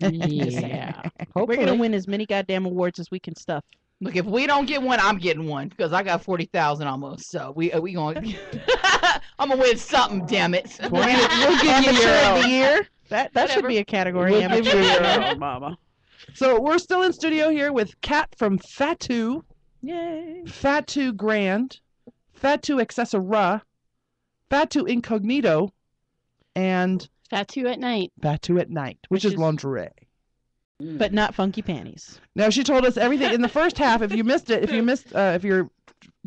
Yeah. We're going to win as many goddamn awards as we can stuff. Look, if we don't get one, I'm getting one because I got 40,000 almost. So we going. I'm gonna win something. Damn it! We'll give you your the year. That should be a category. We'll give you your own, Mama. So we're still in studio here with Kat from FatToo. Yay! FatToo Grand, FatToo Accesora, FatToo Incognito, and FatToo at Night. FatToo at Night, which is lingerie. But not funky panties. Now she told us everything in the first half. If you missed it, if you're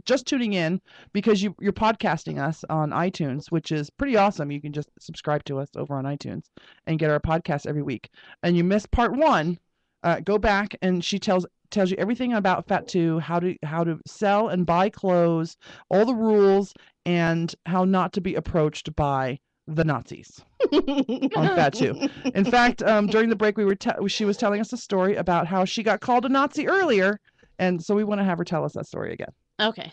just tuning in because you're podcasting us on iTunes, which is pretty awesome. You can just subscribe to us over on iTunes and get our podcast every week. And you missed part 1, go back and she tells you everything about FatToo, how to sell and buy clothes, all the rules, and how not to be approached by the Nazis on FatToo. In fact, during the break, she was telling us a story about how she got called a Nazi earlier, and so we want to have her tell us that story again. Okay,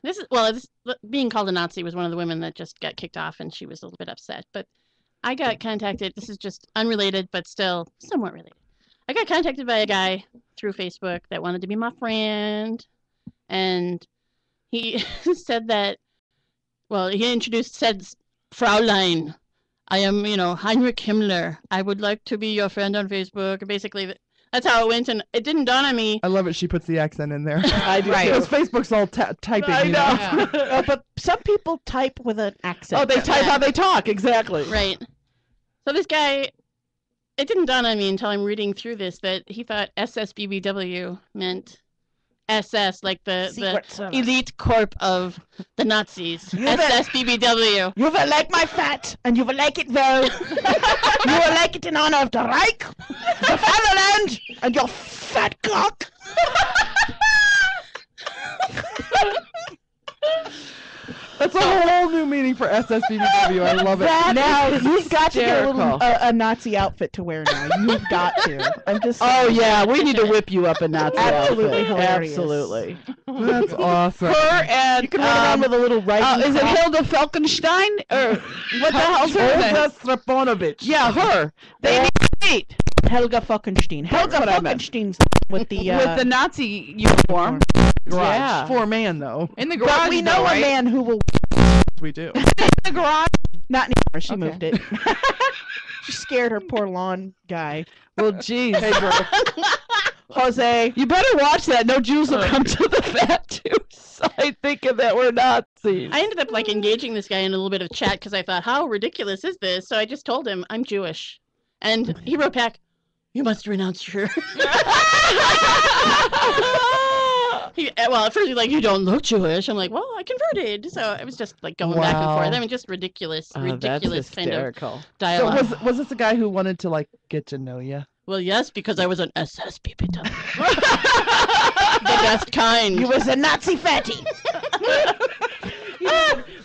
being called a Nazi was one of the women that just got kicked off, and she was a little bit upset. But I got contacted. This is just unrelated, but still somewhat related. I got contacted by a guy through Facebook that wanted to be my friend, and he said that. Well, he said, Fraulein, I am, Heinrich Himmler. I would like to be your friend on Facebook. Basically, that's how it went, and it didn't dawn on me. I love it. She puts the accent in there. I do. Right. Because Facebook's all typing. I know. Yeah. But some people type with an accent. Oh, they type how they talk. Exactly. Right. So this guy, it didn't dawn on me until I'm reading through this that he thought SSBBW meant SS, like the elite corp of the Nazis. SSBBW. You will like my fat, and you will like it well. You will like it in honor of the Reich, the fatherland, and your fat cock. That's a whole new meaning for SSBBW. I love it. Now you've got to get a Nazi outfit to wear now. You've got to. I'm just. Oh yeah, we need to whip you up a Nazi Absolutely outfit. Hilarious. Absolutely. That's awesome. Her and you can run around with a little writing. Is it Hilda Falkenstein or what the hell's her name? Hilda Straponovich. Yeah, her. They need to meet. Helga Falkenstein. Helga Falkenstein's with the Nazi uniform. Garage. Yeah. For a man, though. In the garage, we know right? a man who will. We do. In the garage. Not anymore. She moved it. She scared her poor lawn guy. Well, geez. Hey, girl. Jose. You better watch that. No Jews will come to the FatToo site thinking that we're Nazis. I ended up engaging this guy in a little bit of chat because I thought, how ridiculous is this? So I just told him I'm Jewish, and he wrote back, "You must renounce your." Well, at first he's like, "You don't look Jewish." I'm like, "Well, I converted." So it was just going back and forth. I mean, just ridiculous kind of dialogue. So was this a guy who wanted to get to know you? Well, yes, because I was an SSBBW. The best kind. You was a Nazi fatty.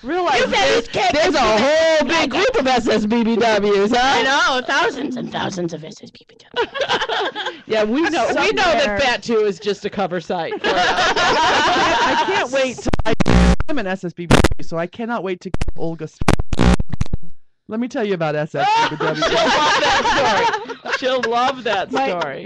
Realize You said this kid there's a whole big group of SSBBWs, huh? I know, thousands and thousands of SSBBW. Yeah, we know Somewhere. that FatToo is just a cover site. For I can't wait to. I'm an SSBBW, so I cannot wait to get Olga. Let me tell you about SSBBW. She'll love that My- story.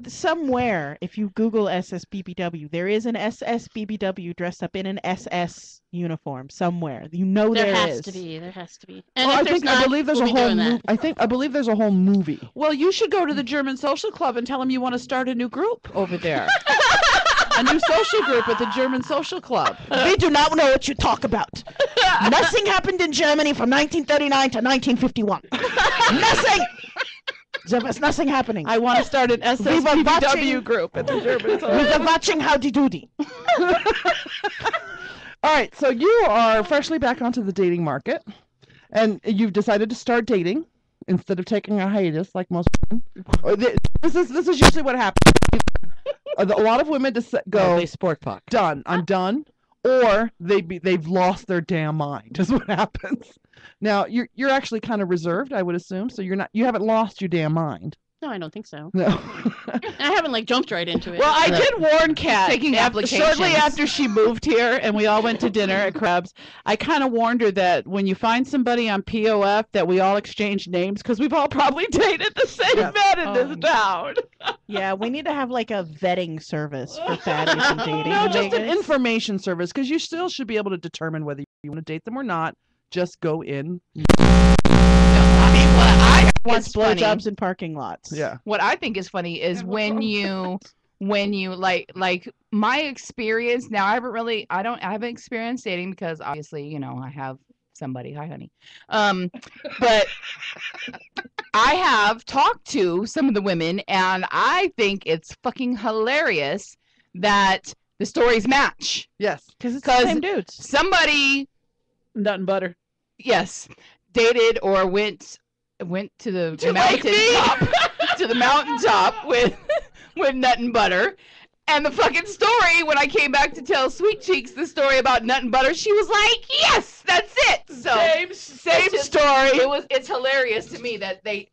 Somewhere, if you Google SSBBW, there is an SSBBW dressed up in an SS uniform somewhere. You know There there has is. to be. There has to be. Well, if I there's think I not, believe there's we'll a be whole. doing that. I believe there's a whole movie. Well, you should go to the German Social Club and tell them you want to start a new group over there. A new social group at the German Social Club. We do not know what you talk about. Nothing happened in Germany from 1939 to 1951. Nothing. There was nothing happening. I want to start an We were watching- SSBBW group at the German We Social were Club. watching Howdy Doody. All right, so you are freshly back onto the dating market, and you've decided to start dating instead of taking a hiatus like most women. This is usually what happens. A lot of women just go, they sport puck. Done. I'm done. Or they've lost their damn mind. Is what happens. Now you're actually kind of reserved, I would assume. So you haven't lost your damn mind. No, I don't think so. No. I haven't jumped right into it. Well, I did warn Kat Taking shortly after she moved here and we all went to dinner at Krebs. I kind of warned her that when you find somebody on POF that we all exchange names because we've all probably dated the same man in this town. Yeah, we need to have a vetting service for fatties and dating. No, in just an Vegas. information service because you still should be able to determine whether you want to date them or not. Just go in. I mean, what I think Wants is funny, blowjobs in parking lots. Yeah. what I think is funny is when you like my experience. Now I haven't experienced dating because obviously I have somebody. Hi, honey. But I have talked to some of the women, and I think it's fucking hilarious that the stories match. Yes, because it's the same dudes. Somebody, nut and butter. Yes, dated or went to the mountaintop to the mountaintop with nut and butter. And the fucking story, when I came back to tell Sweet Cheeks the story about nut and butter, she was like, "Yes, that's it." So Same story. It's hilarious to me that they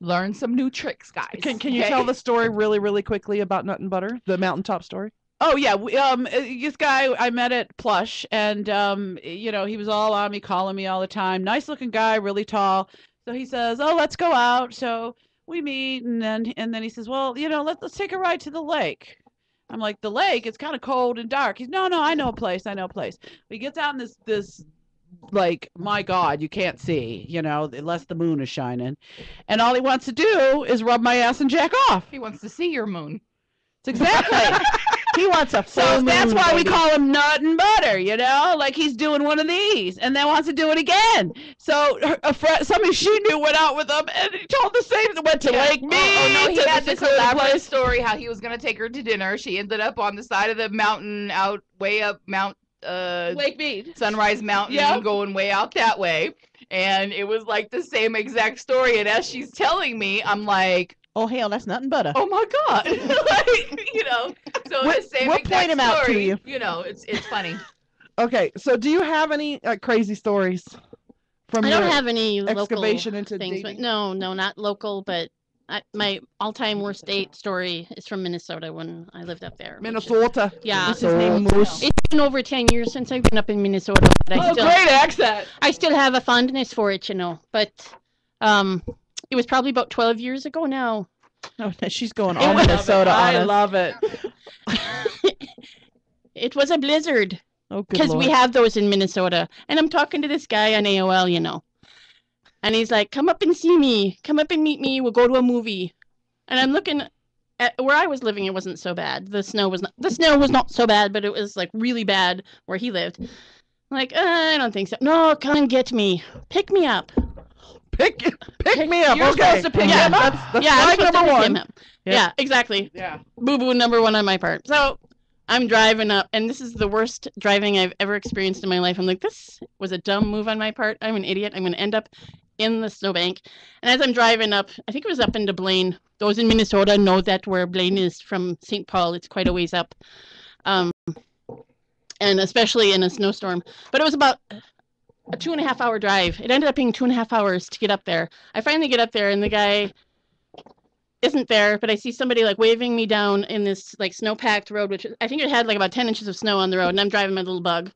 learn some new tricks, guys. Can you tell the story really, really quickly about Nut and Butter, the mountaintop story? Oh yeah, this guy I met at Plush, and he was all on me, calling me all the time. Nice looking guy, really tall. So he says, "Oh, let's go out." So we meet, and then he says, "Well, let's take a ride to the lake." I'm like, "The lake? It's kind of cold and dark." He's, "No, I know a place. He gets out in this my God, you can't see, unless the moon is shining, and all he wants to do is rub my ass and jack off. He wants to see your moon. Exactly. He wants a full So that's moon, why we baby. call him Nut and Butter, like he's doing one of these and then wants to do it again. So a friend, somebody she knew went out with him and he told the same, went to Lake Mead. Oh no, he to had the this secluded elaborate place. story how he was gonna take her to dinner. She ended up on the side of the mountain, out way up Mount Lake Mead. Sunrise Mountain, Yep. going way out that way. And it was like the same exact story. And as she's telling me, I'm like, oh hell, that's nothing but a. oh my God. So We'll- the same we'll exact point him out to story, you. It's funny. Okay, so do you have any crazy stories from I your don't have any excavation local into things. dating? But no, not local. But my all-time worst date story is from Minnesota when I lived up there. Minnesota. Yeah. What's his name? Moose. It's been over 10 years since I've been up in Minnesota. But I Oh, still, great accent. I still have a fondness for it, But it was probably about 12 years ago now. Oh, she's going all Minnesota on I us. love it. It was a blizzard. Oh, good Because we Lord. have those in Minnesota. And I'm talking to this guy on AOL, And he's like, come up and see me. Come up and meet me. We'll go to a movie. And I'm looking at where I was living. It wasn't so bad. The snow was not so bad, but it was really bad where he lived. I'm like, I don't think so. No, come and get me. Pick me up. Pick me up. You're okay. supposed to pick him up. That's I'm flag supposed to number pick one. him up. Yeah, exactly. Yeah. Boo-boo number one on my part. So I'm driving up, and this is the worst driving I've ever experienced in my life. I'm like, this was a dumb move on my part. I'm an idiot. I'm going to end up in the snowbank. And as I'm driving up, I think it was up into Blaine. Those in Minnesota know that where Blaine is from St. Paul. It's quite a ways up. And especially in a snowstorm. But it was about a 2.5 hour drive. It ended up being 2.5 hours to get up there. I finally get up there and the guy isn't there, but I see somebody like waving me down in this like snow-packed road, which I think it had like about 10 inches of snow on the road, and I'm driving my little bug.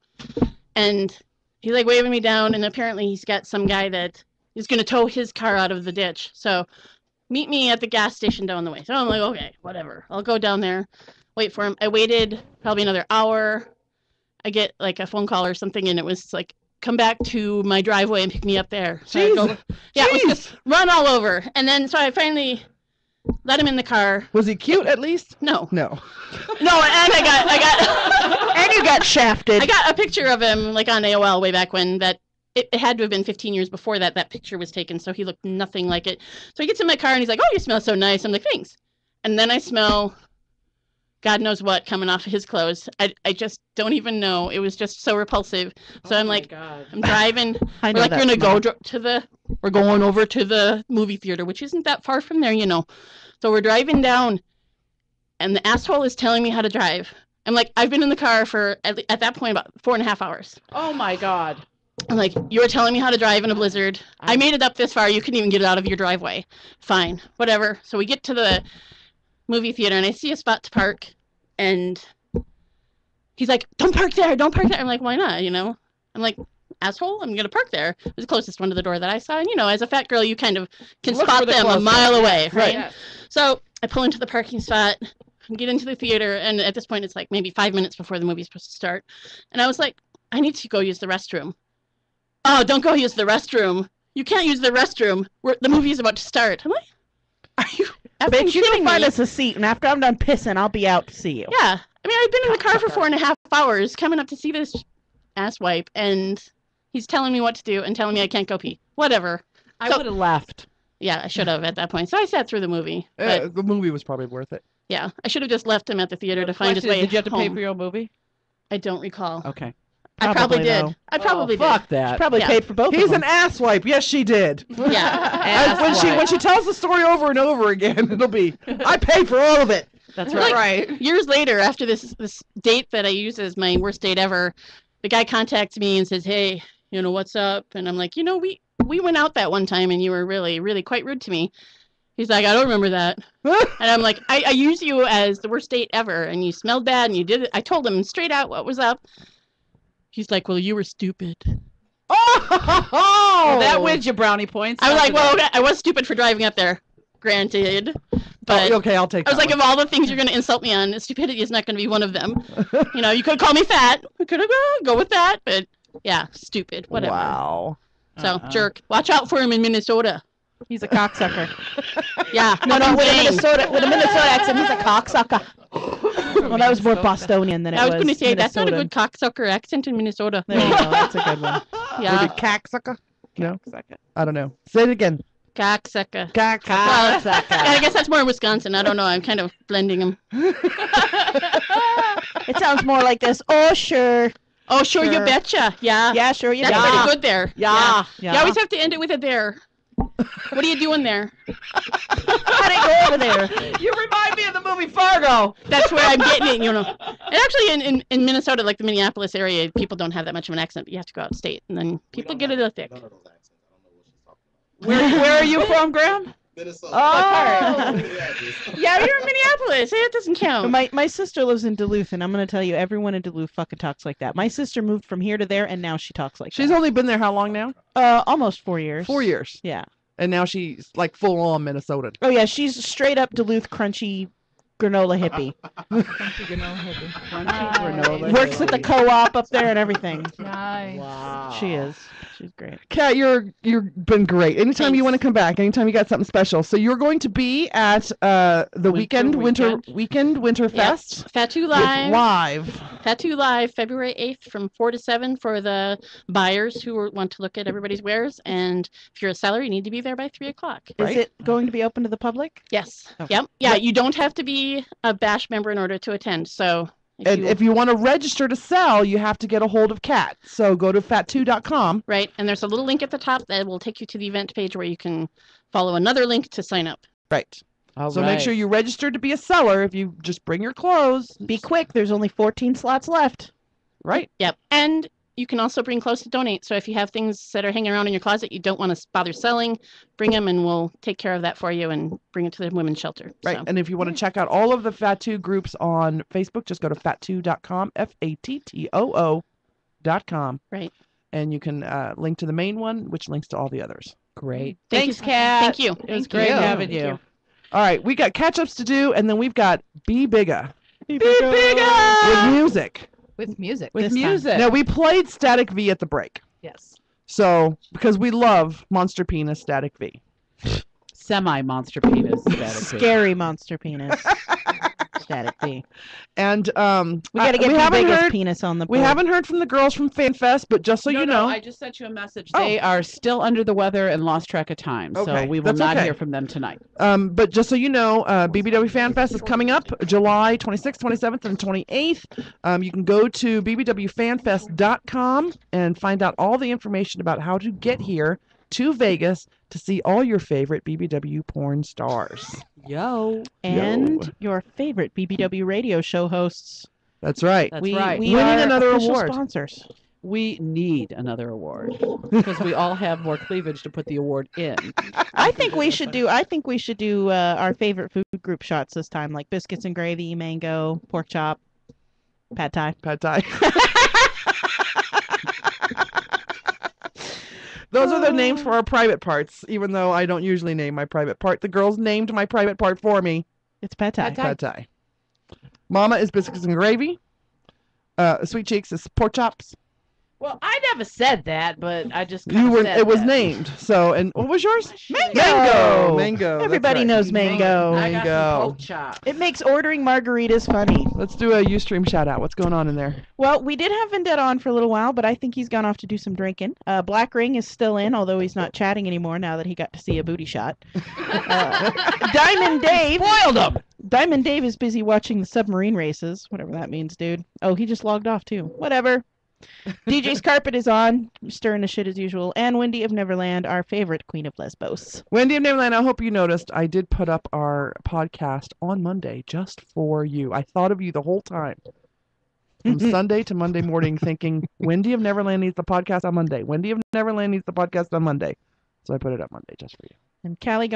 And he's like waving me down, and apparently he's got some guy that is going to tow his car out of the ditch. So meet me at the gas station down the way. So I'm like, okay, whatever. I'll go down there, wait for him. I waited probably another hour. I get like a phone call or something, and it was like, come back to my driveway and pick me up there. So I go, yeah, it was just run all over. And then so I finally let him in the car. Was he cute at least? No. No. No, and I got and you got shafted. I got a picture of him like on AOL way back when that it had to have been 15 years before that picture was taken, so he looked nothing like it. So he gets in my car and he's like, "Oh, you smell so nice." I'm like, "Thanks." And then I smell God knows what coming off of his clothes. I just don't even know. It was just so repulsive. So I'm like, I'm driving. We're like, we're going over to the movie theater, which isn't that far from there, you know. So we're driving down, and the asshole is telling me how to drive. I'm like, I've been in the car for, at that point, about 4.5 hours. Oh, my God. I'm like, you were telling me how to drive in a blizzard. I made it up this far. You couldn't even get it out of your driveway. Fine. Whatever. So we get to the movie theater, and I see a spot to park, and he's like, don't park there. Don't park there. I'm like, why not, you know? I'm like, asshole, I'm going to park there. It was the closest one to the door that I saw. And, you know, as a fat girl, you kind of can spot them a mile away, right? Yes. So I pull into the parking spot, get into the theater, and at this point, it's like maybe 5 minutes before the movie's supposed to start. And I was like, I need to go use the restroom. Oh, don't go use the restroom. You can't use the restroom. The movie is about to start. I'm like, are you Bitch, you can find us a seat, and after I'm done pissing, I'll be out to see you. Yeah. I mean, I've been in the car for 4.5 hours coming up to see this asswipe, and he's telling me what to do and telling me I can't go pee. Whatever. I would have left. Yeah, I should have at that point. So I sat through the movie. But, the movie was probably worth it. Yeah, I should have just left him at the theater to find his way home. Did you have to pay for your own movie? I don't recall. Okay. I probably did. Though. I probably did. Fuck that. She probably paid for both He's of them. an asswipe. Yes, she did. Yeah. When she tells the story over and over again, it'll be, I paid for all of it. That's Like, right. Years later, after this date that I use as my worst date ever, the guy contacts me and says, hey, you know, what's up? And I'm like, you know, we went out that one time and you were really, really quite rude to me. He's like, I don't remember that. And I'm like, I use you as the worst date ever, and you smelled bad, and you did it. I told him straight out what was up. He's like, well, you were stupid. Oh! Well, that wins you brownie points. I was like, well, I was stupid for driving up there. Granted. But okay, I'll take that. I was like, of all the things you're going to insult me on, stupidity is not going to be one of them. You know, you could call me fat. We could have go with that. But, yeah, stupid. Whatever. Wow. So, jerk. Watch out for him in Minnesota. He's a cocksucker. Yeah. No, with a Minnesota accent, he's a cocksucker. Well, that was more Bostonian than it was. I was going to say, that's not a Minnesotan. good cocksucker accent in Minnesota. There you go. That's a good one. Yeah. Maybe cocksucker? No? I don't know. Say it again. Cocksucker. Cocksucker. Yeah, I guess that's more Wisconsin. I don't know. I'm kind of blending them. It sounds more like this. Oh, sure. Oh, sure, you betcha. Yeah. Yeah, sure, you That's betcha. pretty good there. Yeah. You always have to end it with a there. What are you doing there? How did it go over there? You remind me of the movie Fargo. That's where I'm getting it, you know. And actually in Minnesota, like the Minneapolis area, people don't have that much of an accent, but you have to go out state, and then people get it thick. Where are you from, Graham? Minnesota. Oh. Yeah, you're in Minneapolis. It doesn't count. My sister lives in Duluth, and I'm going to tell you, everyone in Duluth fucking talks like that. My sister moved from here to there, and now she talks like She's that. only been there how long now? Almost 4 years. 4 years. Yeah. And now she's like full on Minnesota. Oh, yeah, she's straight up Duluth crunchy granola hippie. Crunchy granola hippie. Crunchy granola. Works at the co-op up there and everything. Nice. Wow. She is. She's great. Kat, you've been great. Anytime Thanks. you want to come back, anytime you got something special. So you're going to be at the Winter Fest. FatToo Live. Live. FatToo Live, February 8th from 4 to 7 for the buyers who want to look at everybody's wares. And if you're a seller, you need to be there by 3 o'clock. Is it going to be open to the public? Yes. Okay. Yep. Yeah, you don't have to be a Bash member in order to attend. So If you want to register to sell, you have to get a hold of Kat. So go to FatToo.com. Right, and there's a little link at the top that will take you to the event page where you can follow another link to sign up. Right. Make sure you register to be a seller. If you just bring your clothes. Be quick. There's only 14 slots left. Right. Yep. And you can also bring clothes to donate. So if you have things that are hanging around in your closet you don't want to bother selling, bring them and we'll take care of that for you and bring it to the women's shelter. Right. So. And if you want to check out all of the FatToo groups on Facebook, just go to fattoo.com, FATTOO.com. Right. And you can link to the main one, which links to all the others. Great. Thank Thanks, you. Kat. Thank you. It was Thank great you. having Thank you. you. All right. We got catch-ups to do, and then we've got B Bigga. B Bigga! With music. With music. With this time. music. Now, we played Statik V at the break. Yes. So, because we love Monster Penis Statik V. Semi-monster penis. Statik V. Scary monster penis. Statik V. And We got to get we the haven't biggest heard, penis on the we board. haven't heard from the girls from FanFest, but just so you know. I just sent you a message. They are still under the weather and lost track of time. So Okay, we will that's not okay. hear from them tonight. But just so you know, BBW FanFest is coming up July 26th, 27th, and 28th. You can go to bbwfanfest.com and find out all the information about how to get here to Vegas to see all your favorite BBW porn stars. Yo. And your favorite BBW radio show hosts. That's right. That's we, right. We Winning are another official award. sponsors. We need another award because we all have more cleavage to put the award in. I think we should do our favorite food group shots this time, like biscuits and gravy, mango, pork chop, pad thai. Pad thai. Those are the names for our private parts, even though I don't usually name my private part. The girls named my private part for me. It's pad thai. Pad thai. Mama is biscuits and gravy. Sweet Cheeks is pork chops. Well, I never said that, but I just You were. said It was that. named. So, and what was yours? Mango. Mango. that's Everybody right. knows mango. I got some Mango. pork chop. It makes ordering margaritas funny. Let's do a Ustream shout out. What's going on in there? Well, we did have Vendetta on for a little while, but I think he's gone off to do some drinking. Black Ring is still in, although he's not chatting anymore now that he got to see a booty shot. Diamond Dave. Spoiled him. Diamond Dave is busy watching the submarine races, whatever that means, dude. Oh, he just logged off too. Whatever. DJ's Carpet is on, stirring the shit as usual. And Wendy of Neverland, our favorite Queen of Lesbos. Wendy of Neverland, I hope you noticed I did put up our podcast on Monday just for you. I thought of you the whole time. From Sunday to Monday morning thinking, Wendy of Neverland needs the podcast on Monday. Wendy of Neverland needs the podcast on Monday. So I put it up Monday just for you. And Callie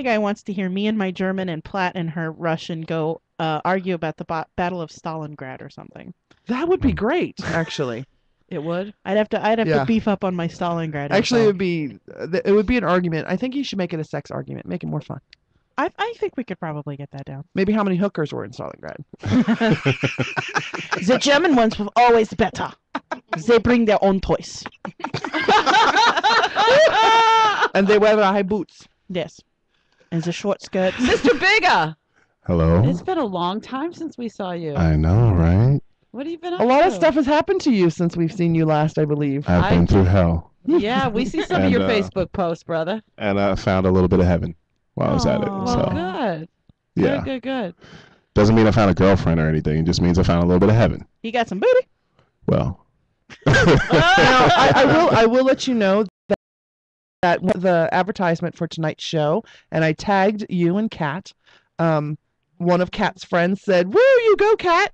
Guy wants to hear me and my German and Platt and her Russian go argue about the Battle of Stalingrad or something. That would be great, actually. It would. I'd have Yeah. to beef up on my Stalingrad. Actually, info. it would be an argument. I think you should make it a sex argument. Make it more fun. I think we could probably get that down. Maybe how many hookers were in Stalingrad. The German ones were always better. They bring their own toys. And they wear the high boots. Yes. And the short skirts. Mr. Bigga. Hello. It's been a long time since we saw you. I know, right? What have you been up A lot to? of stuff has happened to you since we've seen you last, I believe. I've been through hell, Yeah, we see some of And, your Facebook posts, brother. and I found a little bit of heaven while I was at it. Well, So good. yeah, Good. doesn't mean I found a girlfriend or anything. It just means I found a little bit of heaven. You got some booty. Well, Now, I will let you know that the advertisement for tonight's show, and I tagged you and Kat. One of Kat's friends said, "Woo, you go, Kat!"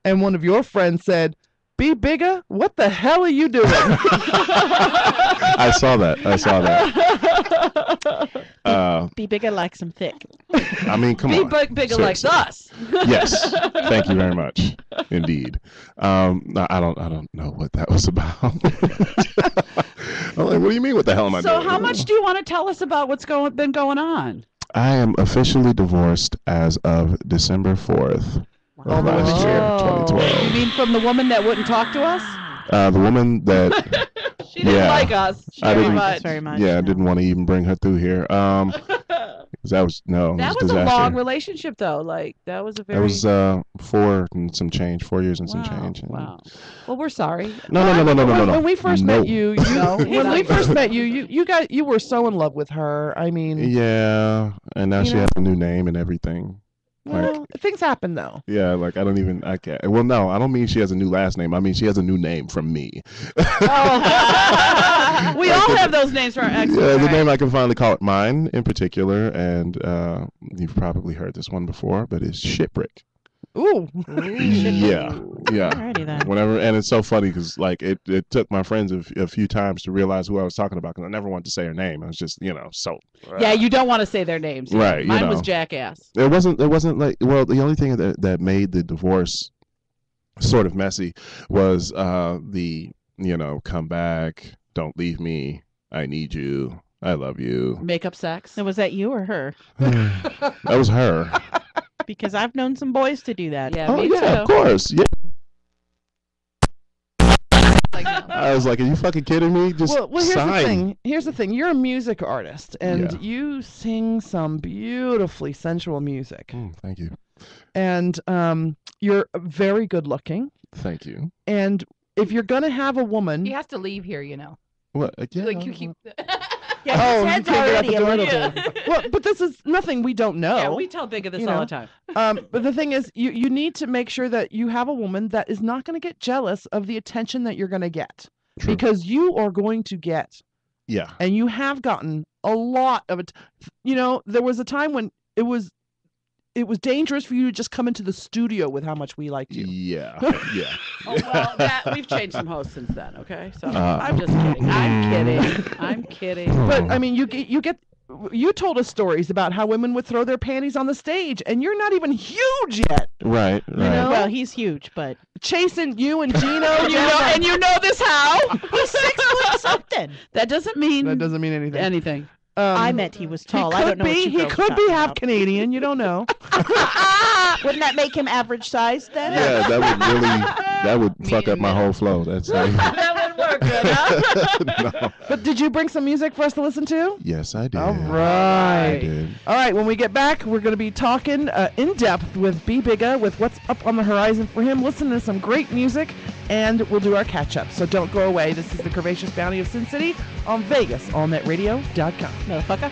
And one of your friends said, "B Bigga, what the hell are you doing?" I saw that. Be bigger like some thick. I mean, come Be on. bigger like Seriously. us. Yes. Thank you very much. Indeed. No, I don't know what that was about. I'm like, what do you mean? What the hell am I So doing? how much do you want to tell us about what's been going on? I am officially divorced as of December 4th of last year, 2012. You mean from the woman that wouldn't talk to us? The woman that She didn't like us I very didn't, much. Yeah, I didn't want to even bring her through here. 'Cause that was That was a disaster. long relationship, though. Like that was a very. That was 4 and some change, 4 years and some change. and- Wow. Well, we're sorry. No. When we first No. met you, when we first met you, you were so in love with her. I mean, Yeah, and now You she know? has a new name and everything. well, things happen though. Yeah, like I can't. Well, no, I don't mean she has a new last name. I mean she has a new name from me. We all have those names for our exes. Yeah, the right? name I can finally call it mine in particular, and you've probably heard this one before, but it's Shipwreck. Ooh. Yeah. Alrighty then. Whenever, and it's so funny because like it took my friends a few times to realize who I was talking about because I never wanted to say her name. I was just so. Yeah, you don't want to say their names. Right. Mine was Jackass. It wasn't like, well, the only thing that made the divorce sort of messy was the come back, don't leave me, I need you, I love you. Makeup sex. So was that you or her? That was her. Because I've known some boys to do that. Yeah, Oh me yeah, too. of course. Yeah. I was like, are you fucking kidding me? Just Well, here's sign. the thing. Here's the thing. You're a music artist, and Yeah. you sing some beautifully sensual music. Thank you. And you're very good looking. Thank you. And if you're gonna have a woman, He has to leave here, you know. What? Yeah. Like you keep. oh, his you head's can't get out already the a door. little bit. Well, but this is nothing we don't know. Yeah, we tell Bigga this you all know. the time. But the thing is, you need to make sure that you have a woman that is not going to get jealous of the attention that you're going to get. True. Because you are going to get. Yeah. And you have gotten a lot of it. There was a time when it was dangerous for you to just come into the studio with how much we liked you. Yeah. Yeah. Oh well, we've changed some hosts since then. Okay, so Uh, I'm just kidding. I'm kidding. But I mean, you told us stories about how women would throw their panties on the stage, and you're not even huge yet. Right. Right. Well, he's huge, but Chasing you and Gino, and you know this how? he's 6 foot something. That doesn't mean anything. anything. I meant he was tall. He I could don't know. What be. you He girls are could be talking half about. Canadian. You don't know. Wouldn't that make him average size then? Yeah, that would fuck up my whole flow. That's That would work good, huh? No. But did you bring some music for us to listen to? Yes, I did. All right. I did. All right. When we get back, we're going to be talking in depth with B Bigga with what's up on the horizon for him. Listen to some great music, and we'll do our catch up. So don't go away. This is the Curvaceous Bounty of Sin City on VegasAllNetRadio.com. Motherfucker.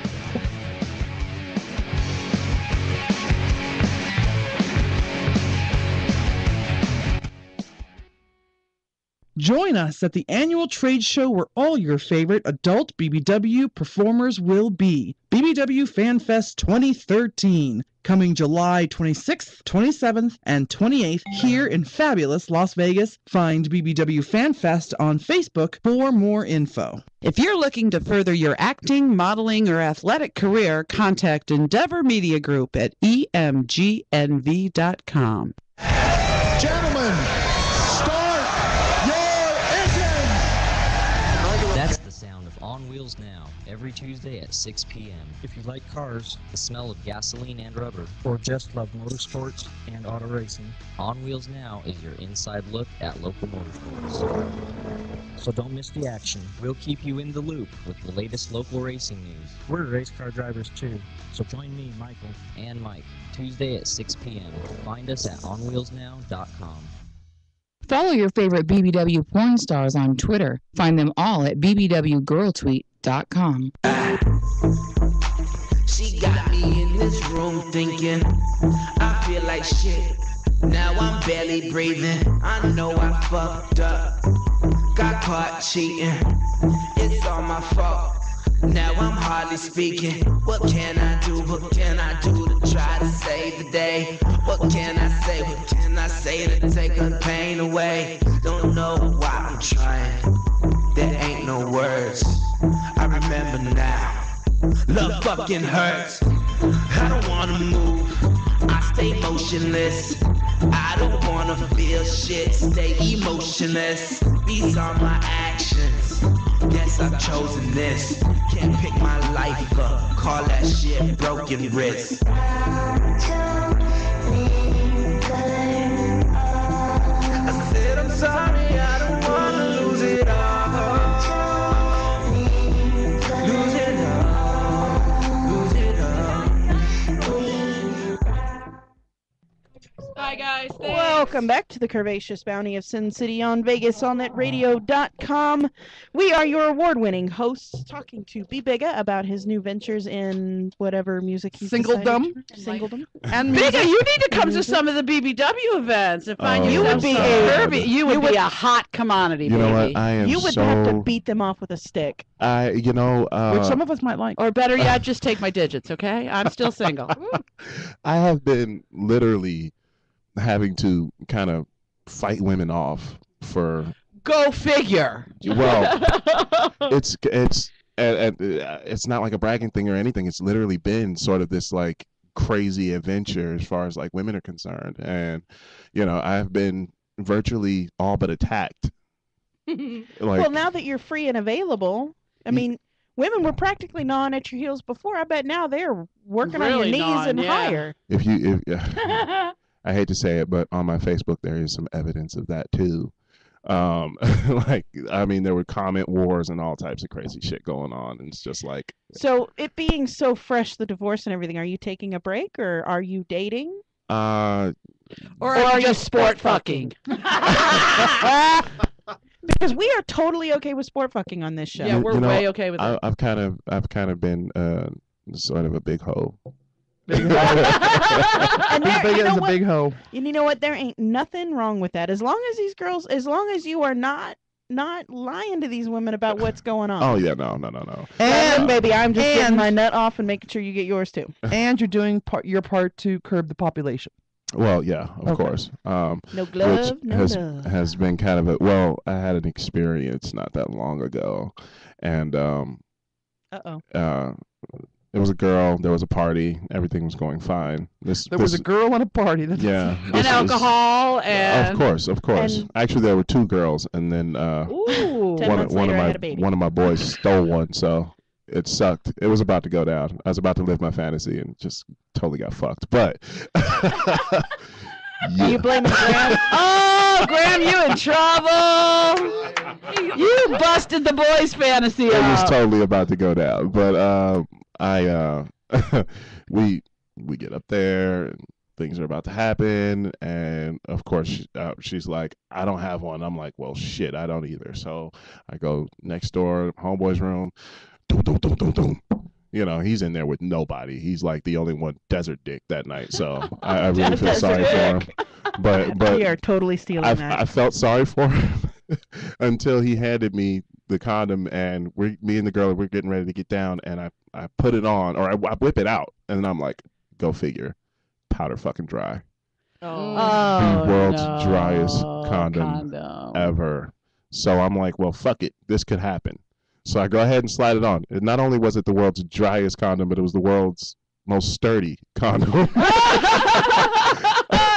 Join us at the annual trade show where all your favorite adult BBW performers will be. BBW Fan Fest 2013, coming July 26th, 27th, and 28th here in fabulous Las Vegas. Find BBW Fan Fest on Facebook for more info. If you're looking to further your acting, modeling, or athletic career, contact Endeavor Media Group at emgnv.com. Gentlemen, start your engine! That's the sound of On Wheels Now, every Tuesday at 6 p.m. If you like cars, The smell of gasoline and rubber. or just love motorsports and auto racing, On Wheels Now is your inside look at local motorsports. so don't miss the action. We'll keep you in the loop with the latest local racing news. We're race car drivers too, so join me, Michael. And Mike, Tuesday at 6 p.m. Find us at onwheelsnow.com. Follow your favorite BBW porn stars on Twitter. Find them all at bbwgirltweet.com. She got me in this room thinking I feel like shit. Now I'm barely breathing. I know I fucked up. Got caught cheating. It's all my fault. Now I'm hardly speaking. What can I do? What can I do to try to save the day? What can I say? What can I say to take the pain away? Don't know why I'm trying. There ain't no words. I remember now. Love fucking hurts. I don't wanna move. I stay motionless. I don't wanna feel shit. Stay emotionless. These are my actions. Guess I've chosen this. Can't pick my life up. Call that shit broken wrist. I said I'm sorry. I don't wanna lose it all. Lose it all. Lose it all. Bye, guys. Thanks. Welcome back to the Curvaceous Bounty of Sin City on VegasAllNetRadio.com. We are your award-winning hosts talking to B Bigga about his new ventures in whatever music he's Singledom. Singledom. And Bigga, you need to come to some of the BBW events and find You would be you would be a hot commodity, You baby. know what? I am You would so. have to beat them off with a stick. which some of us might like. Or better yet, just take my digits, okay? I'm still single. I have been literally having to kind of fight women off for. Go figure. Well, it's not like a bragging thing or anything. It's literally been sort of this like crazy adventure as far as like women are concerned, and I've been virtually all but attacked. Well, now that you're free and available, I mean, women were practically gnawing at your heels before. I bet now they're working on your Really knees gnawing, and yeah. higher. If I hate to say it, but on my Facebook there is some evidence of that too. Like, I mean, there were comment wars and all types of crazy shit going on, and it's just like. So it being so fresh, the divorce and everything, are you taking a break or are you dating? Or are you sport fucking? Because we are totally okay with sport fucking on this show. Yeah, we're way okay with it. I've kind of been sort of a big hoe. Big And Bigga is a big hoe. And you know what? There ain't nothing wrong with that. As long as these girls, as long as you are not lying to these women about what's going on. Oh yeah, no. And baby, I'm just getting my nut off and making sure you get yours too. And you're doing your part to curb the population. Well, yeah, of course. No glove, which no love. has been kind of I had an experience not that long ago, and it was a girl. There was a party. Everything was going fine. There was a girl at a party. Yeah. And alcohol and. Of course. Actually, there were two girls, and then one of my boys stole one, so it sucked. It was about to go down. I was about to live my fantasy, and just totally got fucked. But. Are you blaming Graham? Oh, Graham, you in trouble. You busted the boys' fantasy It was out. totally about to go down, but we get up there, and things are about to happen, and of course she's like, I don't have one. I'm like, well, shit, I don't either. So I go next door, homeboy's room. Doom, doom, doom, doom, doom. He's in there with nobody. He's like the only one desert dick that night. So I really feel sorry for him. But we are totally stealing that. I felt sorry for him until he handed me the condom, and me and the girl, we're getting ready to get down, and I put it on, or I whip it out, and I'm like, go figure, powder fucking dry. The world's driest condom ever. So I'm like, well, fuck it, this could happen. So I go ahead and slide it on. And not only was it the world's driest condom, but it was the world's most sturdy condom.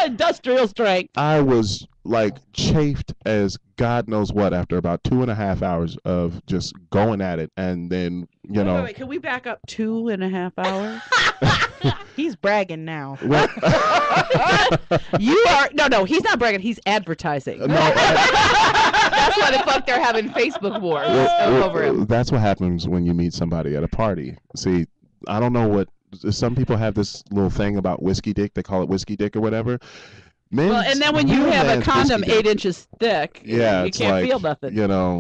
Industrial strength. I was like chafed as God knows what after about 2.5 hours of just going at it, and then Wait, can we back up 2.5 hours? He's bragging now. You are no. He's not bragging. He's advertising. No, That's why the fuck they're having Facebook wars over him. That's what happens when you meet somebody at a party. See, I don't know what. Some people have this little thing about whiskey dick. They call it whiskey dick or whatever. And then when you have a condom 8 inches thick, yeah, you can't feel nothing.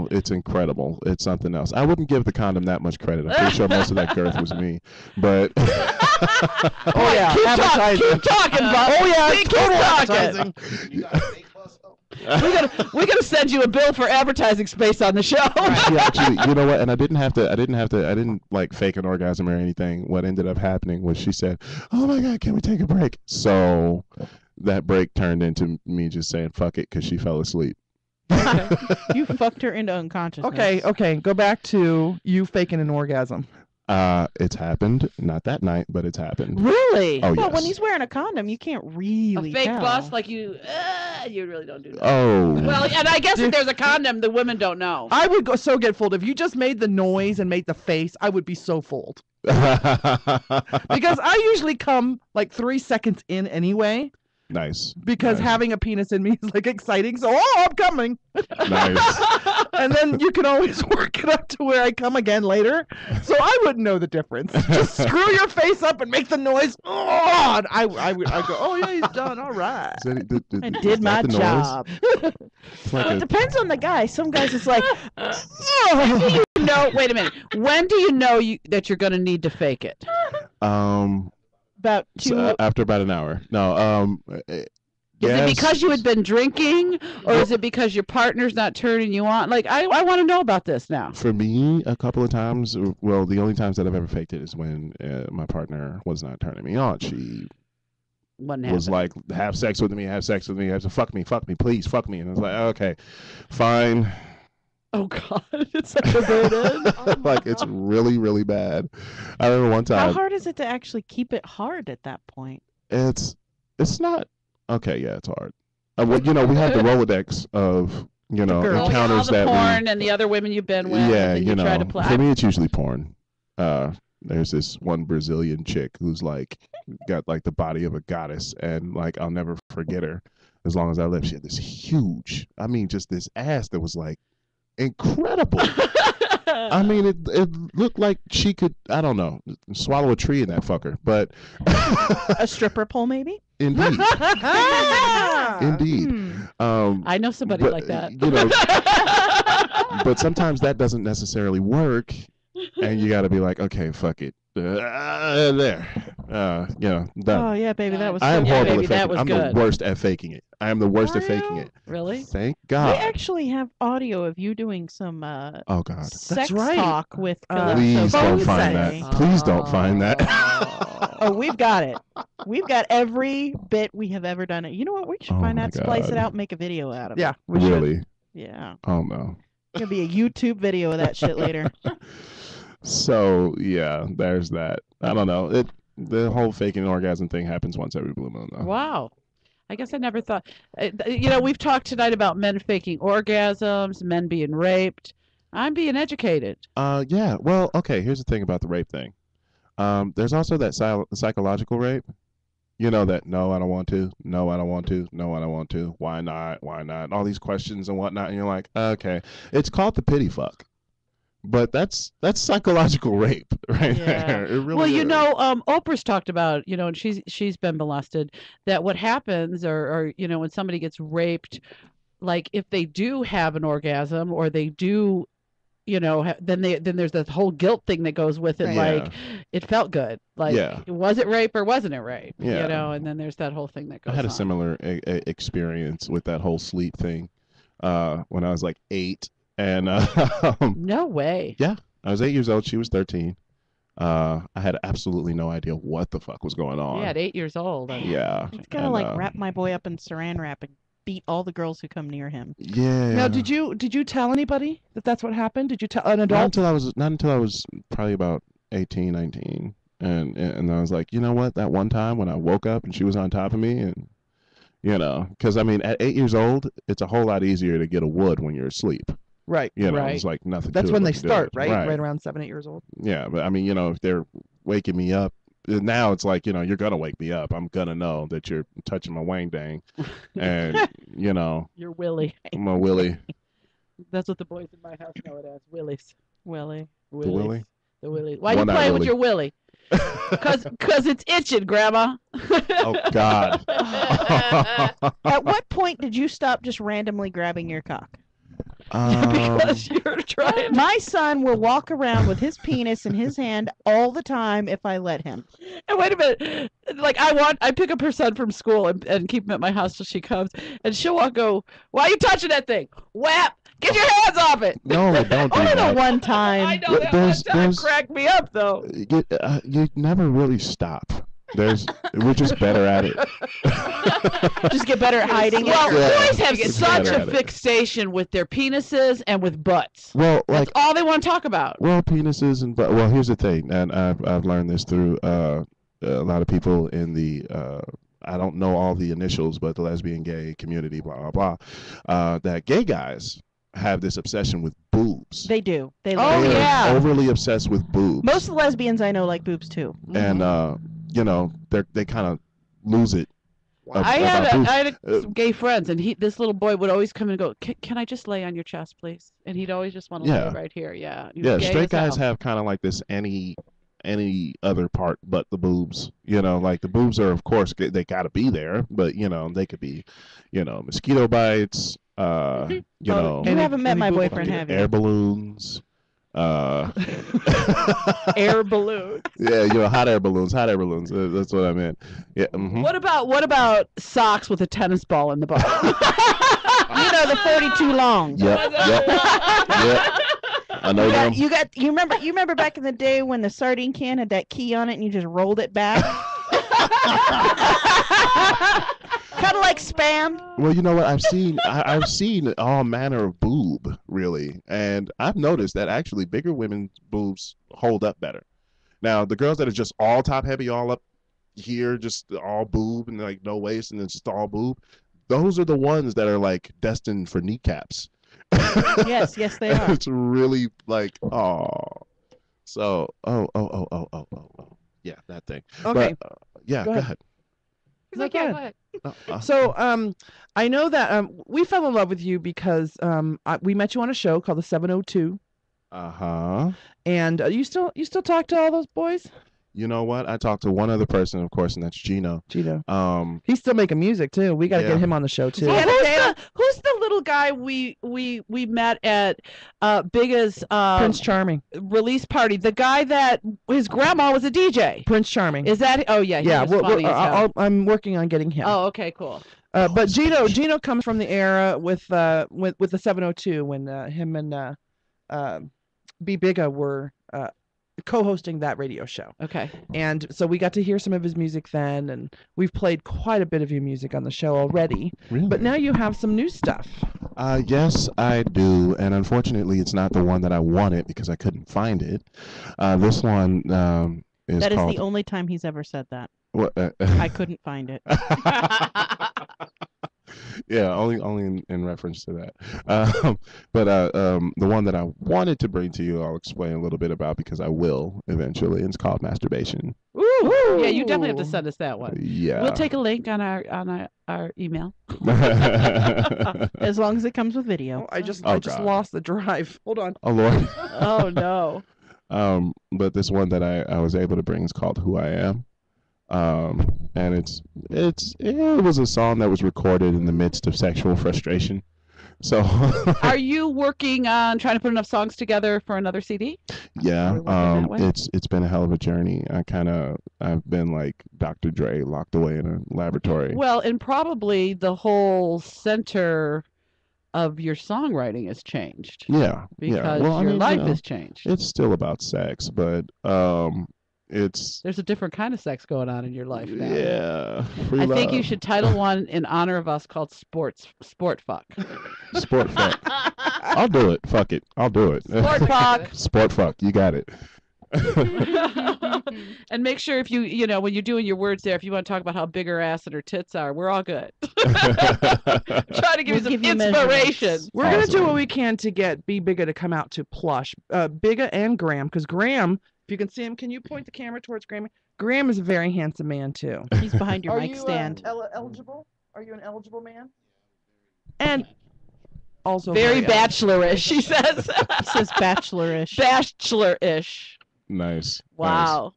It's incredible. It's something else. I wouldn't give the condom that much credit. I'm pretty sure most of that girth was me. But oh yeah, keep talking, Bob. Oh yeah, keep total talking. advertising. We're gonna send you a bill for advertising space on the show. She actually, you know what? And I didn't like fake an orgasm or anything. What ended up happening was she said, "Oh my God, can we take a break?" So that break turned into me just saying "fuck it" because she fell asleep. You fucked her into unconsciousness. Okay. Go back to you faking an orgasm. It's happened. Not that night, but it's happened. Really? Oh, Well, yes. when he's wearing a condom, you can't really A fake tell. bust like you really don't do that. Oh. Well, and I guess if there's a condom, the women don't know. I would go so get fooled if you just made the noise and made the face. I would be so fooled because I usually come like 3 seconds in anyway. Nice. Because having a penis in me is like exciting. So, I'm coming. Nice. And then you can always work it up to where I come again later. So I wouldn't know the difference. Just screw your face up and make the noise. Oh, and I go, oh yeah, he's done. All right. I did my job. Like It depends on the guy. Some guys it's like, Wait a minute. When do you know that you're going to need to fake it? about two. After about an hour. No. Is it because you had been drinking, or is it because your partner's not turning you on? Like, I want to know about this now. For me, a couple of times, well, the only times that I've ever faked it is when my partner was not turning me on. She was like, have sex with me, have to fuck me, please, fuck me. And I was like, okay, fine. Oh God, it's such a burden. Like, it's really, really bad. I remember one time. How hard is it to actually keep it hard at that point? It's not. Okay, yeah, it's hard. Well, we have the Rolodex of, encounters all the that porn and the other women you've been with. Yeah, and you try to play. for me, it's usually porn. There's this one Brazilian chick who's like got like the body of a goddess, and like I'll never forget her as long as I live. She had this huge, just this ass that was like incredible. I mean, it looked like she could, I don't know, swallow a tree in that fucker. But a stripper pole, maybe. Indeed. Indeed. I know somebody like that. But sometimes that doesn't necessarily work, and you got to be like, okay, fuck it. There. Done. Oh yeah, baby, that was. I am horrible at faking. That was I'm good. the worst at faking it. I am the worst at faking it. Really? Thank God. We actually have audio of you doing some oh God. sex right. talk with Please don't find that. Please don't find that. Oh, we've got it. We've got every bit we have ever done it. You know what? We should Oh find my out, splice it God. out, and make a video out of it. Yeah, we should. Really? Yeah. Oh no. It's gonna be a YouTube video of that shit later. So yeah, there's that. I don't know. The whole faking orgasm thing happens once every blue moon, though. Wow. I guess I never thought. We've talked tonight about men faking orgasms, men being raped. I'm being educated. Yeah. Well, okay. Here's the thing about the rape thing. There's also that psychological rape. That no, I don't want to. No, I don't want to. No, I don't want to. Why not? Why not? All these questions and whatnot. And you're like, okay. It's called the pity fuck. But that's psychological rape right there. It really is. Oprah's talked about, and she's been molested, that what happens or when somebody gets raped, like if they do have an orgasm or they do, then there's the whole guilt thing that goes with it. Yeah. Like it felt good. Like, was it rape or wasn't it rape? Yeah. And then there's that whole thing that goes on. I had a similar experience with that whole sleep thing when I was like 8. And no way. Yeah, I was 8 years old. She was 13. I had absolutely no idea what the fuck was going on. Yeah, at 8 years old. Yeah. It's gotta wrap my boy up in saran wrap and beat all the girls who come near him. Yeah. Now, did you tell anybody that that's what happened? Did you tell an adult? Not until I was probably about 18, 19. And I was like, you know what? That one time when I woke up and she was on top of me, and because at 8 years old, it's a whole lot easier to get a wood when you're asleep. Right. Right. It's like nothing. That's to when it they but to do start, it. right? Right around 7, 8 years old. Yeah, but if they're waking me up now, it's like you're gonna wake me up. I'm gonna know that you're touching my wang dang, and You're Willie. I'm a Willie. That's what the boys in my house know it as. Willies. Willie. The Willie. The Willie. Why are you playing with your Willie? Because it's itching, Grandma. Oh God. At what point did you stop just randomly grabbing your cock? Because you're trying. My son will walk around with his penis in his hand all the time if I let him. And wait a minute, like I pick up her son from school and keep him at my house till she comes, and she'll go, "Why are you touching that thing? Whap! Get your hands off it!" No, don't do Only that. the one time. I know that one time cracked me up though. You never really stop. We're just better at it. Just get better at hiding it. Well, Yeah. boys have It's such better a at it. fixation with their penises and with butts. Well, That's all they want to talk about. well, penises and well, here's the thing, and I've learned this through a lot of people in the I don't know all the initials, but the lesbian gay community, blah blah blah. That gay guys have this obsession with boobs. They do. They They are love overly obsessed with boobs. Most of the lesbians I know like boobs too. And they kind of lose it. I about boobs. had some gay friends, and this little boy would always come and go, "Can I just lay on your chest, please?" And he'd always just want to lay right here. Yeah. He was Yeah, gay straight as guys hell. have kind of like this any other part but the boobs. Like the boobs are, of course, they got to be there, but they could be, mosquito bites. You haven't met my boyfriend, have you? Air balloons. Air balloons. Yeah, hot air balloons. That's what I meant. Yeah. Mm-hmm. What about socks with a tennis ball in the bottom? The 42 long. Yep. I know them. You remember back in the day when the sardine can had that key on it and you just rolled it back? Kind of like spam. Well, you know what? I've seen all manner of boob, really, and I've noticed that actually bigger women's boobs hold up better. Now, the girls that are just all top heavy, all up here, just all boob and like no waist, and it's just all boob. Those are the ones that are like destined for kneecaps. Yes, they are. It's really like, oh. So, yeah, that thing. Okay. But, yeah, Go go ahead. ahead. He's like, yeah, go ahead. So, I know that we fell in love with you because we met you on a show called the 702. And you still talk to all those boys? You know what? I talked to one other person, of course, and that's Gino. He's still making music too. We got to get him on the show too. Who's the little guy we met at Bigga's Prince Charming release party? The guy that his grandma was a DJ. Prince Charming. Is that? Oh yeah. Yeah. I'm working on getting him. Oh, okay, cool. But Gino comes from the era with the 702 when him and B Bigga were co-hosting that radio show. Okay. And so we got to hear some of his music then, and we've played quite a bit of your music on the show already. Really? But now you have some new stuff. Yes, I do, and unfortunately, it's not the one that I wanted because I couldn't find it. This one is That is called... the only time he's ever said that. What? I couldn't find it. Yeah, only in reference to that. But the one that I wanted to bring to you, I'll explain a little bit about because I will eventually. It's called Masturbation. Ooh. Yeah, you definitely have to send us that one. Yeah. We'll take a link on our email. As long as it comes with video. I just God. lost the drive. Hold on. Oh Lord. Oh no. But this one that I was able to bring is called Who I Am. And it was a song that was recorded in the midst of sexual frustration. So are you working on trying to put enough songs together for another CD? Yeah, it's been a hell of a journey. I've been like Dr. Dre locked away in a laboratory. Well, and probably the whole center of your songwriting has changed. Yeah, because Well, your life has changed. It's still about sex, but there's a different kind of sex going on in your life now. Yeah, I think you should title one in honor of us called Sport Fuck. Sport Fuck. I'll do it. Fuck it. I'll do it. Sport Fuck. Sport Fuck. You got it. And make sure if you when you're doing your words there, if you want to talk about how big her ass and her tits are, we're all good. Try to give you some inspiration. We're gonna do what we can to get B Bigga to come out to Plush. Bigga and Graham, because Graham, if you can see him, can you point the camera towards Graham? Graham is a very handsome man too. He's behind your mic stand. Eligible? Are you an eligible man? And also very bachelorish, she says. He says bachelorish. Bachelorish. Nice. Wow.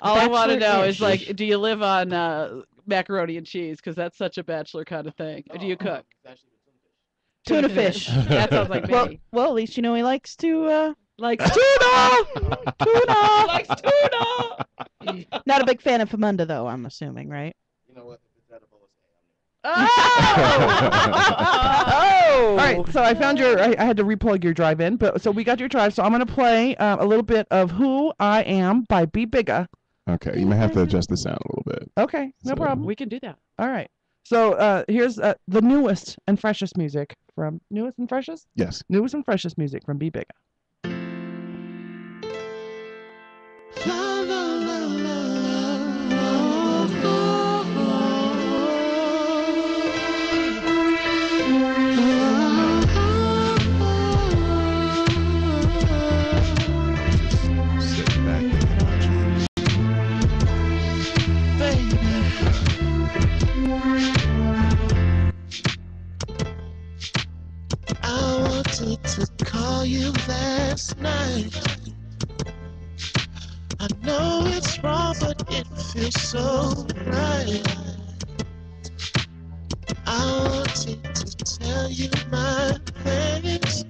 All I want to know is like, do you live on macaroni and cheese? Because that's such a bachelor kind of thing. Or do you cook? Tuna fish. That sounds like me. Well, at least you know he likes to likes tuna. Tuna. Likes tuna. Not a big fan of Famunda though, I'm assuming, right? You know what? Oh! All right, so I found I had to replug your drive in, but so we got your drive. So I'm gonna play a little bit of "Who I Am" by B Bigga. Okay, you may have to adjust the sound a little bit. Okay, no problem. We can do that. All right. So here's the newest and freshest music from newest and freshest. Yes. Newest and freshest music from B Bigga. I wanted to call you last night. I know it's wrong, but it feels so right. I wanted to tell you my plans,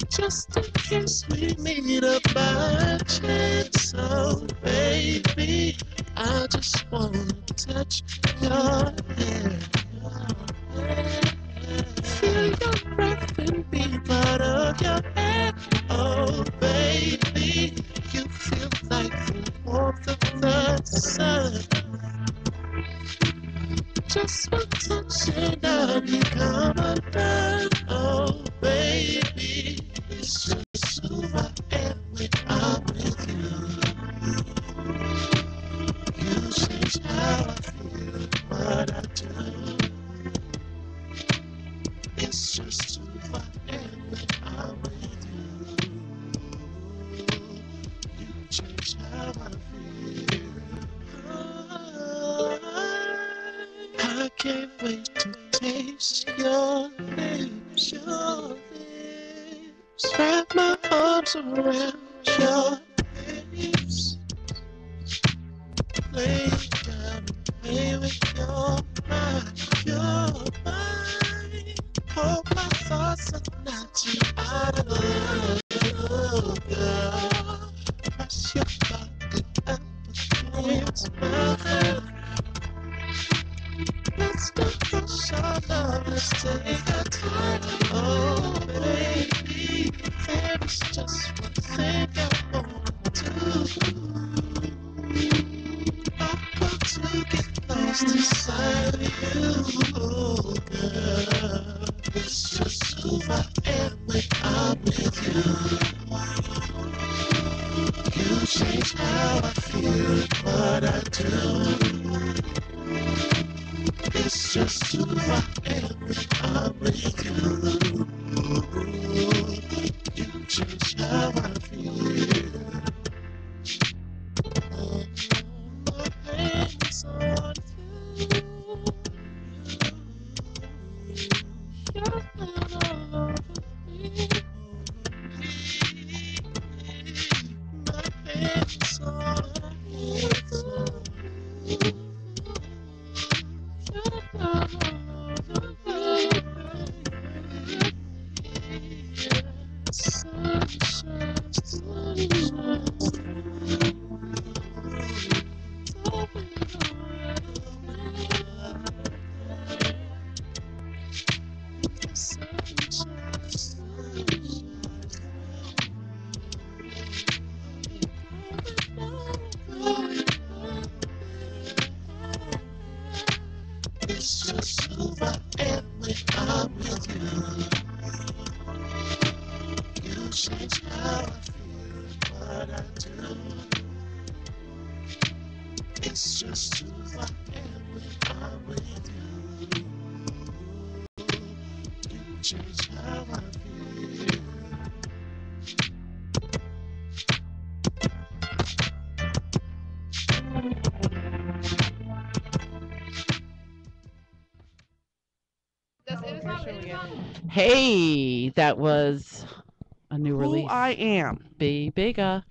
just in case we meet up by chance. So baby, I just wanna touch your hair. Feel your breath and be part of your head. Oh baby, you feel like the warmth of Say now you come around, oh baby, it's just who I am when I'm with you. You change how I feel, what I do. It's just who I am when I'm with you. You change how I feel. I can't wait to taste your lips, your lips. Wrap my arms around your lips. Lay down and play with your mind. Hope my thoughts are not too out of line, girl. Press your body up against mine. Let's not rush our love, let's take our time. Oh, baby, there is just one thing I want to do. I want to get lost inside of you, oh, girl. It's just who I am when I'm with you. You change how I feel, what I do. It's just who I am when I'm with you. You change how I feel. My hands on you. Your love over me. My hands on you. It's just who I am when I'm with you. You change how I feel, what I do. It's just who I am when I'm with you. You change how I feel. Hey, that was a new release. Who I am. B Bigga.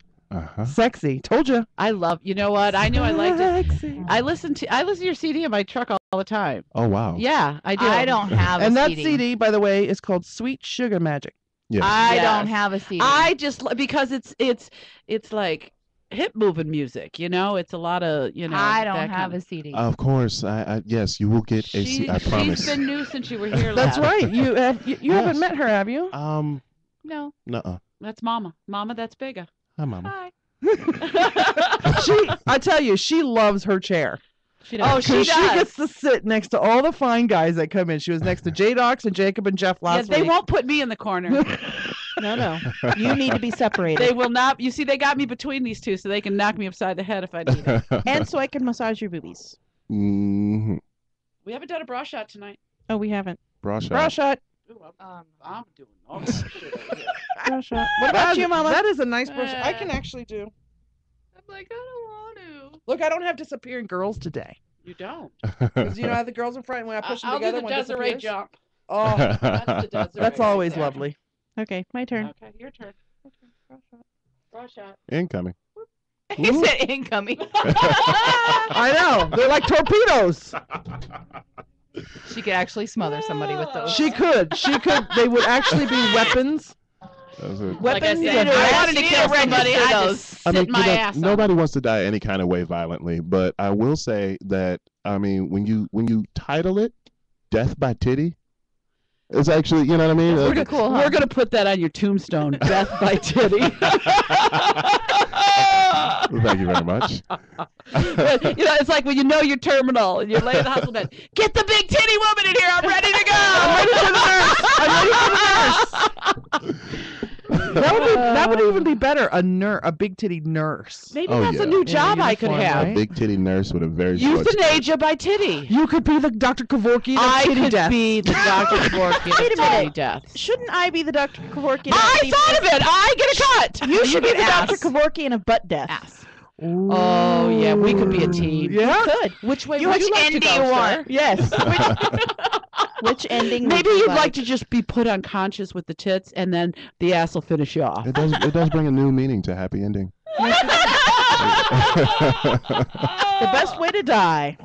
Sexy. Told you. I love. You know what? I knew I liked it. I listen to your CD in my truck all the time. Oh wow. Yeah, I do. I don't have And a that CD. CD, by the way, is called Sweet Sugar Magic. Yes. I don't have a CD. I just because it's like hip moving music. You know, it's a lot of I don't that have kind a CD. Of course, I yes, you will get a CD. I promise. She's been new since you were here. That's last. right. You haven't met her, have you? No. Nuh-uh. That's Mama. Mama, that's Bigga. Hi, Mama. Hi. I tell you, she loves her chair. She does. She gets to sit next to all the fine guys that come in. She was next to J-Docs and Jacob and Jeff last They week. won't put me in the corner. No. You need to be separated. They will not. You see, they got me between these two so they can knock me upside the head if I need it. And so I can massage your boobies. Mm-hmm. We haven't done a bra shot tonight. Oh, we haven't. Bra shot. Bra shot. Ooh, I'm doing all this shit over here. Bra shot. What about you, Mama? That is a nice bra shot. I Uh, can actually do. I'm like, I don't want to. Look, I don't have disappearing girls today. You don't. Because you know how the girls in front, when I push them I'll together, do the one Desiree disappears? jump. Oh, That's the Desiree that's right always there. lovely. Okay, my turn. Okay, your turn. Bra shot. Incoming. He said incoming. I know. They're like torpedoes. She could actually smother somebody with those. She could. They would actually be weapons. Like I Weapons. said, I wanted to kill somebody. I just sit my ass on. Nobody wants to die any kind of way violently, but I will say that when you title it "Death by Titty," it's actually, you know what I mean. We're gonna put that on your tombstone. Death by titty. Thank you very much. It's like when you know you're terminal and you're laying in the hospital bed. Get the big titty woman in here. I'm ready to go. I'm ready for the nurse. That would even be better. A big titty nurse. Maybe that's a new job I could have. A big titty nurse with a very short Euthanasia by titty. You could be the Dr. Kevorkian of titty death. I could be the Dr. Kevorkian Wait of a minute. titty death. Shouldn't I be the Dr. Kevorkian? I thought of it. I get a cut. You should be the ass. Dr. Kevorkian of butt death. Oh yeah, we could be a team. Yeah. We could. Which way? Which would you like end to do go, you sir? want? Yes. Which ending? Maybe would you you'd like to just be put unconscious with the tits, and then the ass will finish you off. It does bring a new meaning to happy ending. The best way to die.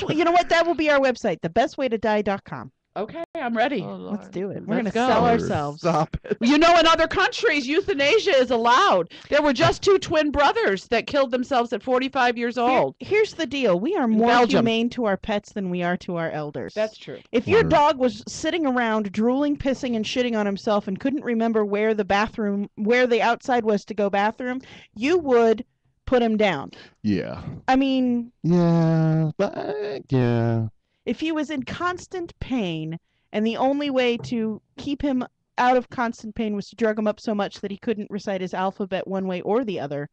You know what? That will be our website. Thebestwaytodie.com. Okay, I'm ready. Let's do it. We're Let's going to go. sell ourselves. Stop it. You know, in other countries, euthanasia is allowed. There were just 2 twin brothers that killed themselves at 45 years old. Here's the deal. We are more Belgium. humane to our pets than we are to our elders. That's true. If your dog was sitting around drooling, pissing, and shitting on himself and couldn't remember where the outside was to go bathroom, you would put him down. Yeah. I mean... Yeah. But, yeah. If he was in constant pain and the only way to keep him out of constant pain was to drug him up so much that he couldn't recite his alphabet one way or the other,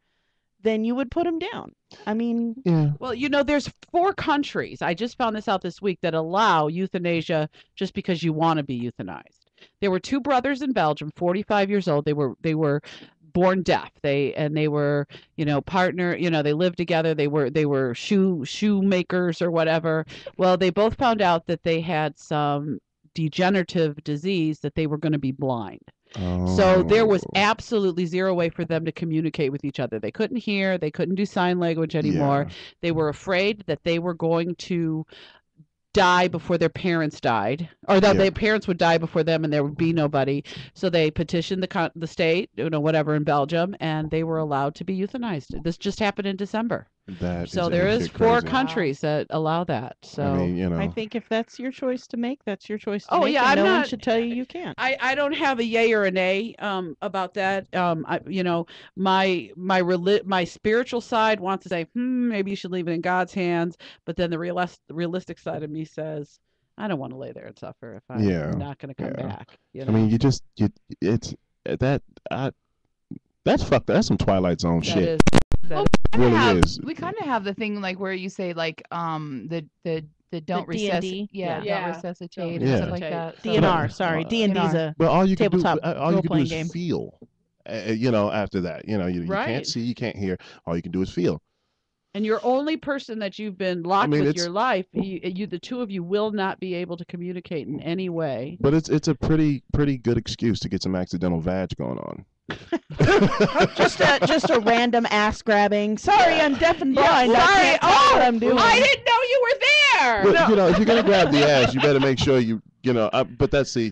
then you would put him down. I mean... Yeah. Well, there's 4 countries, I just found this out this week, that allow euthanasia just because you want to be euthanized. There were 2 brothers in Belgium, 45 years old. They were born deaf. They were, partner, they lived together. They were shoemakers or whatever. Well, they both found out that they had some degenerative disease, that they were going to be blind. So there was absolutely zero way for them to communicate with each other. They couldn't hear, they couldn't do sign language anymore. Yeah. They were afraid that they were going to die before their parents died, or that their parents would die before them and there would be nobody. So they petitioned the state, whatever, in Belgium, and they were allowed to be euthanized. This just happened in December. So there is 4 countries that allow that. So I mean, I think if that's your choice to make, that's your choice to Oh, make. yeah, and I'm no one not- should tell you can't. I don't have a yay or a nay about that. My spiritual side wants to say, maybe you should leave it in God's hands, but then the realistic side of me says, I don't want to lay there and suffer if I'm not going to come back. I mean, that's fucked. That's some Twilight Zone shit. We kind of have the thing like where you say like the don't D&D? don't resuscitate Yeah. and stuff like that. DNR, sorry. D&D's a But all you can do, tabletop all you can do role-playing is game. feel. After that, you Right. can't see, you can't hear. All you can do is feel. And your only person that you've been locked with it's- your life, the 2 of you will not be able to communicate in any way. But it's a pretty good excuse to get some accidental vag going on. just a random ass grabbing. Sorry, I'm deaf and blind. I Sorry. can't tell what I'm doing. I didn't know you were there. But, if you're gonna grab the ass, you better make sure but that's I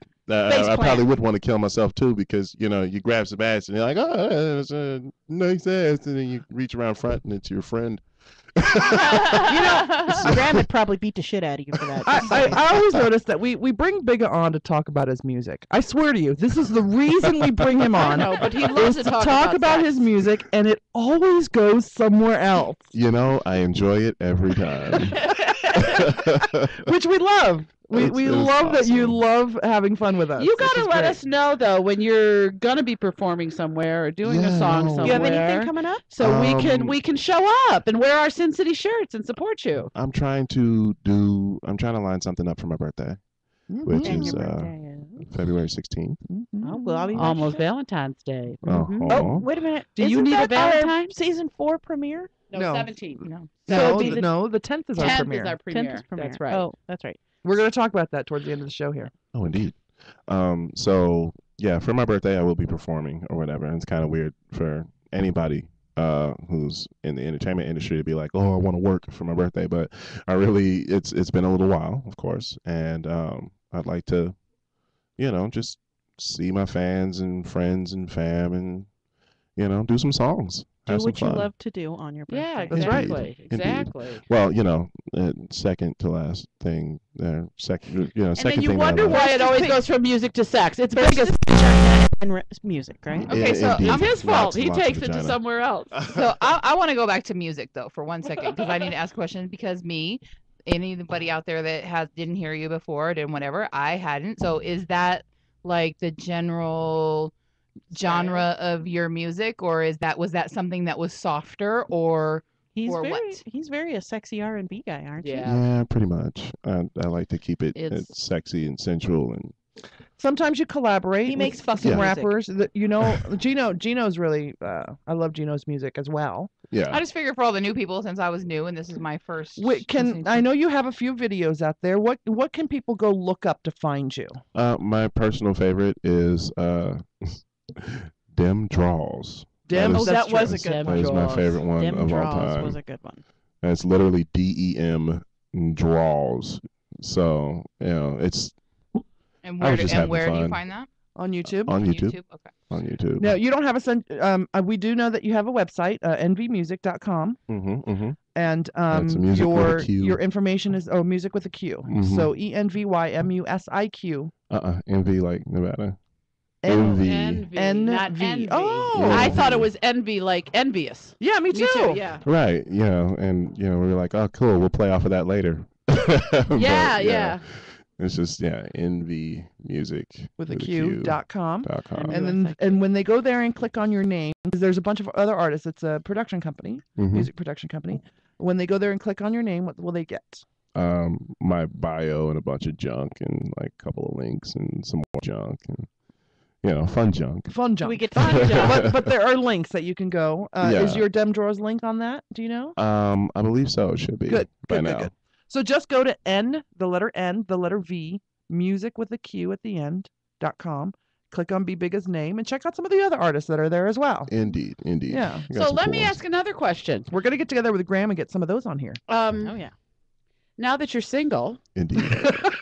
probably would want to kill myself too, because you grab some ass and you're like, oh, that's a nice ass, and then you reach around front and it's your friend. Graham would probably beat the shit out of you for that. I always notice that we bring Bigga on to talk about his music. I swear to you, this is the reason we bring him on. I know, but he loves is to to talk about sex. his music, and it always goes somewhere else, I enjoy it every time. which we love. We It's love that you awesome. love having fun with us. You which gotta is let great. us know though when you're gonna be performing somewhere or doing a song somewhere. You have anything coming up? So we can show up and wear our Sin City shirts and support you. I'm trying to line something up for my birthday, which is February 16th. Oh, well, I'll be Almost Valentine's Day. Oh, wait a minute. Do you Isn't need a that our Valentine? season 4 premiere? No. 17th. No. No, it'd be the the 10th is our 10th premiere. is our premiere. 10th is premiere. That's right. Oh, that's right. We're going to talk about that towards the end of the show here. Oh, indeed. So yeah, for my birthday, I will be performing or whatever. And it's kind of weird for anybody who's in the entertainment industry to be like, oh, I want to work for my birthday. But it's been a little while, of course. And I'd like to, just see my fans and friends and fam and, do some songs. Do Have some what you fun. love to do on your birthday. Yeah, That's right. exactly. Indeed. Exactly. Well, second to last thing there. Second And thing then you that I wonder like. why it always goes from music to sex. It's Bigga's music, right? Okay, so Indeed. It's his fault. Lots and He lots of takes it to vagina. somewhere else. So I want to go back to music though for 1 second because I need to ask questions because anybody out there that didn't hear you before, didn't whatever, I hadn't. So is that like the general genre of your music, or was that something that was softer, or He's what? very a sexy R&B guy, aren't you? Yeah, pretty much. I like to keep it It's- it's sexy and sensual and Sometimes you collaborate. He with makes fucking some music. rappers that Gino's really. I love Gino's music as well. yeah. I just figured for all the new people, since I was new and this is my first. I know you have a few videos out there. What can people go look up to find you? My personal favorite is Dem Draws. Dem- That is- That was a true. good that one. is my favorite one Dem of all Draws time. was a good one. And it's literally DEM draws. So, it's And I where was do, just and having where do you fun. find that? On YouTube? on YouTube. Okay. On YouTube. No, you don't have we do know that you have a website, nvmusic.com. Mm-hmm. And That's music with a Q. your information is music with a Q. Mhm. So ENVYMUSIQ. Envy like Nevada. N- Envy, not NV. envy. Oh. I thought it was envy, like envious. Yeah, me too. Me too. Yeah. Right, and we were like, oh, cool, we'll play off of that later. But, Yeah. It's just envy music With a Q.com. .com. And when they go there and click on your name, because there's a bunch of other artists, it's a production company, Mhm. music production company. When they go there and click on your name, what will they get? My bio and a bunch of junk and like a couple of links and some more junk and fun junk. Fun junk. We get fun junk. but there are links that you can go. Yeah. Is your Dem Drawers link on that? Do you know? I believe so. It should be Good. by Good, now. good. So just go to the letter V, music with a Q at the end.com. Click on B Bigga's name and check out some of the other artists that are there as well. Indeed. Yeah. We got So some let cool me ones. ask another question. We're going to get together with Graham and get some of those on here. Oh yeah. Now that you're single, Indeed.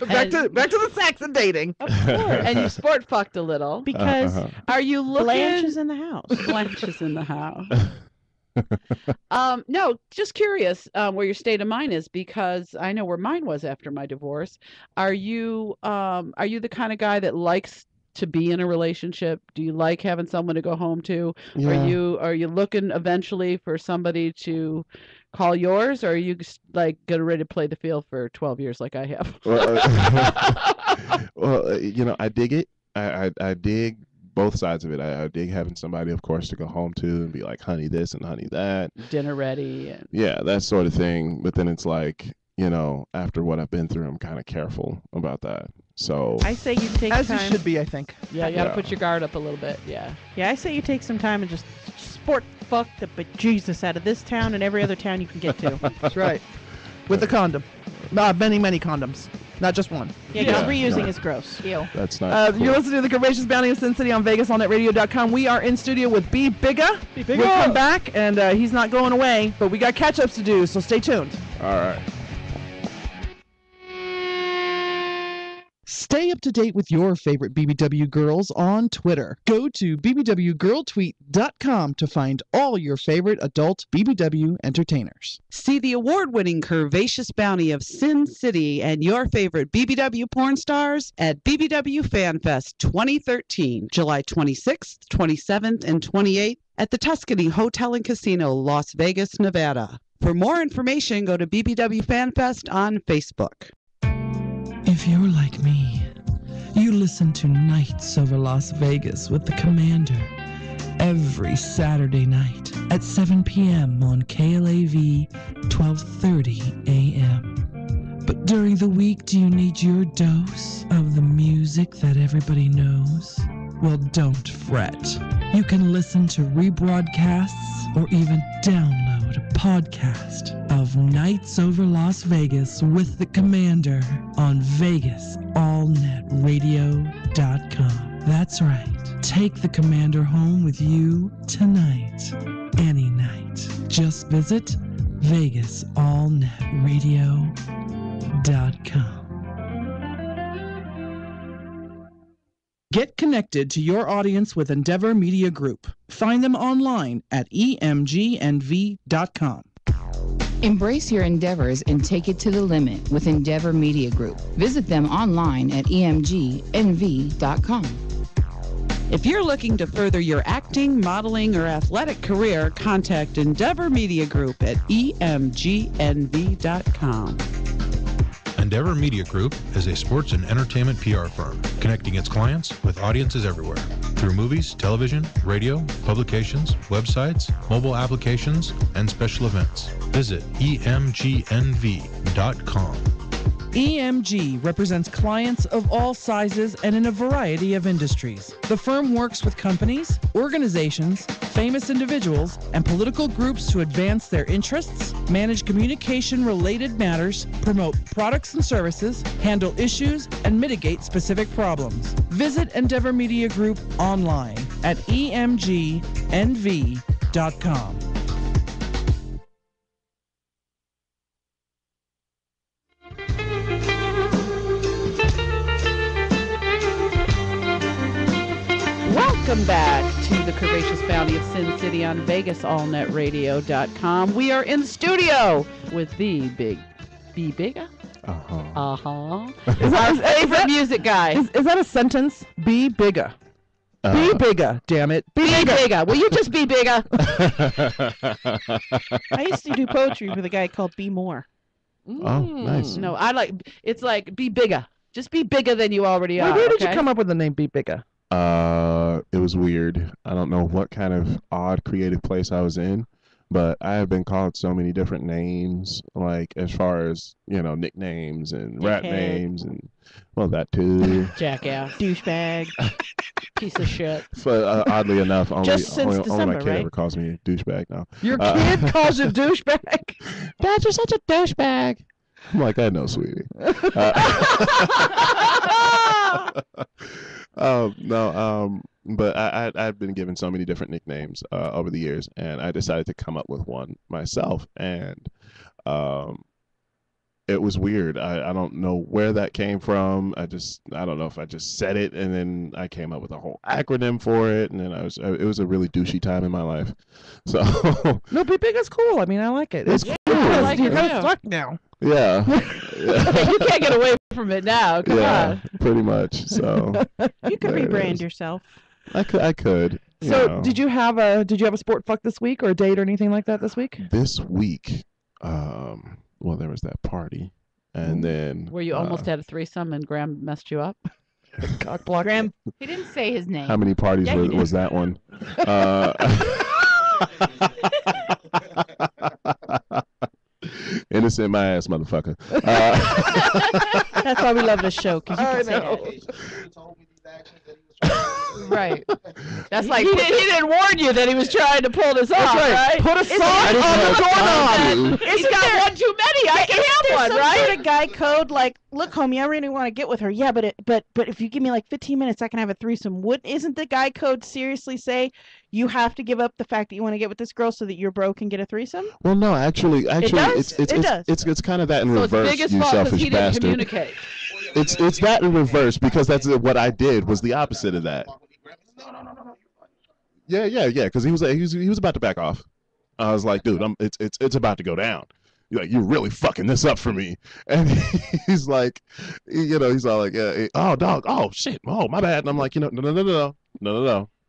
back to the sex and dating. of course, and you sport fucked a little, Because are you looking? Blanche is in the house. Blanche is in the house. No, just curious where your state of mind is, because I know where mine was after my divorce. Are you the kind of guy that likes to be in a relationship? Do you like having someone to go home to? Yeah. Are you looking eventually for somebody to call yours, or are you just, like getting ready to play the field for 12 years like I have? Well, I dig it. I dig both sides of it. I dig having somebody, of course, to go home to and be like, honey this and honey that. Dinner ready. And... Yeah, that sort of thing. But then it's like, after what I've been through, I'm kind of careful about that. So I say you take As time. you should be, I think. Yeah, you got to Yeah. put your guard up a little bit. Yeah. Yeah, I say you take some time and just sport fuck the bejesus out of this town and every other town you can get to. That's right. With a condom. Many, many condoms. Not just one. Yeah, because Yeah, reusing no. is gross. Ew. that's not cool. You're listening to the Curvaceous Bounty of Sin City on VegasAllNetRadio.com. We are in studio with B Bigga. We'll come back, and he's not going away, but we got catch-ups to do, so stay tuned. All right. Stay up to date with your favorite BBW girls on Twitter. Go to bbwgirltweet.com to find all your favorite adult BBW entertainers. See the award-winning Curvaceous Bounty of Sin City and your favorite BBW porn stars at BBW Fan Fest 2013, July 26th, 27th, and 28th at the Tuscany Hotel and Casino, Las Vegas, Nevada. For more information, go to BBW Fan Fest on Facebook. If you're like me, you listen to Nights Over Las Vegas with the Commander every Saturday night at 7 p.m. on KLAV 1230 a.m. But during the week, do you need your dose of the music that everybody knows? Well, don't fret. You can listen to rebroadcasts or even download a podcast of Nights Over Las Vegas with the Commander on VegasAllNetRadio.com. That's right. Take the Commander home with you tonight, any night. Just visit VegasAllNetRadio.com. Get connected to your audience with Endeavor Media Group. Find them online at emgnv.com. Embrace your endeavors and take it to the limit with Endeavor Media Group. Visit them online at emgnv.com. If you're looking to further your acting, modeling, or athletic career, contact Endeavor Media Group at emgnv.com. Endeavor Media Group is a sports and entertainment PR firm connecting its clients with audiences everywhere through movies, television, radio, publications, websites, mobile applications, and special events. Visit emgnv.com. EMG represents clients of all sizes and in a variety of industries. The firm works with companies, organizations, famous individuals, and political groups to advance their interests, manage communication-related matters, promote products and services, handle issues, and mitigate specific problems. Visit Endeavor Media Group online at emgnv.com. Welcome back to the Curvaceous Bounty of Sin City on VegasAllNetRadio.com. We are in studio with the B Bigga. Is that his favorite music guy? Is that a sentence? B Bigga. B Bigga, damn it. B Bigga. Will you just be bigger? I used to do poetry with a guy called B More. Oh, nice. No, it's like be bigger. Just be bigger than you already are. Where did you come up with the name B Bigga? It was weird. I don't know what kind of odd creative place I was in, but I have been called so many different names, like as far as, nicknames and rap names and, well, that too. Jackass. Douchebag. Piece of shit. But oddly enough, only December, my kid right? ever calls me a douchebag now. Your kid calls you douchebag? Dad, you're such a douchebag. I'm like, I know, sweetie. But I've been given so many different nicknames over the years, and I decided to come up with one myself, and it was weird. I don't know where that came from. I don't know if I just said it, and then I came up with a whole acronym for it, and then it was a really douchey time in my life. So no, B Bigga's cool. I mean, I like it. It's cool. You're like it, kind yeah. of stuck now. Yeah. You can't get away from it now. Come on. Pretty much. So You could rebrand yourself. I could. So did you have a sport fuck this week or a date or anything like that this week? This week, well, there was that party, and then Where you almost had a threesome and Graham messed you up? Cock block. Graham, he didn't say his name. How many parties was that one? Innocent my ass, motherfucker. That's why we love this show, because you can say that. Right. That's He like didn't warn you that he was trying to pull this off, right? Put a sign on the doorknob. He's got one too many. I can have one, Some right? sort of guy code like, look, homie, I really want to get with her. Yeah, but if you give me like 15 minutes, I can have a threesome. Isn't the guy code seriously say you have to give up the fact that you want to get with this girl so that you're broke and get a threesome? Well, no, actually, does? It does. it's kind of that in So it's the reverse. biggest You fault because selfish he didn't bastard. communicate. It's that in reverse because that's what I did was the opposite of that. Yeah. Because he was about to back off. I was like, dude, it's about to go down. You're really fucking this up for me. And he's like, he's all like, oh dog, oh shit, oh my bad. And I'm like,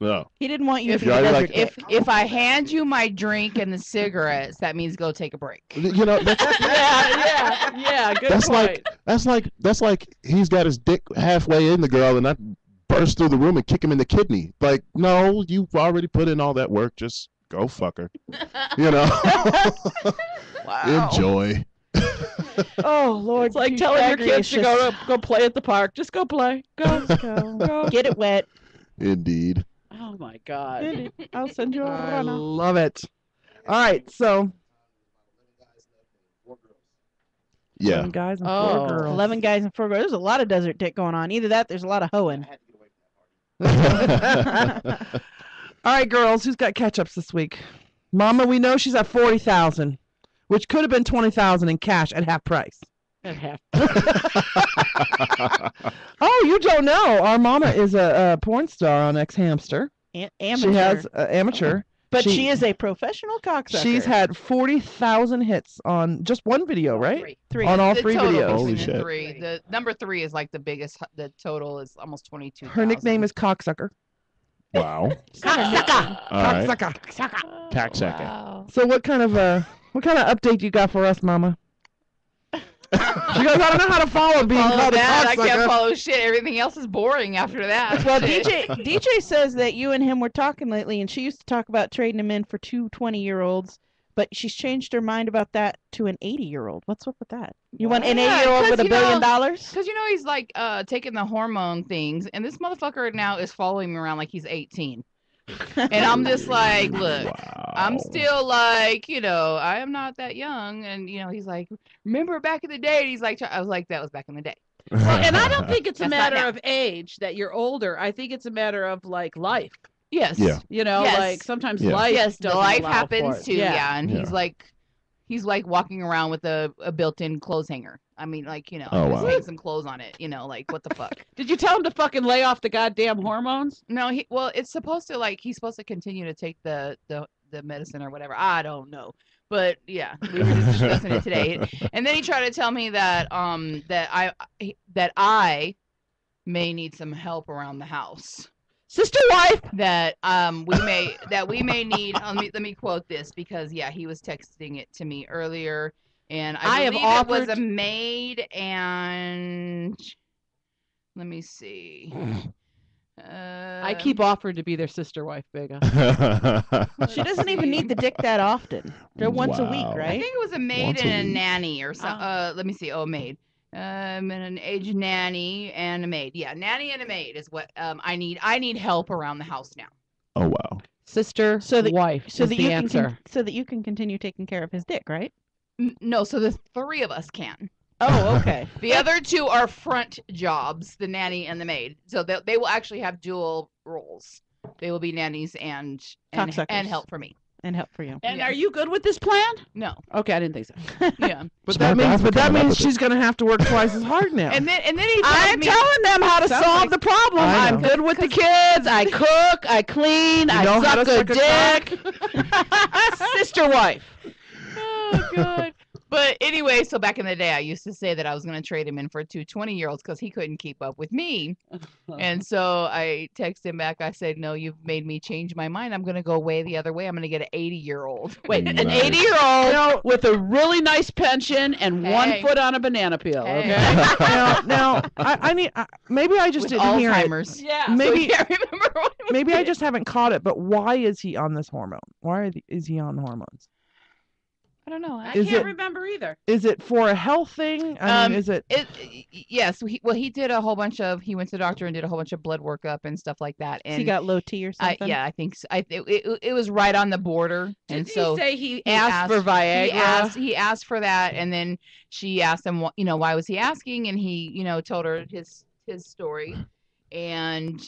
no. He didn't want you if, to be the desert if, dick. if I hand you my drink and the cigarettes, that means go take a break. That's, Yeah. Good that's point. that's like he's got his dick halfway in the girl and I burst through the room and kick him in the kidney. Like, no, you've already put in all that work. Just go fuck her. Wow. Enjoy. Oh, Lord. It's like telling your douchebaggery kids is to go play at the park. Just go play. Go. go. Get it wet. Indeed. Oh my God. Get it. I'll send you a I runner. love it. All right, so Yeah. 11 guys and 4 Oh. girls. 11 guys and 4 girls. There's a lot of desert dick going on. Either that, there's a lot of hoeing. All right, girls, who's got catch-ups this week? Mama, we know she's at 40,000, which could have been 20,000 in cash at half price. At half. Oh, you don't know. Our mama is a porn star on X Hamster. Amateur. She has amateur. But she is a professional cocksucker. She's had 40,000 hits on just one video, right? Three. On all The 3 total videos. Holy between the shit. 3. The number 3 is like the biggest. The total is almost 22. Her nickname is Cocksucker. Wow. Cocksucker. All right. Cocksucker. Cocksucker. So what kind of update you got for us, Mama? She goes, I don't know how to follow being Follow called that. a I cocksucker. can't follow shit. Everything else is boring after that. Well, Shit. DJ says that you and him were talking lately, and she used to talk about trading him in for two 20-year-olds, but she's changed her mind about that to an 80-year-old. What's up with that? You want an 80-year-old with $1 billion? Because he's like taking the hormone things, and this motherfucker now is following me around like he's 18. And I'm just like, look, I'm still like, I am not that young. And, he's like, remember back in the day? And he's like, I was like, that was back in the day. Well, and I don't think it's a That's not matter now. of age that you're older. I think it's a matter of like life. Yes. Yeah. Yes. Like sometimes Yeah. life Yes, doesn't life allow happens for it. too. Yeah. And Yeah. he's like walking around with a built-in clothes hanger. I mean, like, Oh, just wow. hang some clothes on it, like, what the fuck? Did you tell him to fucking lay off the goddamn hormones? No, it's supposed to, he's supposed to continue to take the medicine or whatever. I don't know. But yeah, we were just discussing it today. And then he tried to tell me that that I may need some help around the house. Sister wife. That we may need. Let me quote this because he was texting it to me earlier, and I have believe it was offered- a maid, and let me see. I keep offering to be their sister wife, Bigga. She doesn't even need the dick that often. They're once a week, Wow. I right? think it was a maid Once a and a week. nanny or something. Let me see. Oh, a maid. And an aged nanny and a maid. Yeah, nanny and a maid is what I need. I need help around the house now. Oh wow. Sister wife. So is that the you answer. so that you can continue taking care of his dick, right? No, so the three of us can. Oh, okay. The other two are front jobs, the nanny and the maid. So they will actually have dual roles. They will be nannies and Cocksuckers. help for me. And help for you. And Yeah. are you good with this plan? No. Okay, I didn't think so. Yeah. But Smart that guy for coming up means with she's going to have to work twice as hard now. And then he I'm tells me telling them how to Sounds solve like- the problem. I I'm know. good with the kids. I cook. I clean. You I know how suck to a suck a dick. Sister wife. Oh, God. But anyway, so back in the day, I used to say that I was going to trade him in for two 20-year-olds because he couldn't keep up with me. And so I texted him back. I said, no, you've made me change my mind. I'm going to go way the other way. I'm going to get an 80-year-old. Wait, an Nice. 80-year-old with a really nice pension and one Hey. foot on a banana peel. Hey. Okay. now I need maybe I just With didn't hear it. Alzheimer's. Yeah. Maybe So I can't remember what it was. maybe I just haven't caught it. But why is he on this hormone? Is he on hormones? I don't know. I Is can't it- remember either. Is it for a health thing? I mean, is it? Yes. He did a whole bunch of. He went to the doctor and did a whole bunch of blood workup and stuff like that. And he got low T or something. yeah, I think so. It was right on the border. And Did so he say he asked for Viagra? He asked for that, and then she asked him, why was he asking? And he, told her his story. And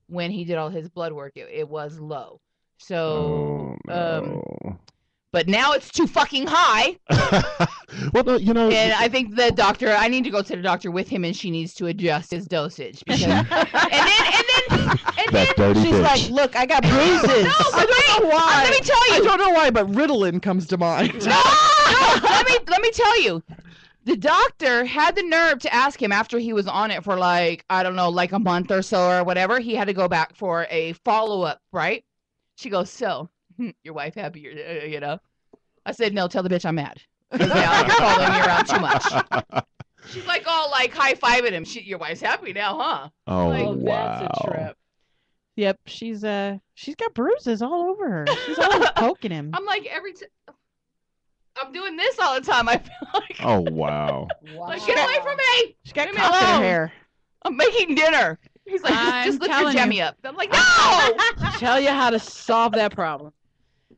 when he did all his blood work, it was low. So, but now it's too fucking high. Well, no, And I think I need to go to the doctor with him, and she needs to adjust his dosage. Because, and that dirty She's bitch. like, look, I got bruises. No, I don't know why. Let me tell you. I don't know why, but Ritalin comes to mind. No, let me tell you. The doctor had the nerve to ask him after he was on it for like a month or so or whatever. He had to go back for a follow-up, right? She goes, so, your wife happy, I said, no, tell the bitch I'm mad. You're following me around too much. She's like all like high-fiving him. Your wife's happy now, huh? Oh, Like, wow. That's a trip. Yep, she's got bruises all over her. She's always poking him. I'm like I'm doing this all the time. I feel like, Oh, wow. like get away from me. She got Leave me cock in her alone. hair. I'm making dinner. He's like, I'm just lift your telling you. jammy up. I'm like, no. Tell you how to solve that problem.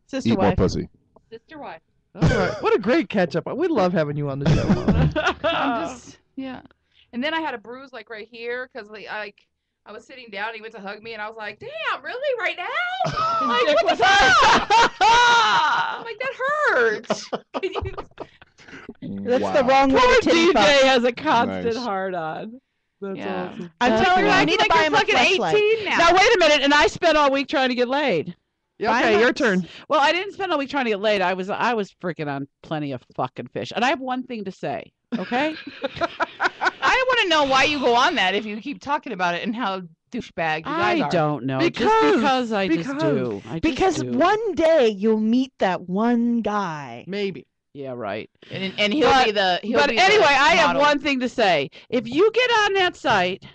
Sister Eat more wife. pussy. Sister wife. All right. What a great catch up. We love having you on the show. I'm just, yeah. And then I had a bruise like right here because I was sitting down. He went to hug me, and I was like, "Damn, really? Right now? Like, what the fuck?" I'm like, "That hurts." Can you- That's the wrong way Poor to titty DJ fuck. has a constant Nice. hard on. That's Yeah. awesome. I'm telling you, I need to like buy you're him a fucking fleshlight. 18 now. Now wait a minute, and I spent all week trying to get laid. Okay, your turn. Well, I didn't spend all week trying to get laid. I was freaking on plenty of fucking fish. And I have one thing to say, okay? I want to know why you go on that if you keep talking about it and how douchebag you guys I are. don't know. Because- just because I just do. I just Because do. one day you'll meet that one guy. Maybe. Yeah, right. And he'll But- be the. He'll But be the anyway, I have model. one thing to say. If you get on that site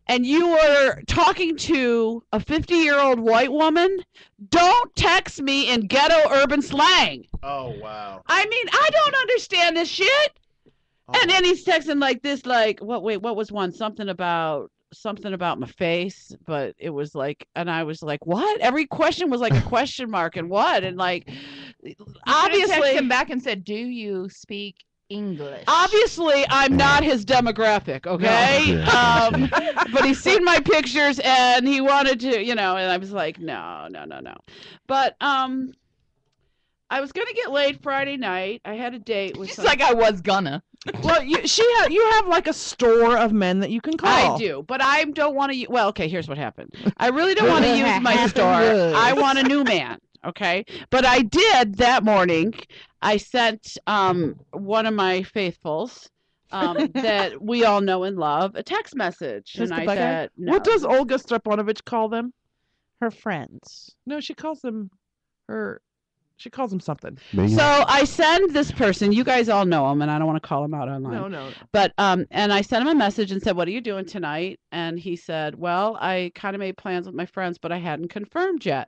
and you are talking to a 50-year-old white woman, don't text me in ghetto urban slang. Oh, wow. I mean, I don't understand this shit. And then he's texting like this, like, what was one? Something about my face, but it was like, and I was like, what? Every question was like a question mark and what? And like, Obviously, obviously, him back and said, "Do you speak English?" obviously, I'm not his demographic, okay? But he's seen my pictures and he wanted to, and I was like, no. But I was gonna get laid Friday night. I had a date with. It's like I was gonna. Well, you have like a store of men that you can call. I do, but I don't want to. Well, okay, here's what happened. I really don't want to use my store. I want a new man. Okay, but I did that morning. I sent one of my faithfuls that we all know and love a text message, Just and I the bugger? said, no. What does Olga Stepanovich call them? Her friends. No, she calls them her. She calls them something. So I send this person. You guys all know him, and I don't want to call him out online. No. But and I sent him a message and said, "What are you doing tonight?" And he said, "Well, I kind of made plans with my friends, but I hadn't confirmed yet."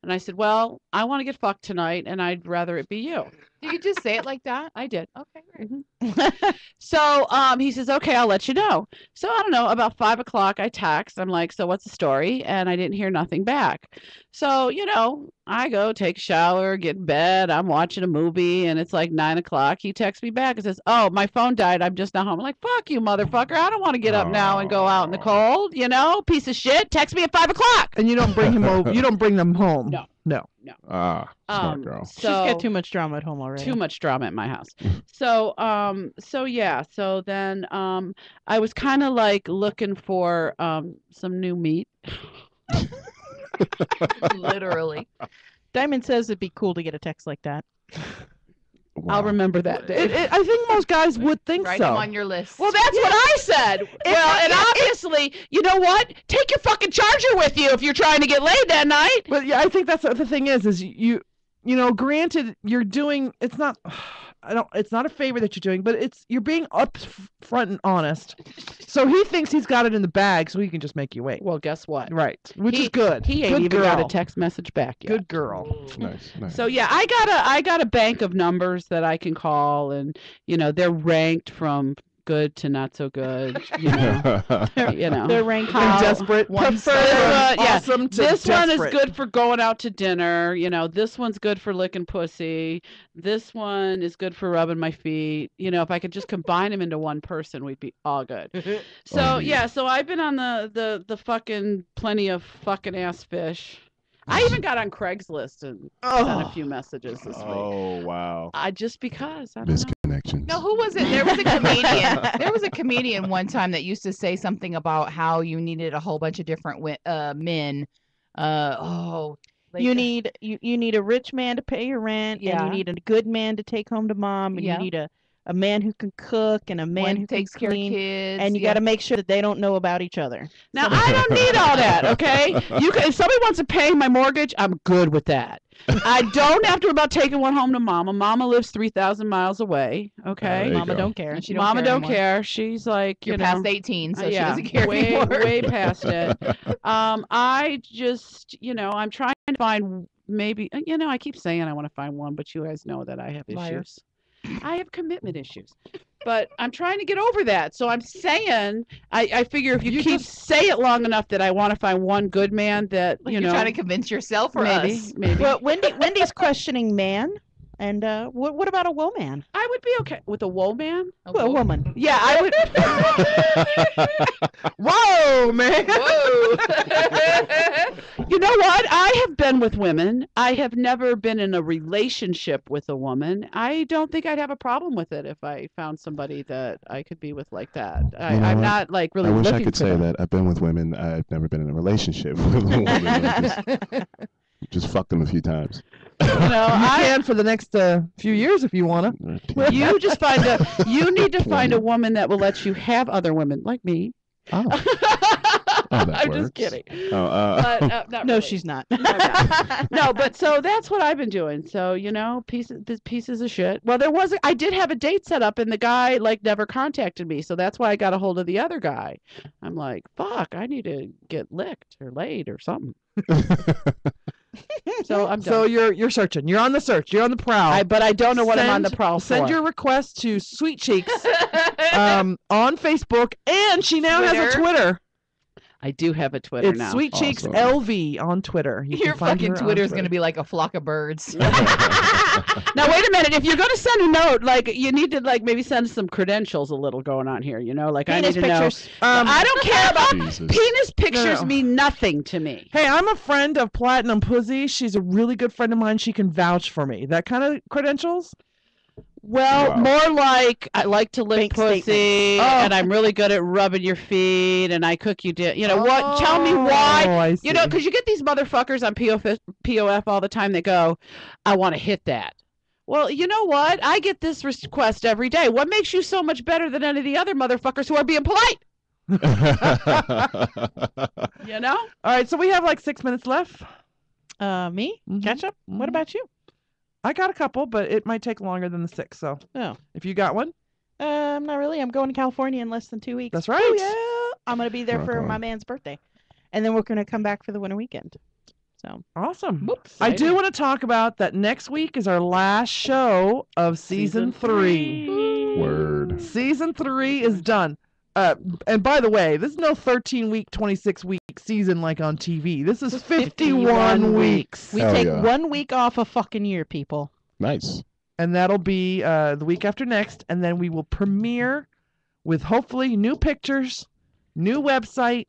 And I said, "Well, I want to get fucked tonight, and I'd rather it be you." Did you just say it like that? I did. Okay, great. So he says, "Okay, I'll let you know." So I don't know. About 5 o'clock, I text. I'm like, "So what's the story?" And I didn't hear nothing back. So I go take a shower, get in bed. I'm watching a movie, and it's like 9 o'clock. He texts me back and says, "Oh, my phone died. I'm just not home." I'm like, "Fuck you, motherfucker! I don't want to get up now and go out in the cold. Piece of shit. Text me at 5 o'clock." And you don't bring him over. You don't bring them home. No. No. Smart girl. She's got too much drama at home already. Too much drama at my house. So yeah. So then I was kind of like looking for some new meat. Literally. Diamond says it'd be cool to get a text like that. I'll remember that day. I think most guys would think Write so. them on your list. Well, that's what I said. Well, and obviously, you know what? Take your fucking charger with you if you're trying to get laid that night. But yeah, I think that's what the thing is you granted you're doing it's not it's not a favor that you're doing, but you're being upfront and honest. So he thinks he's got it in the bag, so he can just make you wait. Well, guess what? Right, which is good. He ain't Good even girl. got a text message back yet. Good girl. Nice. So yeah, I got a bank of numbers that I can call, and they're ranked from good to not so good. They're ranked How- desperate. Awesome to this one is desperate. good for going out to dinner. This one's good for licking pussy. This one is good for rubbing my feet. If I could just combine them into one person, we'd be all good. So yeah, so I've been on the fucking plenty of fucking ass fish. I even got on Craigslist and sent a few messages this week. Oh, wow. Just because. I don't know. Misconnections. No, who was it? There was a comedian. There was a comedian one time that used to say something about how you needed a whole bunch of different men. You need a rich man to pay your rent, and Yeah. you need a good man to take home to mom, and Yeah. you need a man who can cook and a man One who takes can care of clean, kids, and you yeah. got to make sure that they don't know about each other. Now I don't need all that, okay? If somebody wants to pay my mortgage, I'm good with that. I don't have to worry about taking one home to Mama. Mama lives 3,000 miles away, okay? Mama don't care. She Mama care don't anymore. care. She's like, You're past 18, so she yeah, doesn't care way, anymore. way past it. I just, I'm trying to find maybe, I keep saying I want to find one, but you guys know that I have Liar. issues. I have commitment issues. But I'm trying to get over that. So I'm saying, I figure if you say it long enough that I want to find one good man that, You're trying to convince yourself or maybe, us? maybe. Well, Wendy's questioning man, and what about a woman? I would be okay with a woe man. A woman. Yeah, I would. Whoa, man. Whoa. You know what? I have been with women. I have never been in a relationship with a woman. I don't think I'd have a problem with it if I found somebody that I could be with like that. You know I'm what? not like really I wish looking I could for say them. that. I've been with women. I've never been in a relationship with a woman. I just fucked them a few times. You can for the next few years if you want to. You just you need to find a woman that will let you have other women like me. Oh. I'm just kidding. But, not No, really. she's not. No, but so that's what I've been doing. So, pieces of shit. Well, I did have a date set up and the guy never contacted me. So that's why I got a hold of the other guy. I'm like, fuck, I need to get licked or laid or something. So I'm done. So you're searching. You're on the search. You're on the prowl. But I don't know what I'm on the prowl for. Send your request to Sweet Cheeks on Facebook, and she now has a Twitter. I do have a Twitter It's now. Sweet Cheeks LV on Twitter. Your fucking Twitter is going to be like a flock of birds. Now wait a minute. If you're going to send a note, you need to maybe send some credentials a little going on here. I need to pictures. know. I don't care about Jesus. penis pictures. No. Mean nothing to me. Hey, I'm a friend of Platinum Pussy. She's a really good friend of mine. She can vouch for me. That kind of credentials. Well, Wow. more like I like to lick Bank pussy, statements. and I'm really good at rubbing your feet, and I cook you dinner. What? Tell me why. I see. Because you get these motherfuckers on POF all the time that go, I want to hit that. Well, you know what? I get this request every day. What makes you so much better than any of the other motherfuckers who are being polite? All right, so we have 6 minutes left. Me? Ketchup? What about you? I got a couple, but it might take longer than the 6. So if you got one, Not really. I'm going to California in less than 2 weeks. That's right. Oh, yeah. I'm going to be there Rock for on. my man's birthday. And then we're going to come back for the winter weekend. So awesome. I do want to talk about that next week is our last show of season 3. Word. Season 3 is done. And by the way, this is no 13-week, 26-week season like on TV. This is 51 weeks. We Hell take yeah. 1 week off a fucking year, people. Nice. And that'll be the week after next. And then we will premiere with hopefully new pictures, new website,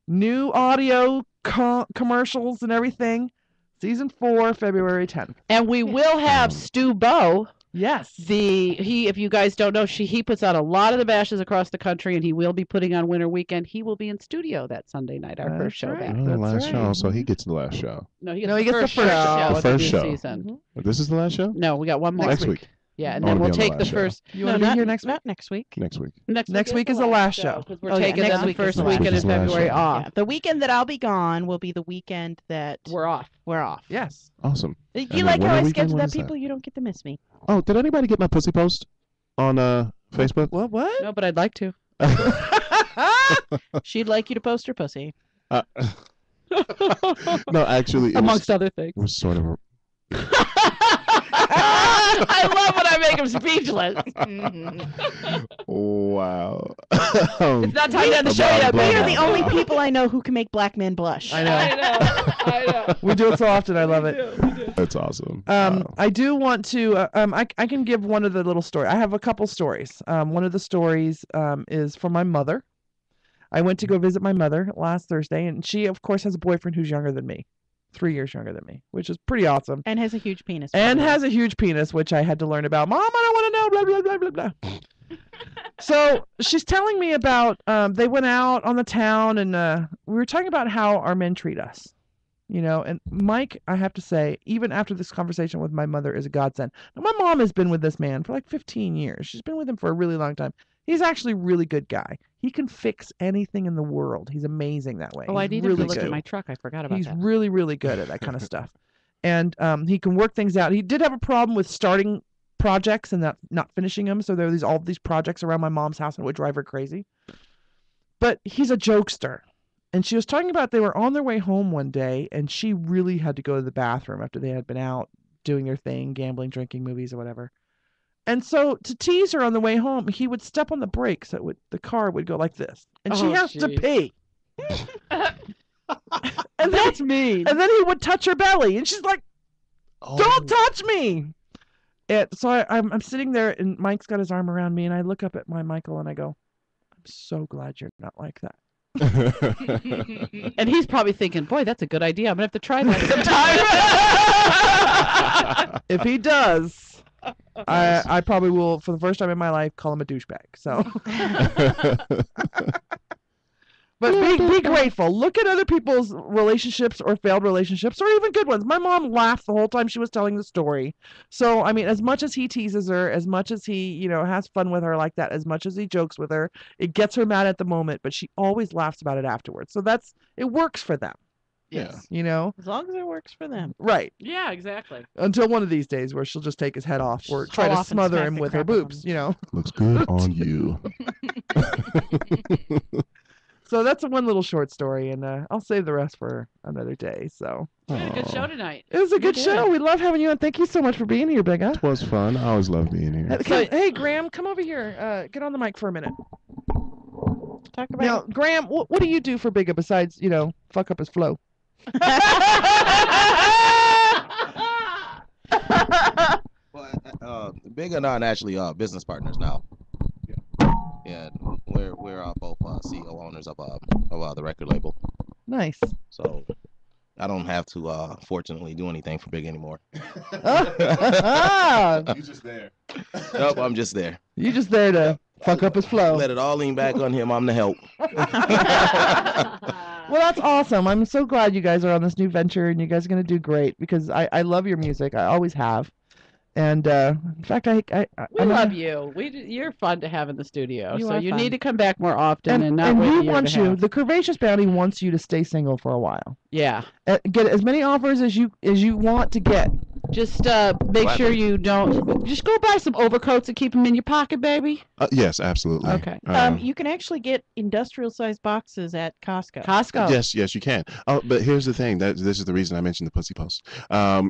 new audio commercials and everything. Season 4, February 10th. And we will have Stu Bow. Yes. If you guys don't know, he puts out a lot of the bashes across the country, and he will be putting on Winter Weekend. He will be in studio that Sunday night, our first show back. Oh, last show. So he gets the last show. No, he No, gets the first show. The of first new show. Season. This is the last show? No, we got one more Next week. Yeah, and I then wanna we'll be on the take the last show. first. You want to be here next week? Not next week. Next week. Next week is the last show. Because we're taking next the week is first the last weekend in show. Next week is the last February show. off. Yeah, the weekend that I'll be gone will be the weekend that We're off. we're off. Yes. Awesome. You And like then how I winter weekend, schedule when that, is that? people? You don't get to miss me. Oh, did anybody get my pussy post on Facebook? What? No, but I'd like to. She'd like you to post her pussy. No, actually, it Amongst other things. was sort of. I love when I make him speechless. Wow. It's not time to end the show yet. We are baby. the only people I know who can make black men blush. I know. I know. We do it so often. I love it. That's awesome. Wow. I do want to. I can give one of the little story. I have a couple stories. One of the stories is from my mother. I went to go visit my mother last Thursday, and she, of course, has a boyfriend who's younger than me, 3 years younger than me, which is pretty awesome. And has a huge penis. And has a huge penis, which I had to learn about. Mom, I don't want to know. Blah blah blah blah blah. So she's telling me about they went out on the town, and we were talking about how our men treat us. And Mike, I have to say, even after this conversation with my mother, is a godsend. Now, my mom has been with this man for 15 years. She's been with him for a really long time. He's actually a really good guy. He can fix anything in the world. He's amazing that way. Oh, I He's need really to look good. at my truck. I forgot about He's that. really, really good at that kind of stuff. And he can work things out. He did have a problem with starting projects and not finishing them. So there are all these projects around my mom's house and it would drive her crazy. But he's a jokester. And she was talking about they were on their way home one day and she really had to go to the bathroom after they had been out doing their thing, gambling, drinking, movies, or whatever. And so to tease her on the way home, he would step on the brakes. So the car would go like this. And she has to pee. And That's mean. And then he would touch her belly. And she's like, don't touch me. So I'm sitting there and Mike's got his arm around me. And I look up at my Michael and I go, I'm so glad you're not like that. And he's probably thinking, boy, that's a good idea. I'm going to have to try that sometime. If he does, I probably will, for the first time in my life, call him a douchebag. So, But be grateful. Look at other people's relationships or failed relationships or even good ones. My mom laughed the whole time she was telling the story. So, I mean, as much as he teases her, as much as he, has fun with her like that, as much as he jokes with her, it gets her mad at the moment, but she always laughs about it afterwards. So it works for them. Yes. As long as it works for them. Right. Yeah, exactly. Until one of these days where she'll just take his head off or try to smother him with her boobs, Looks good on you. So that's one little short story, and I'll save the rest for another day. So We had a good show tonight. it was a good show. We love having you on. Thank you so much for being here, Bigga. It was fun. I always love being here. Hey, Graham, come over here. Get on the mic for a minute. Talk about Now, Graham, what do you do for Bigga besides, fuck up his flow? Bigga and I are actually business partners now. Yeah, we're both CEO owners of the record label. Nice. So I don't have to fortunately do anything for Bigga anymore. You just there. Nope, I'm just there. You just there to fuck up his flow. Let it all lean back on him. I'm the help. Well, that's awesome. I'm so glad you guys are on this new venture, and you guys are going to do great because I love your music. I always have. And in fact, we love you. You're fun to have in the studio. You So are you fun. need to come back more often and not and wait a we year and a want you. half. The Curvaceous Bounty wants you to stay single for a while. Yeah. Get as many offers as you want to get. Just make sure you don't. Just go buy some overcoats and keep them in your pocket, baby. Yes, absolutely. Okay. You can actually get industrial-sized boxes at Costco. Yes, you can. Oh, but here's the thing. This is the reason I mentioned the pussy post. I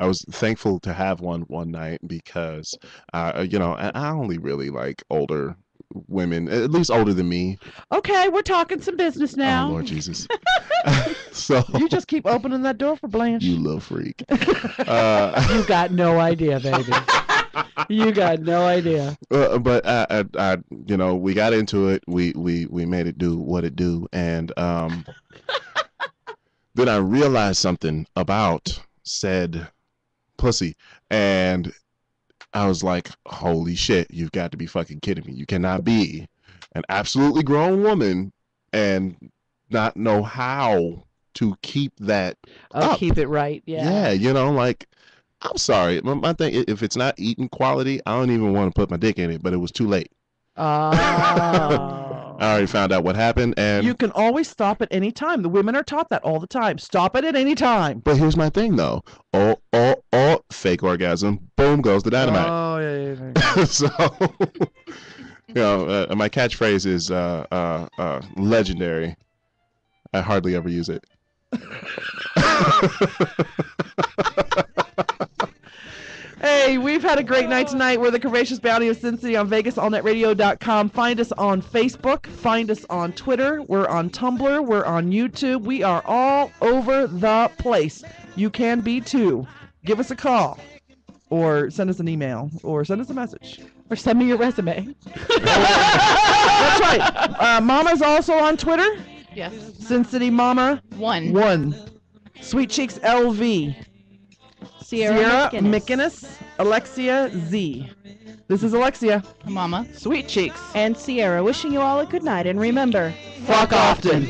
was thankful to have one night because, I only really like older women, at least older than me. Okay, we're talking some business now. Oh, Lord Jesus. So You just keep opening that door for Blanche. you little freak. You got no idea, baby. You got no idea. But I we got into it. We made it do what it do, and then I realized something about said pussy, and I was like, holy shit, you've got to be fucking kidding me. You cannot be an absolutely grown woman and not know how to keep that up. Keep it right. Yeah. Yeah, I'm sorry. My thing, if it's not eating quality, I don't even want to put my dick in it, but it was too late. Oh. I already found out what happened, and You can always stop at any time. The women are taught that all the time. Stop it at any time. but here's my thing though. Oh, fake orgasm. Boom goes the dynamite. Oh, yeah. So, my catchphrase is legendary. I hardly ever use it. Hey, we've had a great night tonight. We're the Curvaceous Bounty of Sin City on VegasAllNetRadio.com. Find us on Facebook. Find us on Twitter. We're on Tumblr. We're on YouTube. We are all over the place. You can be too. Give us a call. Or send us an email. Or send us a message. Or send me your resume. That's right. Mama's also on Twitter. Yes. Sin City Mama. 1. Sweet Cheeks LV. Sierra McInnes. Alexia Z. This is Alexia. Mama. Sweet Cheeks. And Sierra, wishing you all a good night. And remember, Fuck often.